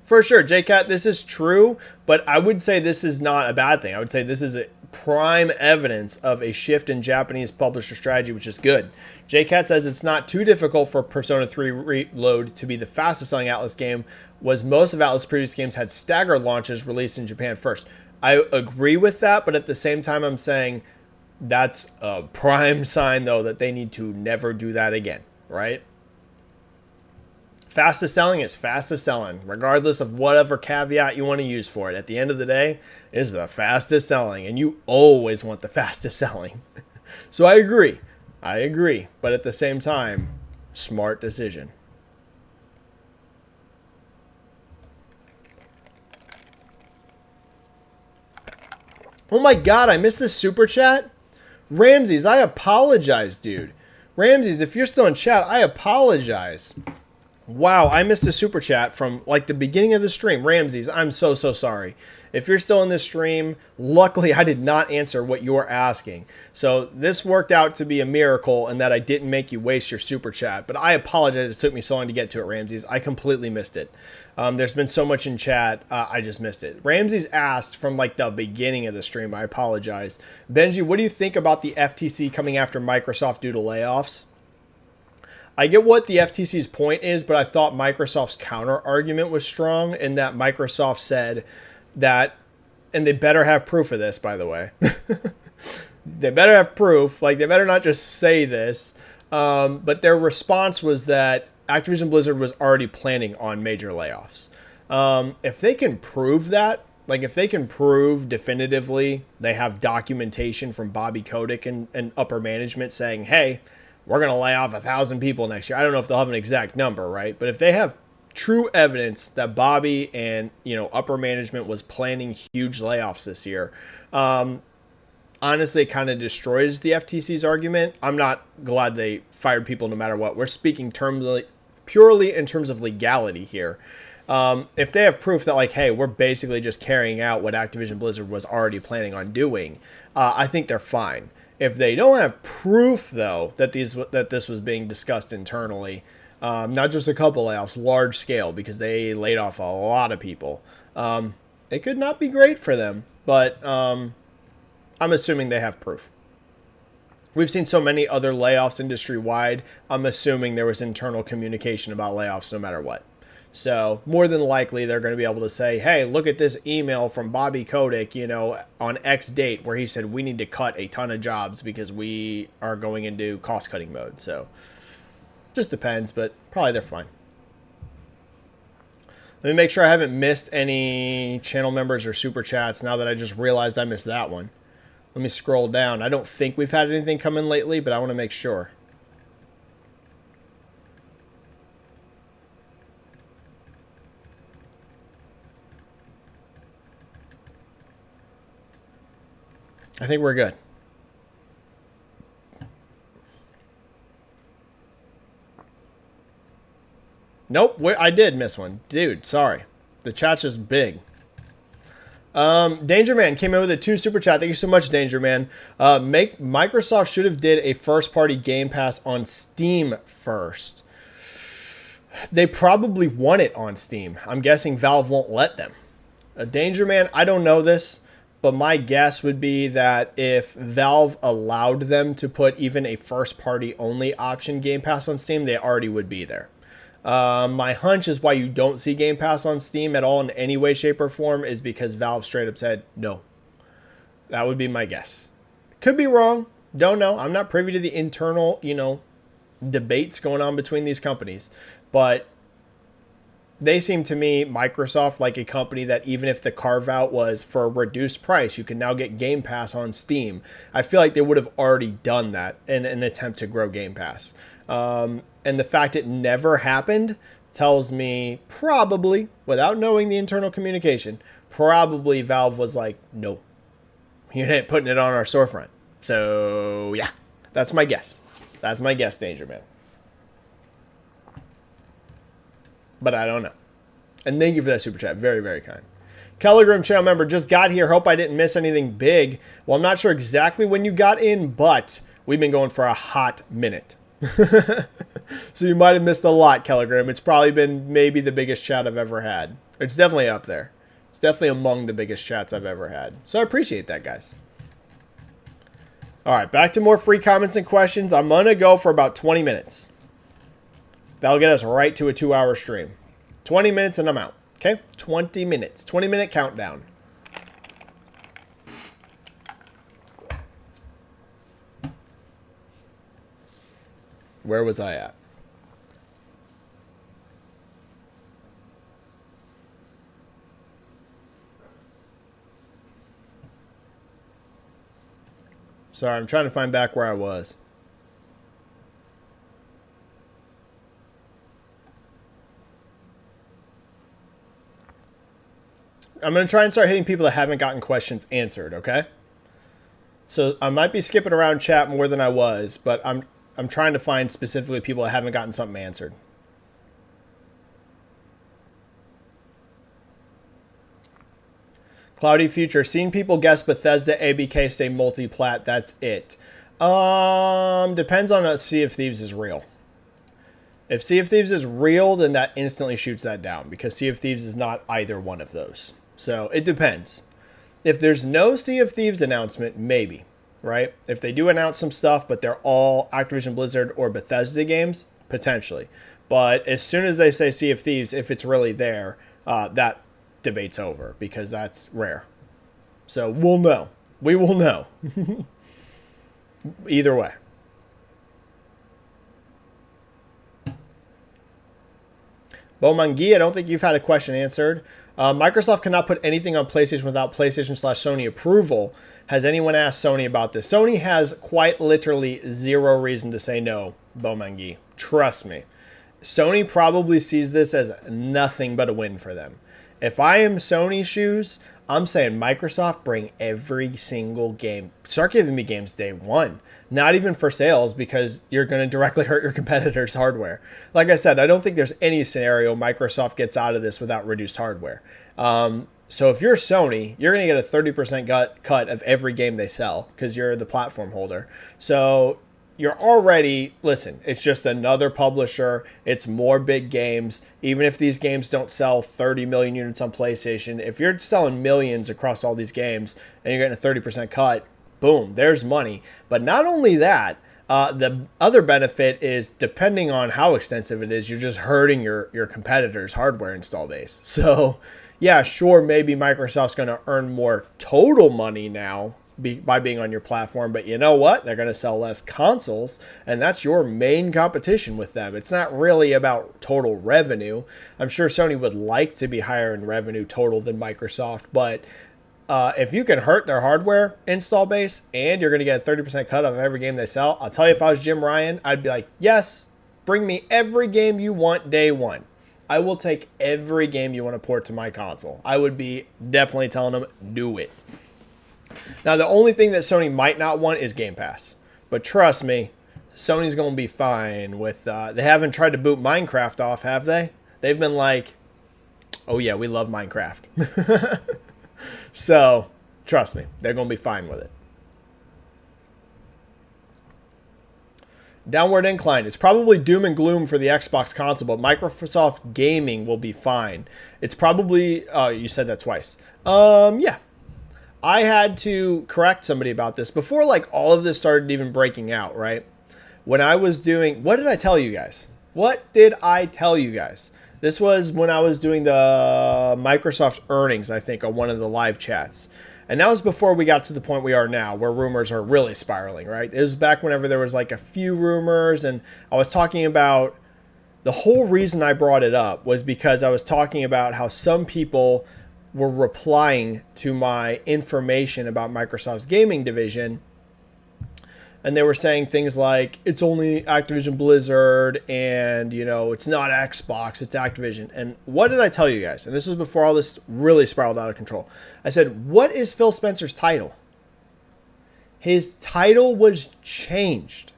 S1: For sure, JCat, this is true, but I would say this is not a bad thing. I would say this is a prime evidence of a shift in Japanese publisher strategy, which is good. JCat says it's not too difficult for Persona 3 Reload to be the fastest selling Atlas game, was most of Atlas' previous games had staggered launches released in Japan first. I agree with that, but at the same time I'm saying that's a prime sign, though, that they need to never do that again, right? Fastest selling is fastest selling, regardless of whatever caveat you want to use for it. At the end of the day, it is the fastest selling, and you always want the fastest selling. So I agree. But at the same time, smart decision. Oh my God, I missed this super chat? Ramses, I apologize, dude. Ramses, if you're still in chat, I apologize. Wow, I missed a super chat from like the beginning of the stream. Ramses, I'm so sorry. If you're still in this stream, luckily I did not answer what you're asking. So this worked out to be a miracle in that I didn't make you waste your super chat. But I apologize it took me so long to get to it, Ramses. I completely missed it. There's been so much in chat, I just missed it. Ramses asked from like the beginning of the stream. I apologize. Benji, what do you think about the FTC coming after Microsoft due to layoffs? I get what the FTC's point is, but I thought Microsoft's counter argument was strong in that Microsoft said that, and they better have proof of this, by the way. They better have proof. Like, they better not just say this. But their response was that Activision Blizzard was already planning on major layoffs. If they can prove that, like if they can prove definitively they have documentation from Bobby Kotick and upper management saying, hey, we're going to lay off 1,000 people next year. I don't know if they'll have an exact number, right? But if they have true evidence that Bobby and, upper management was planning huge layoffs this year, honestly, it kind of destroys the FTC's argument. I'm not glad they fired people no matter what. We're speaking purely in terms of legality here. If they have proof that, like, hey, we're basically just carrying out what Activision Blizzard was already planning on doing, I think they're fine. If they don't have proof, though, that this was being discussed internally, not just a couple layoffs, large scale, because they laid off a lot of people, it could not be great for them. But I'm assuming they have proof. We've seen so many other layoffs industry-wide. I'm assuming there was internal communication about layoffs no matter what. So more than likely, they're going to be able to say, hey, look at this email from Bobby Kotick, on X date where he said we need to cut a ton of jobs because we are going into cost-cutting mode. So just depends, but probably they're fine. Let me make sure I haven't missed any channel members or super chats now that I just realized I missed that one. Let me scroll down. I don't think we've had anything come in lately, but I want to make sure. I think we're good. Nope, I did miss one. Dude, sorry. The chat's just big. Danger Man came in with a 2 super chat. Thank you so much, Danger Man. Microsoft should have did a first-party Game Pass on Steam first. They probably want it on Steam. I'm guessing Valve won't let them. Danger Man, I don't know this, but my guess would be that if Valve allowed them to put even a first-party only option Game Pass on Steam, they already would be there. My hunch is why you don't see Game Pass on Steam at all in any way, shape, or form is because Valve straight up said no. That would be my guess. Could be wrong. Don't know. I'm not privy to the internal, debates going on between these companies. But they seem to me, Microsoft, like a company that even if the carve-out was for a reduced price, you can now get Game Pass on Steam. I feel like they would have already done that in an attempt to grow Game Pass. And the fact it never happened tells me probably, without knowing the internal communication, probably Valve was like, no, you're not putting it on our storefront. So, yeah, that's my guess. That's my guess, Danger Man. But I don't know. And thank you for that super chat. Very, very kind. Kellegrim channel member just got here. Hope I didn't miss anything big. Well, I'm not sure exactly when you got in, but we've been going for a hot minute. So you might have missed a lot, Kellegrim. It's probably been maybe the biggest chat I've ever had. It's definitely up there. It's definitely among the biggest chats I've ever had. So I appreciate that, guys. All right, back to more free comments and questions. I'm going to go for about 20 minutes. That'll get us right to a 2-hour stream. 20 minutes and I'm out. Okay? 20 minutes. 20-minute countdown. Where was I at? Sorry, I'm trying to find back where I was. I'm going to try and start hitting people that haven't gotten questions answered, okay? So I might be skipping around chat more than I was, but I'm trying to find specifically people that haven't gotten something answered. Cloudy Future. Seeing people guess Bethesda, ABK stay multi-plat. That's it. Depends on if Sea of Thieves is real. If Sea of Thieves is real, then that instantly shoots that down because Sea of Thieves is not either one of those. So it depends. If there's no Sea of Thieves announcement, maybe, right? If they do announce some stuff, but they're all Activision Blizzard or Bethesda games, potentially. But as soon as they say Sea of Thieves, if it's really there, that debate's over because that's rare. So we'll know. We will know. Either way. Bomangi, I don't think you've had a question answered. Microsoft cannot put anything on PlayStation without PlayStation/Sony approval. Has anyone asked Sony about this? Sony has quite literally zero reason to say no, Bomangi. Trust me. Sony probably sees this as nothing but a win for them. If I am Sony's shoes, I'm saying Microsoft, bring every single game. Start giving me games day one. Not even for sales because you're going to directly hurt your competitors' hardware. Like I said, I don't think there's any scenario Microsoft gets out of this without reduced hardware. So if you're Sony, you're going to get a 30% cut of every game they sell because you're the platform holder. So you're already, listen, it's just another publisher. It's more big games. Even if these games don't sell 30 million units on PlayStation, if you're selling millions across all these games and you're getting a 30% cut, boom, there's money. But not only that, The other benefit is, depending on how extensive it is, you're just hurting your competitors' hardware install base. So, yeah, sure, maybe Microsoft's going to earn more total money now by being on your platform, but you know what? They're going to sell less consoles, and that's your main competition with them. It's not really about total revenue. I'm sure Sony would like to be higher in revenue total than Microsoft, but if you can hurt their hardware install base and you're going to get a 30% cut of every game they sell, I'll tell you, if I was Jim Ryan, I'd be like, yes, bring me every game you want day one. I will take every game you want to port to my console. I would be definitely telling them, do it. Now, the only thing that Sony might not want is Game Pass. But trust me, Sony's going to be fine with... they haven't tried to boot Minecraft off, have they? They've been like, oh yeah, we love Minecraft. So, trust me, they're going to be fine with it. Downward incline. It's probably doom and gloom for the Xbox console, but Microsoft Gaming will be fine. It's probably... you said that twice. Yeah. I had to correct somebody about this before like all of this started even breaking out, right? When I was doing... What did I tell you guys? What did I tell you guys? This was when I was doing the Microsoft earnings, I think, on one of the live chats. And that was before we got to the point we are now, where rumors are really spiraling, right? It was back whenever there was like a few rumors, and I was talking about... The whole reason I brought it up was because I was talking about how some people were replying to my information about Microsoft's gaming division, and they were saying things like, it's only Activision Blizzard, and, you know, it's not Xbox, it's Activision. And what did I tell you guys? And this was before all this really spiraled out of control. I said, what is Phil Spencer's title? His title was changed.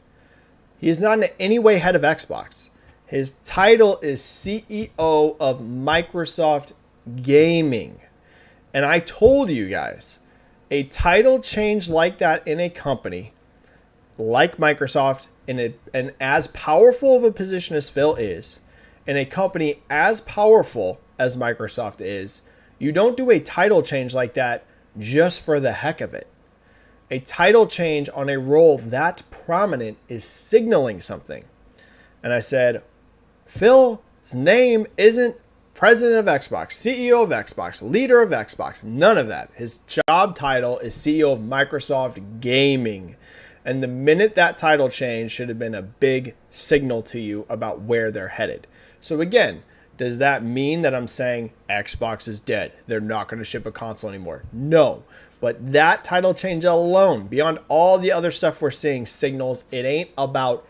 S1: He is not in any way head of Xbox. His title is CEO of Microsoft Gaming. And I told you guys, a title change like that in a company like Microsoft, and as powerful of a position as Phil is, in a company as powerful as Microsoft is, you don't do a title change like that just for the heck of it. A title change on a role that prominent is signaling something. And I said, Phil's name isn't President of Xbox, CEO of Xbox, leader of Xbox, none of that. His job title is CEO of Microsoft Gaming. And the minute that title change should have been a big signal to you about where they're headed. So again, does that mean that I'm saying Xbox is dead? They're not going to ship a console anymore? No. But that title change alone, beyond all the other stuff we're seeing, signals it ain't about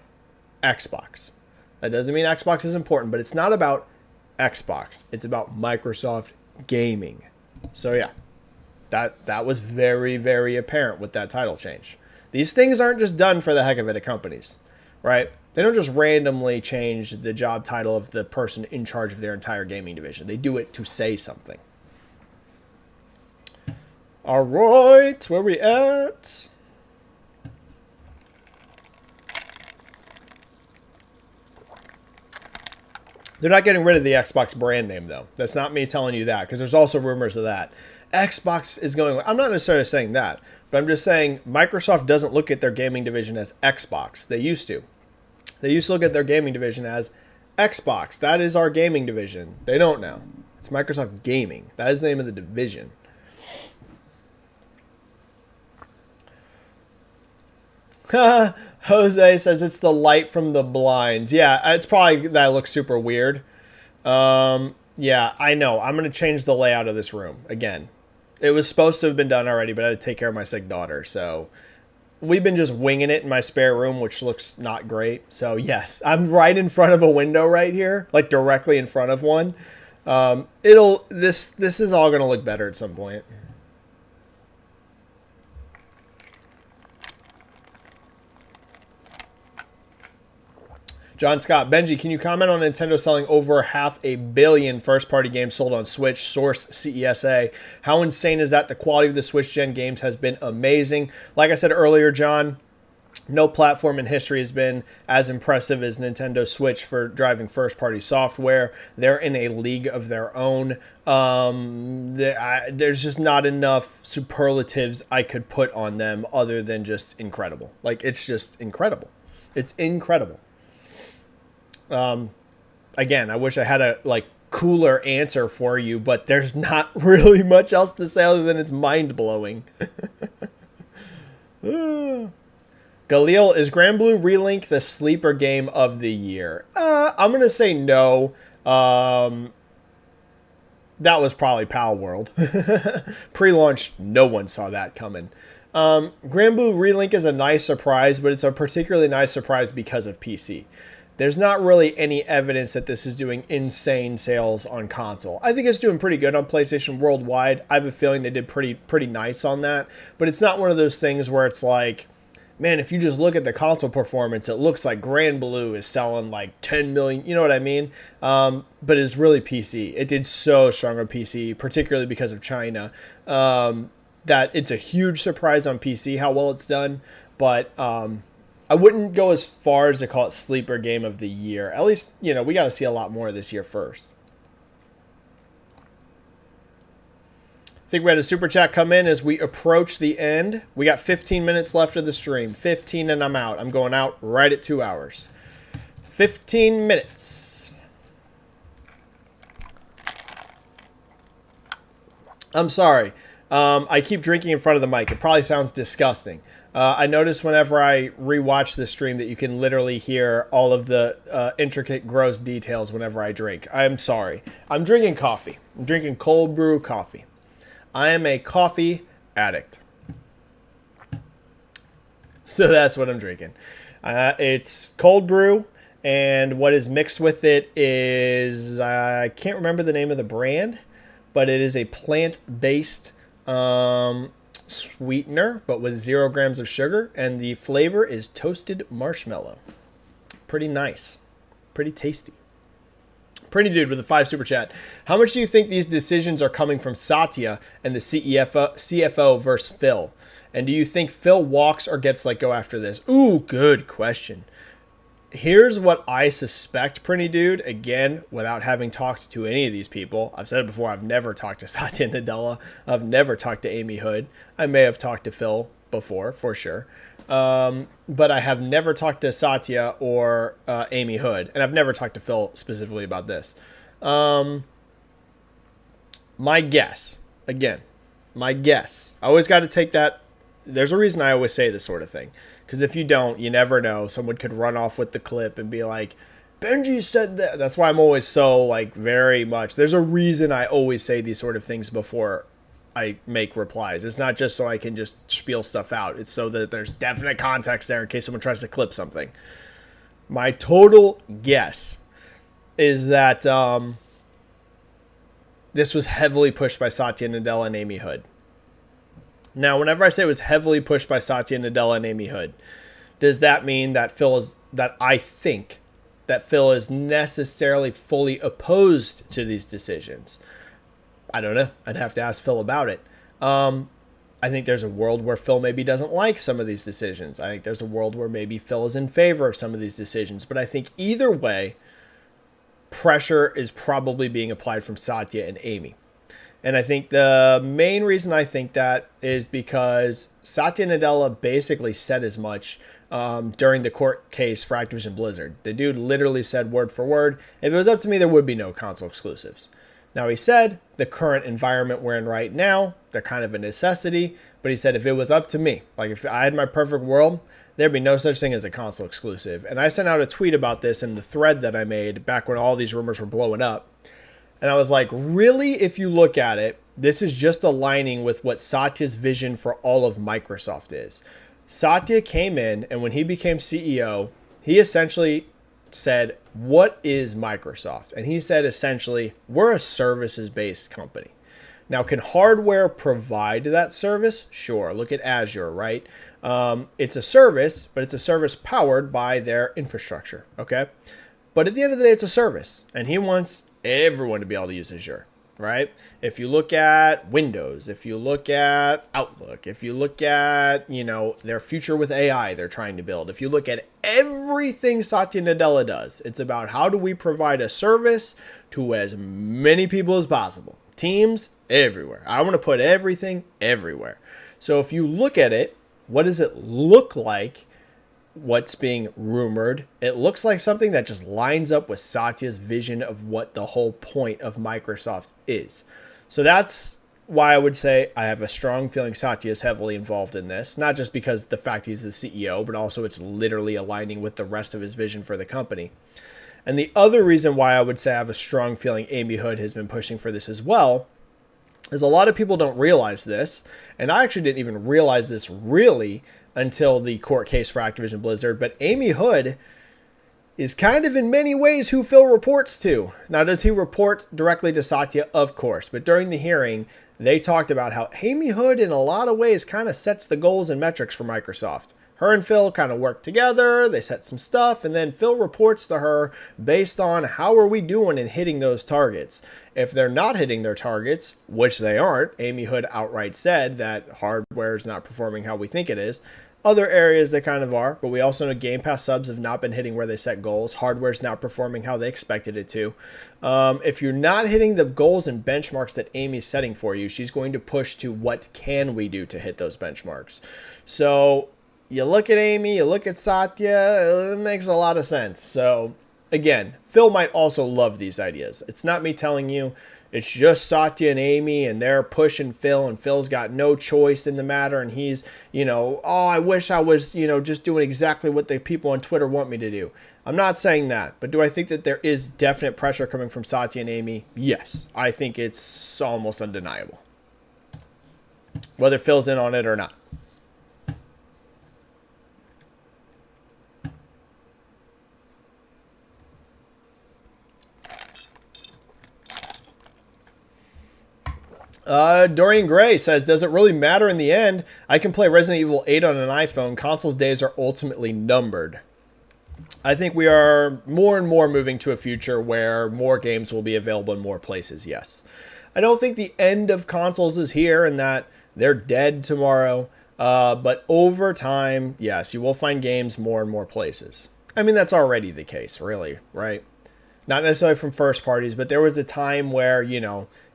S1: Xbox. That doesn't mean Xbox is important, but it's not about Xbox. It's about Microsoft Gaming. So yeah, that was very, very apparent with that title change. These things aren't just done for the heck of it at companies, right? They don't just randomly change the job title of the person in charge of their entire gaming division. They do it to say something. All right, where we at? They're not getting rid of the Xbox brand name, though. That's not me telling you that, because there's also rumors of that. Xbox is going... I'm not necessarily saying that, but I'm just saying Microsoft doesn't look at their gaming division as Xbox. They used to. They used to look at their gaming division as Xbox. That is our gaming division. They don't now. It's Microsoft Gaming. That is the name of the division. Jose says it's the light from the blinds. Yeah, it's probably that it looks super weird. Yeah, I know. I'm going to change the layout of this room again. It was supposed to have been done already, but I had to take care of my sick daughter. So we've been just winging it in my spare room, which looks not great. So yes, I'm right in front of a window right here, like directly in front of one. This is all going to look better at some point. John Scott, Benji, can you comment on Nintendo selling over 500 million first-party games sold on Switch? Source CESA. How insane is that? The quality of the Switch Gen games has been amazing. Like I said earlier, John, no platform in history has been as impressive as Nintendo Switch for driving first-party software. They're in a league of their own. There's just not enough superlatives I could put on them other than just incredible. Like, it's just incredible. It's incredible. Again, I wish I had a cooler answer for you, but there's not really much else to say other than it's mind-blowing. Galil, is Granblue Relink the sleeper game of the year? I'm going to say no. That was probably Pal World. Pre-launch, no one saw that coming. Granblue Relink is a nice surprise, but it's a particularly nice surprise because of PC. There's not really any evidence that this is doing insane sales on console. I think it's doing pretty good on PlayStation worldwide. I have a feeling they did pretty nice on that. But it's not one of those things where it's like, man, if you just look at the console performance, it looks like Granblue is selling like 10 million. You know what I mean? But it's really PC. It did so strong on PC, particularly because of China, that it's a huge surprise on PC how well it's done. But I wouldn't go as far as to call it sleeper game of the year. At least, we got to see a lot more this year first. I think we had a super chat come in as we approach the end. We got 15 minutes left of the stream. 15 and I'm out. I'm going out right at 2 hours. 15 minutes. I'm sorry. I keep drinking in front of the mic. It probably sounds disgusting. I notice whenever I rewatch the stream that you can literally hear all of the intricate, gross details whenever I drink. I'm sorry. I'm drinking coffee. I'm drinking cold brew coffee. I am a coffee addict. So that's what I'm drinking. It's cold brew, and what is mixed with it is, I can't remember the name of the brand, but it is a plant-based sweetener, but with 0 grams of sugar, and the flavor is toasted marshmallow. Pretty nice. Pretty tasty. Pretty Dude with a 5 super chat. How much do you think these decisions are coming from Satya and the CFO versus Phil? And do you think Phil walks or gets let go after this? Ooh, good question. Here's what I suspect, Pretty Dude. Again, without having talked to any of these people. I've said it before, I've never talked to Satya Nadella. I've never talked to Amy Hood. I may have talked to Phil before, for sure. But I have never talked to Satya or Amy Hood. And I've never talked to Phil specifically about this. My guess. Again, my guess. I always got to take that. There's a reason I always say this sort of thing. Because if you don't, you never know. Someone could run off with the clip and be like, Benji said that. That's why I'm always so, very much. There's a reason I always say these sort of things before I make replies. It's not just so I can just spiel stuff out. It's so that there's definite context there in case someone tries to clip something. My total guess is that this was heavily pushed by Satya Nadella and Amy Hood. Now, whenever I say it was heavily pushed by Satya Nadella and Amy Hood, does that mean that I think that Phil is necessarily fully opposed to these decisions? I don't know. I'd have to ask Phil about it. I think there's a world where Phil maybe doesn't like some of these decisions. I think there's a world where maybe Phil is in favor of some of these decisions. But I think either way, pressure is probably being applied from Satya and Amy. And I think the main reason I think that is because Satya Nadella basically said as much during the court case for Activision Blizzard. The dude literally said word for word, if it was up to me, there would be no console exclusives. Now, he said the current environment we're in right now, they're kind of a necessity. But he said if it was up to me, if I had my perfect world, there'd be no such thing as a console exclusive. And I sent out a tweet about this in the thread that I made back when all these rumors were blowing up. And I was like, really, if you look at it, this is just aligning with what Satya's vision for all of Microsoft is. Satya came in, and when he became CEO, he essentially said, what is Microsoft? And he said, essentially, we're a services-based company. Now, can hardware provide that service? Sure. Look at Azure, right? It's a service, but it's a service powered by their infrastructure, okay? But at the end of the day, it's a service, and he wants everyone to be able to use Azure, right? If you look at Windows, if you look at Outlook, if you look at, their future with AI they're trying to build, if you look at everything Satya Nadella does, it's about how do we provide a service to as many people as possible. Teams everywhere. I want to put everything everywhere. So if you look at it, what does it look like what's being rumored, it looks like something that just lines up with Satya's vision of what the whole point of Microsoft is. So that's why I would say I have a strong feeling Satya is heavily involved in this, not just because the fact he's the CEO, but also it's literally aligning with the rest of his vision for the company. And the other reason why I would say I have a strong feeling Amy Hood has been pushing for this as well is a lot of people don't realize this, and I actually didn't even realize this really until the court case for Activision Blizzard, but Amy Hood is kind of in many ways who Phil reports to. Now, does he report directly to Satya? Of course, but during the hearing, they talked about how Amy Hood in a lot of ways kind of sets the goals and metrics for Microsoft. Her and Phil kind of work together, they set some stuff, and then Phil reports to her based on how are we doing in hitting those targets. If they're not hitting their targets, which they aren't, Amy Hood outright said that hardware is not performing how we think it is. Other areas they kind of are, but we also know Game Pass subs have not been hitting where they set goals. Hardware's not performing how they expected it to. If you're not hitting the goals and benchmarks that Amy's setting for you, she's going to push to what can we do to hit those benchmarks. So you look at Amy, you look at Satya, it makes a lot of sense. So again, Phil might also love these ideas. It's not me telling you. It's just Satya and Amy, and they're pushing Phil, and Phil's got no choice in the matter, and he's, oh, I wish I was, just doing exactly what the people on Twitter want me to do. I'm not saying that, but do I think that there is definite pressure coming from Satya and Amy? Yes. I think it's almost undeniable. Whether Phil's in on it or not. Dorian Gray says, does it really matter in the end? I can play Resident Evil 8 on an iPhone. Consoles days are ultimately numbered. I think we are more and more moving to a future where more games will be available in more places, yes. I don't think the end of consoles is here and that they're dead tomorrow. But over time, yes, you will find games more and more places. I mean, that's already the case, really, right? Not necessarily from first parties, but there was a time where,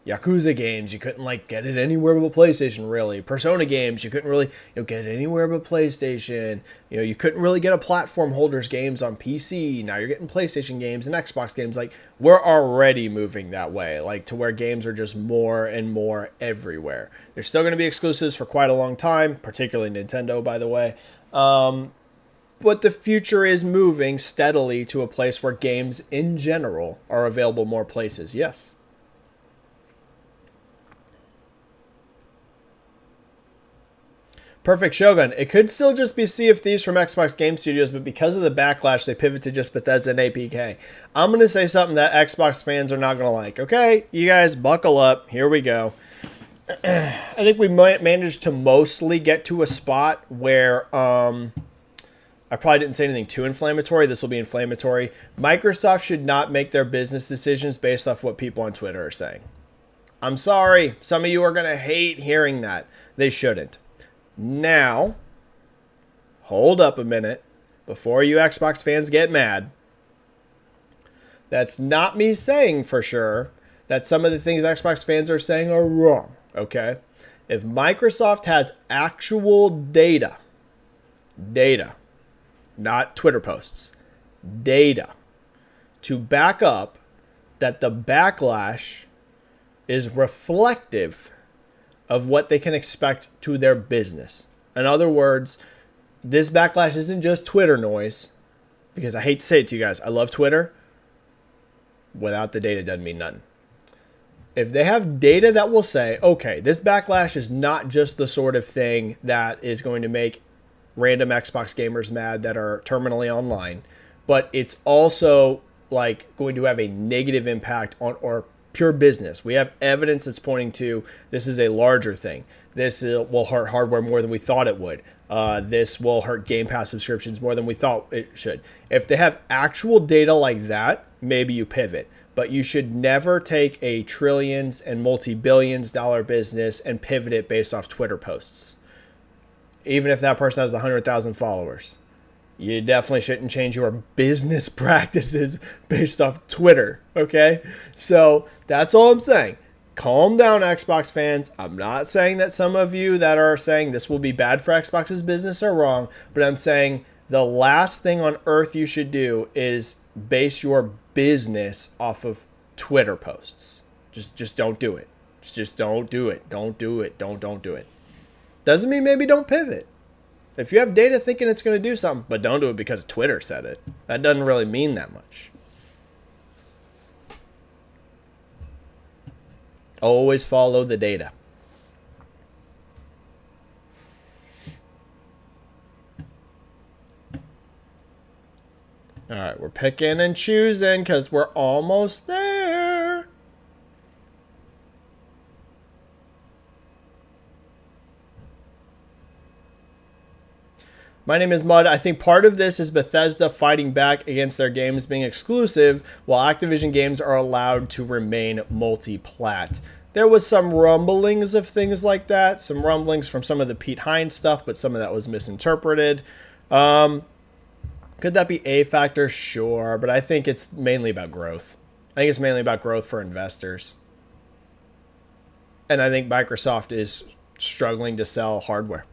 S1: Yakuza games, you couldn't get it anywhere but PlayStation, really. Persona games, you couldn't really get it anywhere but PlayStation. You couldn't really get a platform holders games on PC. Now you're getting PlayStation games and Xbox games. We're already moving that way, to where games are just more and more everywhere. There's still going to be exclusives for quite a long time, particularly Nintendo, by the way. But the future is moving steadily to a place where games in general are available more places, yes. Perfect Shogun. It could still just be Sea of Thieves from Xbox Game Studios, but because of the backlash, they pivot to just Bethesda and APK. I'm going to say something that Xbox fans are not going to like. Okay, you guys buckle up. Here we go. I think we might manage to mostly get to a spot where I probably didn't say anything too inflammatory. This will be inflammatory. Microsoft should not make their business decisions based off what people on Twitter are saying. I'm sorry. Some of you are going to hate hearing that. They shouldn't. Now, hold up a minute before you Xbox fans get mad. That's not me saying for sure that some of the things Xbox fans are saying are wrong, okay? If Microsoft has actual data, not Twitter posts, data, to back up that the backlash is reflective of what they can expect to their business. In other words, this backlash isn't just Twitter noise, because I hate to say it to you guys, I love Twitter. Without the data, doesn't mean nothing. If they have data that will say, okay, this backlash is not just the sort of thing that is going to make random Xbox gamers mad that are terminally online, but it's also going to have a negative impact on our pure business. We have evidence that's pointing to this is a larger thing. This will hurt hardware more than we thought it would. This will hurt Game Pass subscriptions more than we thought it should. If they have actual data like that, maybe you pivot. But you should never take a trillions and multi-billions dollar business and pivot it based off Twitter posts. Even if that person has 100,000 followers. You definitely shouldn't change your business practices based off Twitter, okay? So that's all I'm saying. Calm down, Xbox fans. I'm not saying that some of you that are saying this will be bad for Xbox's business are wrong, but I'm saying The last thing on earth you should do is base your business off of Twitter posts. Just don't do it. Just don't do it. Don't do it. Don't do it. Doesn't mean maybe don't pivot. If you have data thinking it's going to do something, but don't do it because Twitter said it, that doesn't really mean that much. Always follow the data. All right, we're picking and choosing because we're almost there. My name is Mud. I think part of this is Bethesda fighting back against their games being exclusive, while Activision games are allowed to remain multi-plat. There was some rumblings of things like that, some rumblings from some of the Pete Hines stuff, but some of that was misinterpreted. Could that be a factor? Sure, but I think it's mainly about growth. I think it's mainly about growth for investors. And I think Microsoft is struggling to sell hardware.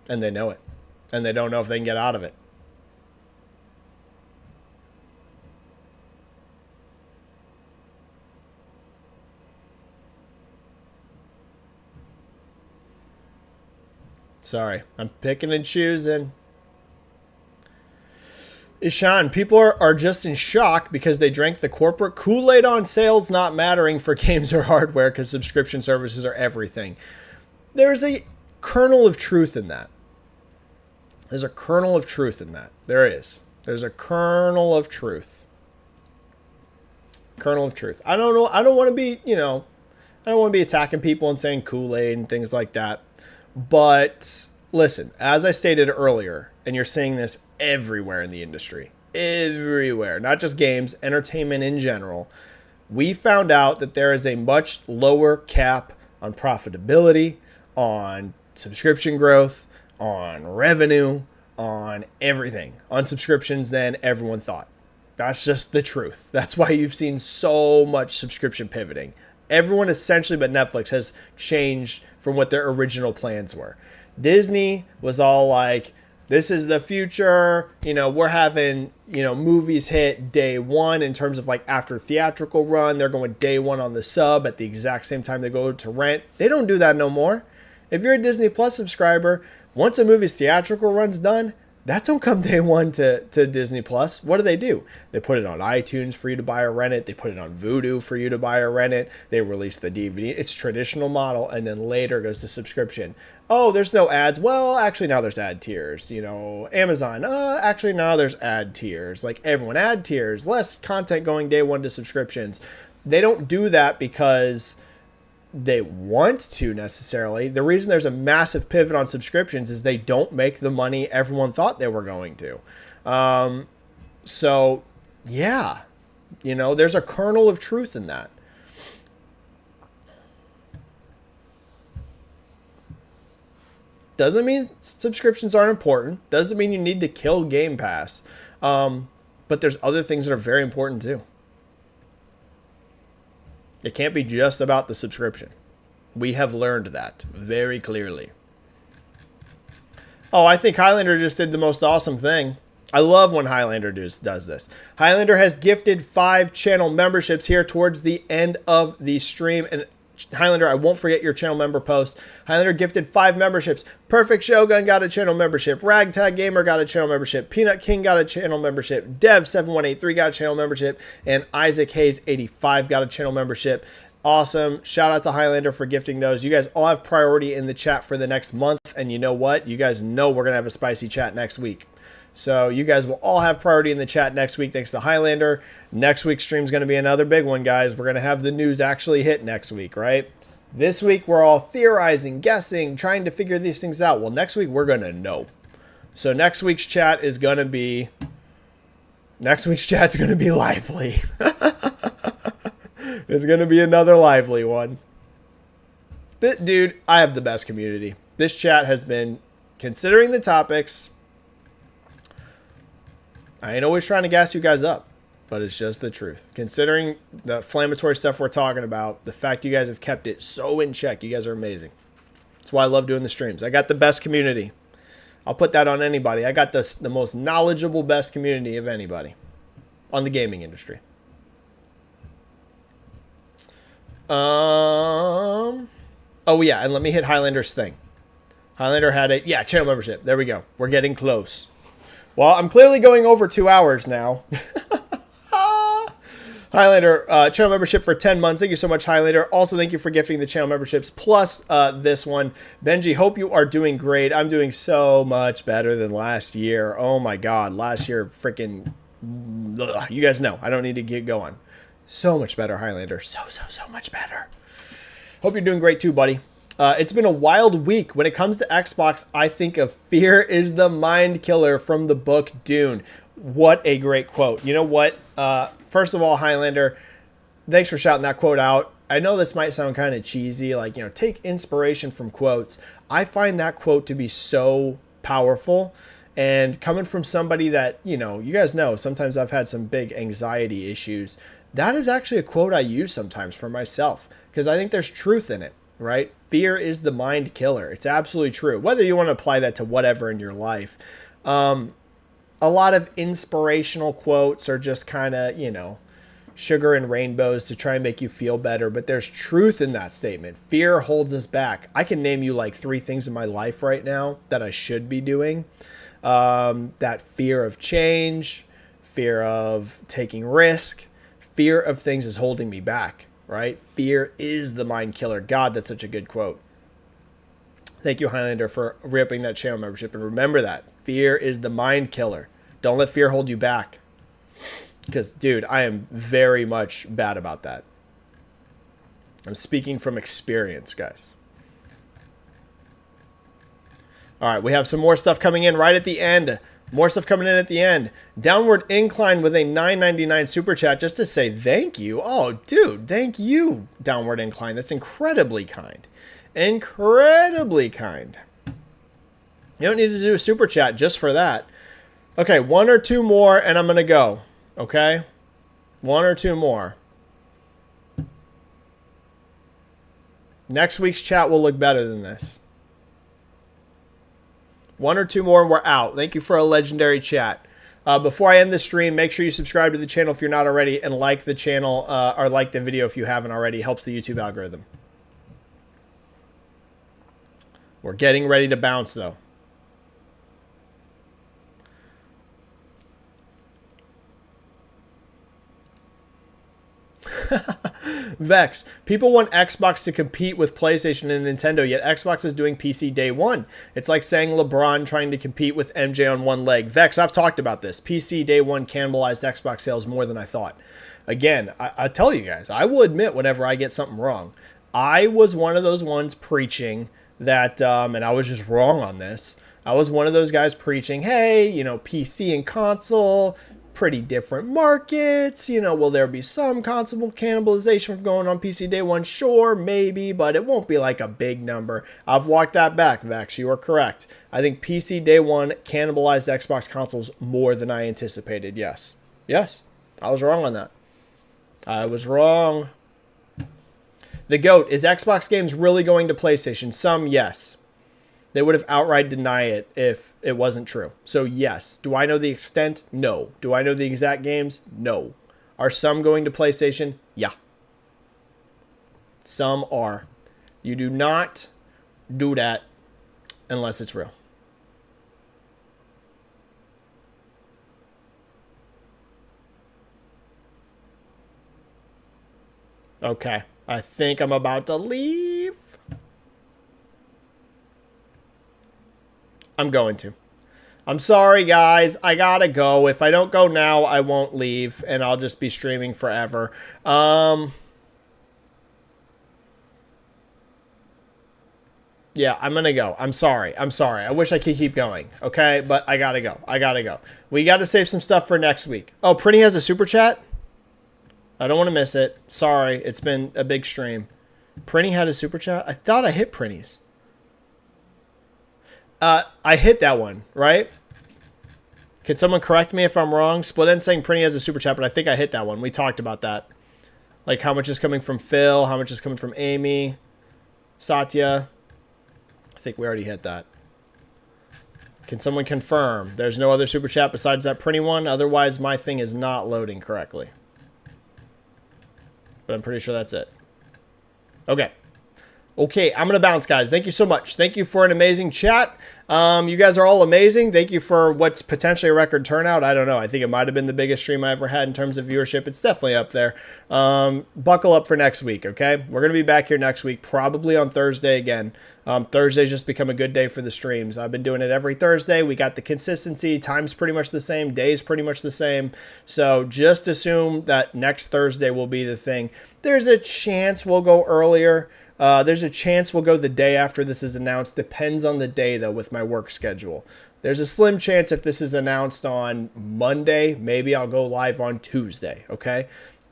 S1: And they know it. And they don't know if they can get out of it. Sorry, I'm picking and choosing. Ishan, people are just in shock because they drank the corporate Kool-Aid on sales not mattering for games or hardware because subscription services are everything. There's a kernel of truth in that. There's a kernel of truth in that. There is. There's a kernel of truth. Kernel of truth. I don't know. I don't want to be, I don't want to be attacking people and saying Kool-Aid and things like that. But listen, as I stated earlier, and you're seeing this everywhere in the industry, everywhere, not just games, entertainment in general, we found out that there is a much lower cap on profitability, on subscription growth, on revenue, on everything, on subscriptions than everyone thought. That's just the truth. That's why you've seen so much subscription pivoting. Everyone essentially but Netflix has changed from what their original plans were. Disney was all like, this is the future. We're having, movies hit day one in terms of like after theatrical run. They're going day one on the sub at the exact same time they go to rent. They don't do that no more. If you're a Disney Plus subscriber, once a movie's theatrical run's done, that don't come day one to Disney Plus. What do? They put it on iTunes for you to buy or rent it. They put it on Vudu for you to buy or rent it. They release the DVD. It's traditional model, and then later goes to subscription. Oh, there's no ads. Well, actually now there's ad tiers. Amazon. Actually now there's ad tiers. Like everyone, ad tiers. Less content going day one to subscriptions. They don't do that because they want to necessarily. The reason there's a massive pivot on subscriptions is they don't make the money everyone thought they were going to. So yeah, there's a kernel of truth in that. Doesn't mean subscriptions aren't important. Doesn't mean you need to kill Game Pass. But there's other things that are very important too. It can't be just about the subscription. We have learned that very clearly. Oh, I think Highlander just did the most awesome thing. I love when Highlander does this. Highlander has gifted 5 channel memberships here towards the end of the stream. And Highlander, I won't forget your channel member post. Highlander gifted 5 memberships. Perfect Shogun got a channel membership. Ragtag Gamer got a channel membership. Peanut King got a channel membership. Dev7183 got a channel membership. And Isaac Hayes 85 got a channel membership. Awesome. Shout out to Highlander for gifting those. You guys all have priority in the chat for the next month. And you know what? You guys know we're going to have a spicy chat next week. So you guys will all have priority in the chat next week thanks to Highlander. Next week's stream is going to be another big one, guys. We're going to have the news actually hit next week, right? This week we're all theorizing, guessing, trying to figure these things out. Well, next week we're going to know. So next week's chat is going to be... Next week's chat's going to be lively. It's going to be another lively one. Dude, I have the best community. This chat has been, considering the topics... I ain't always trying to gas you guys up, but it's just the truth. Considering the inflammatory stuff we're talking about, the fact you guys have kept it so in check, you guys are amazing. That's why I love doing the streams. I got the best community. I'll put that on anybody. I got the most knowledgeable, best community of anybody on the gaming industry. Oh yeah, and let me hit Highlander's thing. Highlander had a channel membership. There we go. We're getting close. Well, I'm clearly going over 2 hours now. Highlander, channel membership for 10 months. Thank you so much, Highlander. Also, thank you for gifting the channel memberships, plus this one. Benji, hope you are doing great. I'm doing so much better than last year. Oh, my God. Last year, freaking... You guys know. I don't need to get going. So much better, Highlander. So much better. Hope you're doing great, too, buddy. It's been a wild week. When it comes to Xbox, I think of fear is the mind killer from the book Dune. What a great quote. You know what? First of all, Highlander, thanks for shouting that quote out. I know this might sound kind of cheesy, like, you know, take inspiration from quotes. I find that quote to be so powerful. And coming from somebody that, you know, you guys know, sometimes I've had some big anxiety issues. That is actually a quote I use sometimes for myself because I think there's truth in it, right? Fear is the mind killer. It's absolutely true. Whether you want to apply that to whatever in your life. A lot of inspirational quotes are just kind of, you know, sugar and rainbows to try and make you feel better. But there's truth in that statement. Fear holds us back. I can name you like 3 things in my life right now that I should be doing. That fear of change, fear of taking risk, fear of things is holding me back, right? Fear is the mind killer. God, that's such a good quote. Thank you, Highlander, for ripping that channel membership. And remember that. Fear is the mind killer. Don't let fear hold you back. Because, dude, I am very much bad about that. I'm speaking from experience, guys. All right, we have some more stuff coming in right at the end. More stuff coming in at the end. Downward Incline with a $9.99 super chat just to say thank you. Oh, dude, thank you, Downward Incline. That's incredibly kind. Incredibly kind. You don't need to do a super chat just for that. Okay, 1 or 2 more and I'm going to go. Okay? 1 or 2 more. Next week's chat will look better than this. 1 or 2 more and we're out. Thank you for a legendary chat. Before I end the stream, make sure you subscribe to the channel if you're not already and like the channel or like the video if you haven't already. It helps the YouTube algorithm. We're getting ready to bounce though. Vex. People want Xbox to compete with PlayStation and Nintendo, yet Xbox is doing PC day one. It's like saying LeBron trying to compete with MJ on one leg. Vex, I've talked about this. PC day one cannibalized Xbox sales more than I thought. Again, I tell you guys, I will admit whenever I get something wrong. I was one of those ones preaching that, and I was just wrong on this. I was one of those guys preaching, hey, you know, PC and console, pretty different markets. You know, will there be some console cannibalization going on PC day one? Sure, maybe, but it won't be like a big number. I've walked that back, Vex. You are correct. I think PC day one cannibalized Xbox consoles more than I anticipated. Yes. Yes. I was wrong on that. I was wrong. The GOAT, is Xbox games really going to PlayStation? Some, yes. They would have outright denied it if it wasn't true. So yes. Do I know the extent? No. Do I know the exact games? No. Are some going to PlayStation? Yeah. Some are. You do not do that unless it's real. Okay. I think I'm about to leave. I'm going to. I'm sorry, guys. I gotta go. If I don't go now, I won't leave, and I'll just be streaming forever. Yeah, I'm gonna go. I'm sorry. I'm sorry. I wish I could keep going, okay? But I gotta go. I gotta go. We gotta save some stuff for next week. Oh, Prinny has a super chat? I don't want to miss it. Sorry. It's been a big stream. Prinny had a super chat? I thought I hit Prinny's. I hit that one, right? Can someone correct me if I'm wrong? Split End saying Prinny has a super chat, but I think I hit that one. We talked about that. Like how much is coming from Phil, how much is coming from Amy, Satya. I think we already hit that. Can someone confirm? There's no other super chat besides that pretty one. Otherwise, my thing is not loading correctly. But I'm pretty sure that's it. Okay. Okay, I'm going to bounce, guys. Thank you so much. Thank you for an amazing chat. You guys are all amazing. Thank you for what's potentially a record turnout. I don't know. I think it might have been the biggest stream I ever had in terms of viewership. It's definitely up there. Buckle up for next week, okay? We're going to be back here next week, probably on Thursday again. Thursday's just become a good day for the streams. I've been doing it every Thursday. We got the consistency. Time's pretty much the same. Day's pretty much the same. So just assume that next Thursday will be the thing. There's a chance we'll go earlier. There's a chance we'll go the day after this is announced. Depends on the day, though, with my work schedule. There's a slim chance if this is announced on Monday, maybe I'll go live on Tuesday, okay?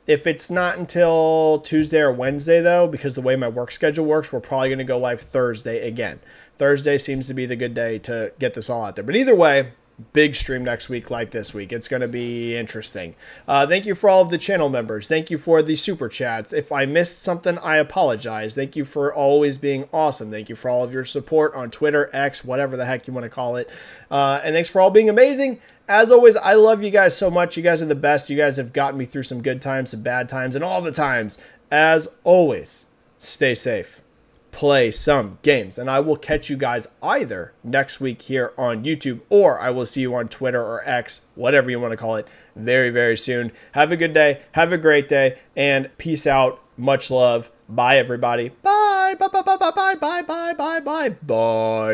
S1: If it's not until Tuesday or Wednesday, though, because the way my work schedule works, we're probably going to go live Thursday again. Thursday seems to be the good day to get this all out there. But either way, big stream next week like this week. It's going to be interesting. Thank you for all of the channel members. Thank you for the super chats. If I missed something, I apologize. Thank you for always being awesome. Thank you for all of your support on Twitter, X, whatever the heck you want to call it. And thanks for all being amazing. As always, I love you guys so much. You guys are the best. You guys have gotten me through some good times, some bad times, and all the times. As always, stay safe. Play some games, and I will catch you guys either next week here on YouTube, or I will see you on Twitter or X, whatever you want to call it, very, very soon. Have a good day. Have a great day, and peace out. Much love. Bye, everybody. Bye. Bye, bye, bye, bye, bye, bye, bye, bye, bye, bye.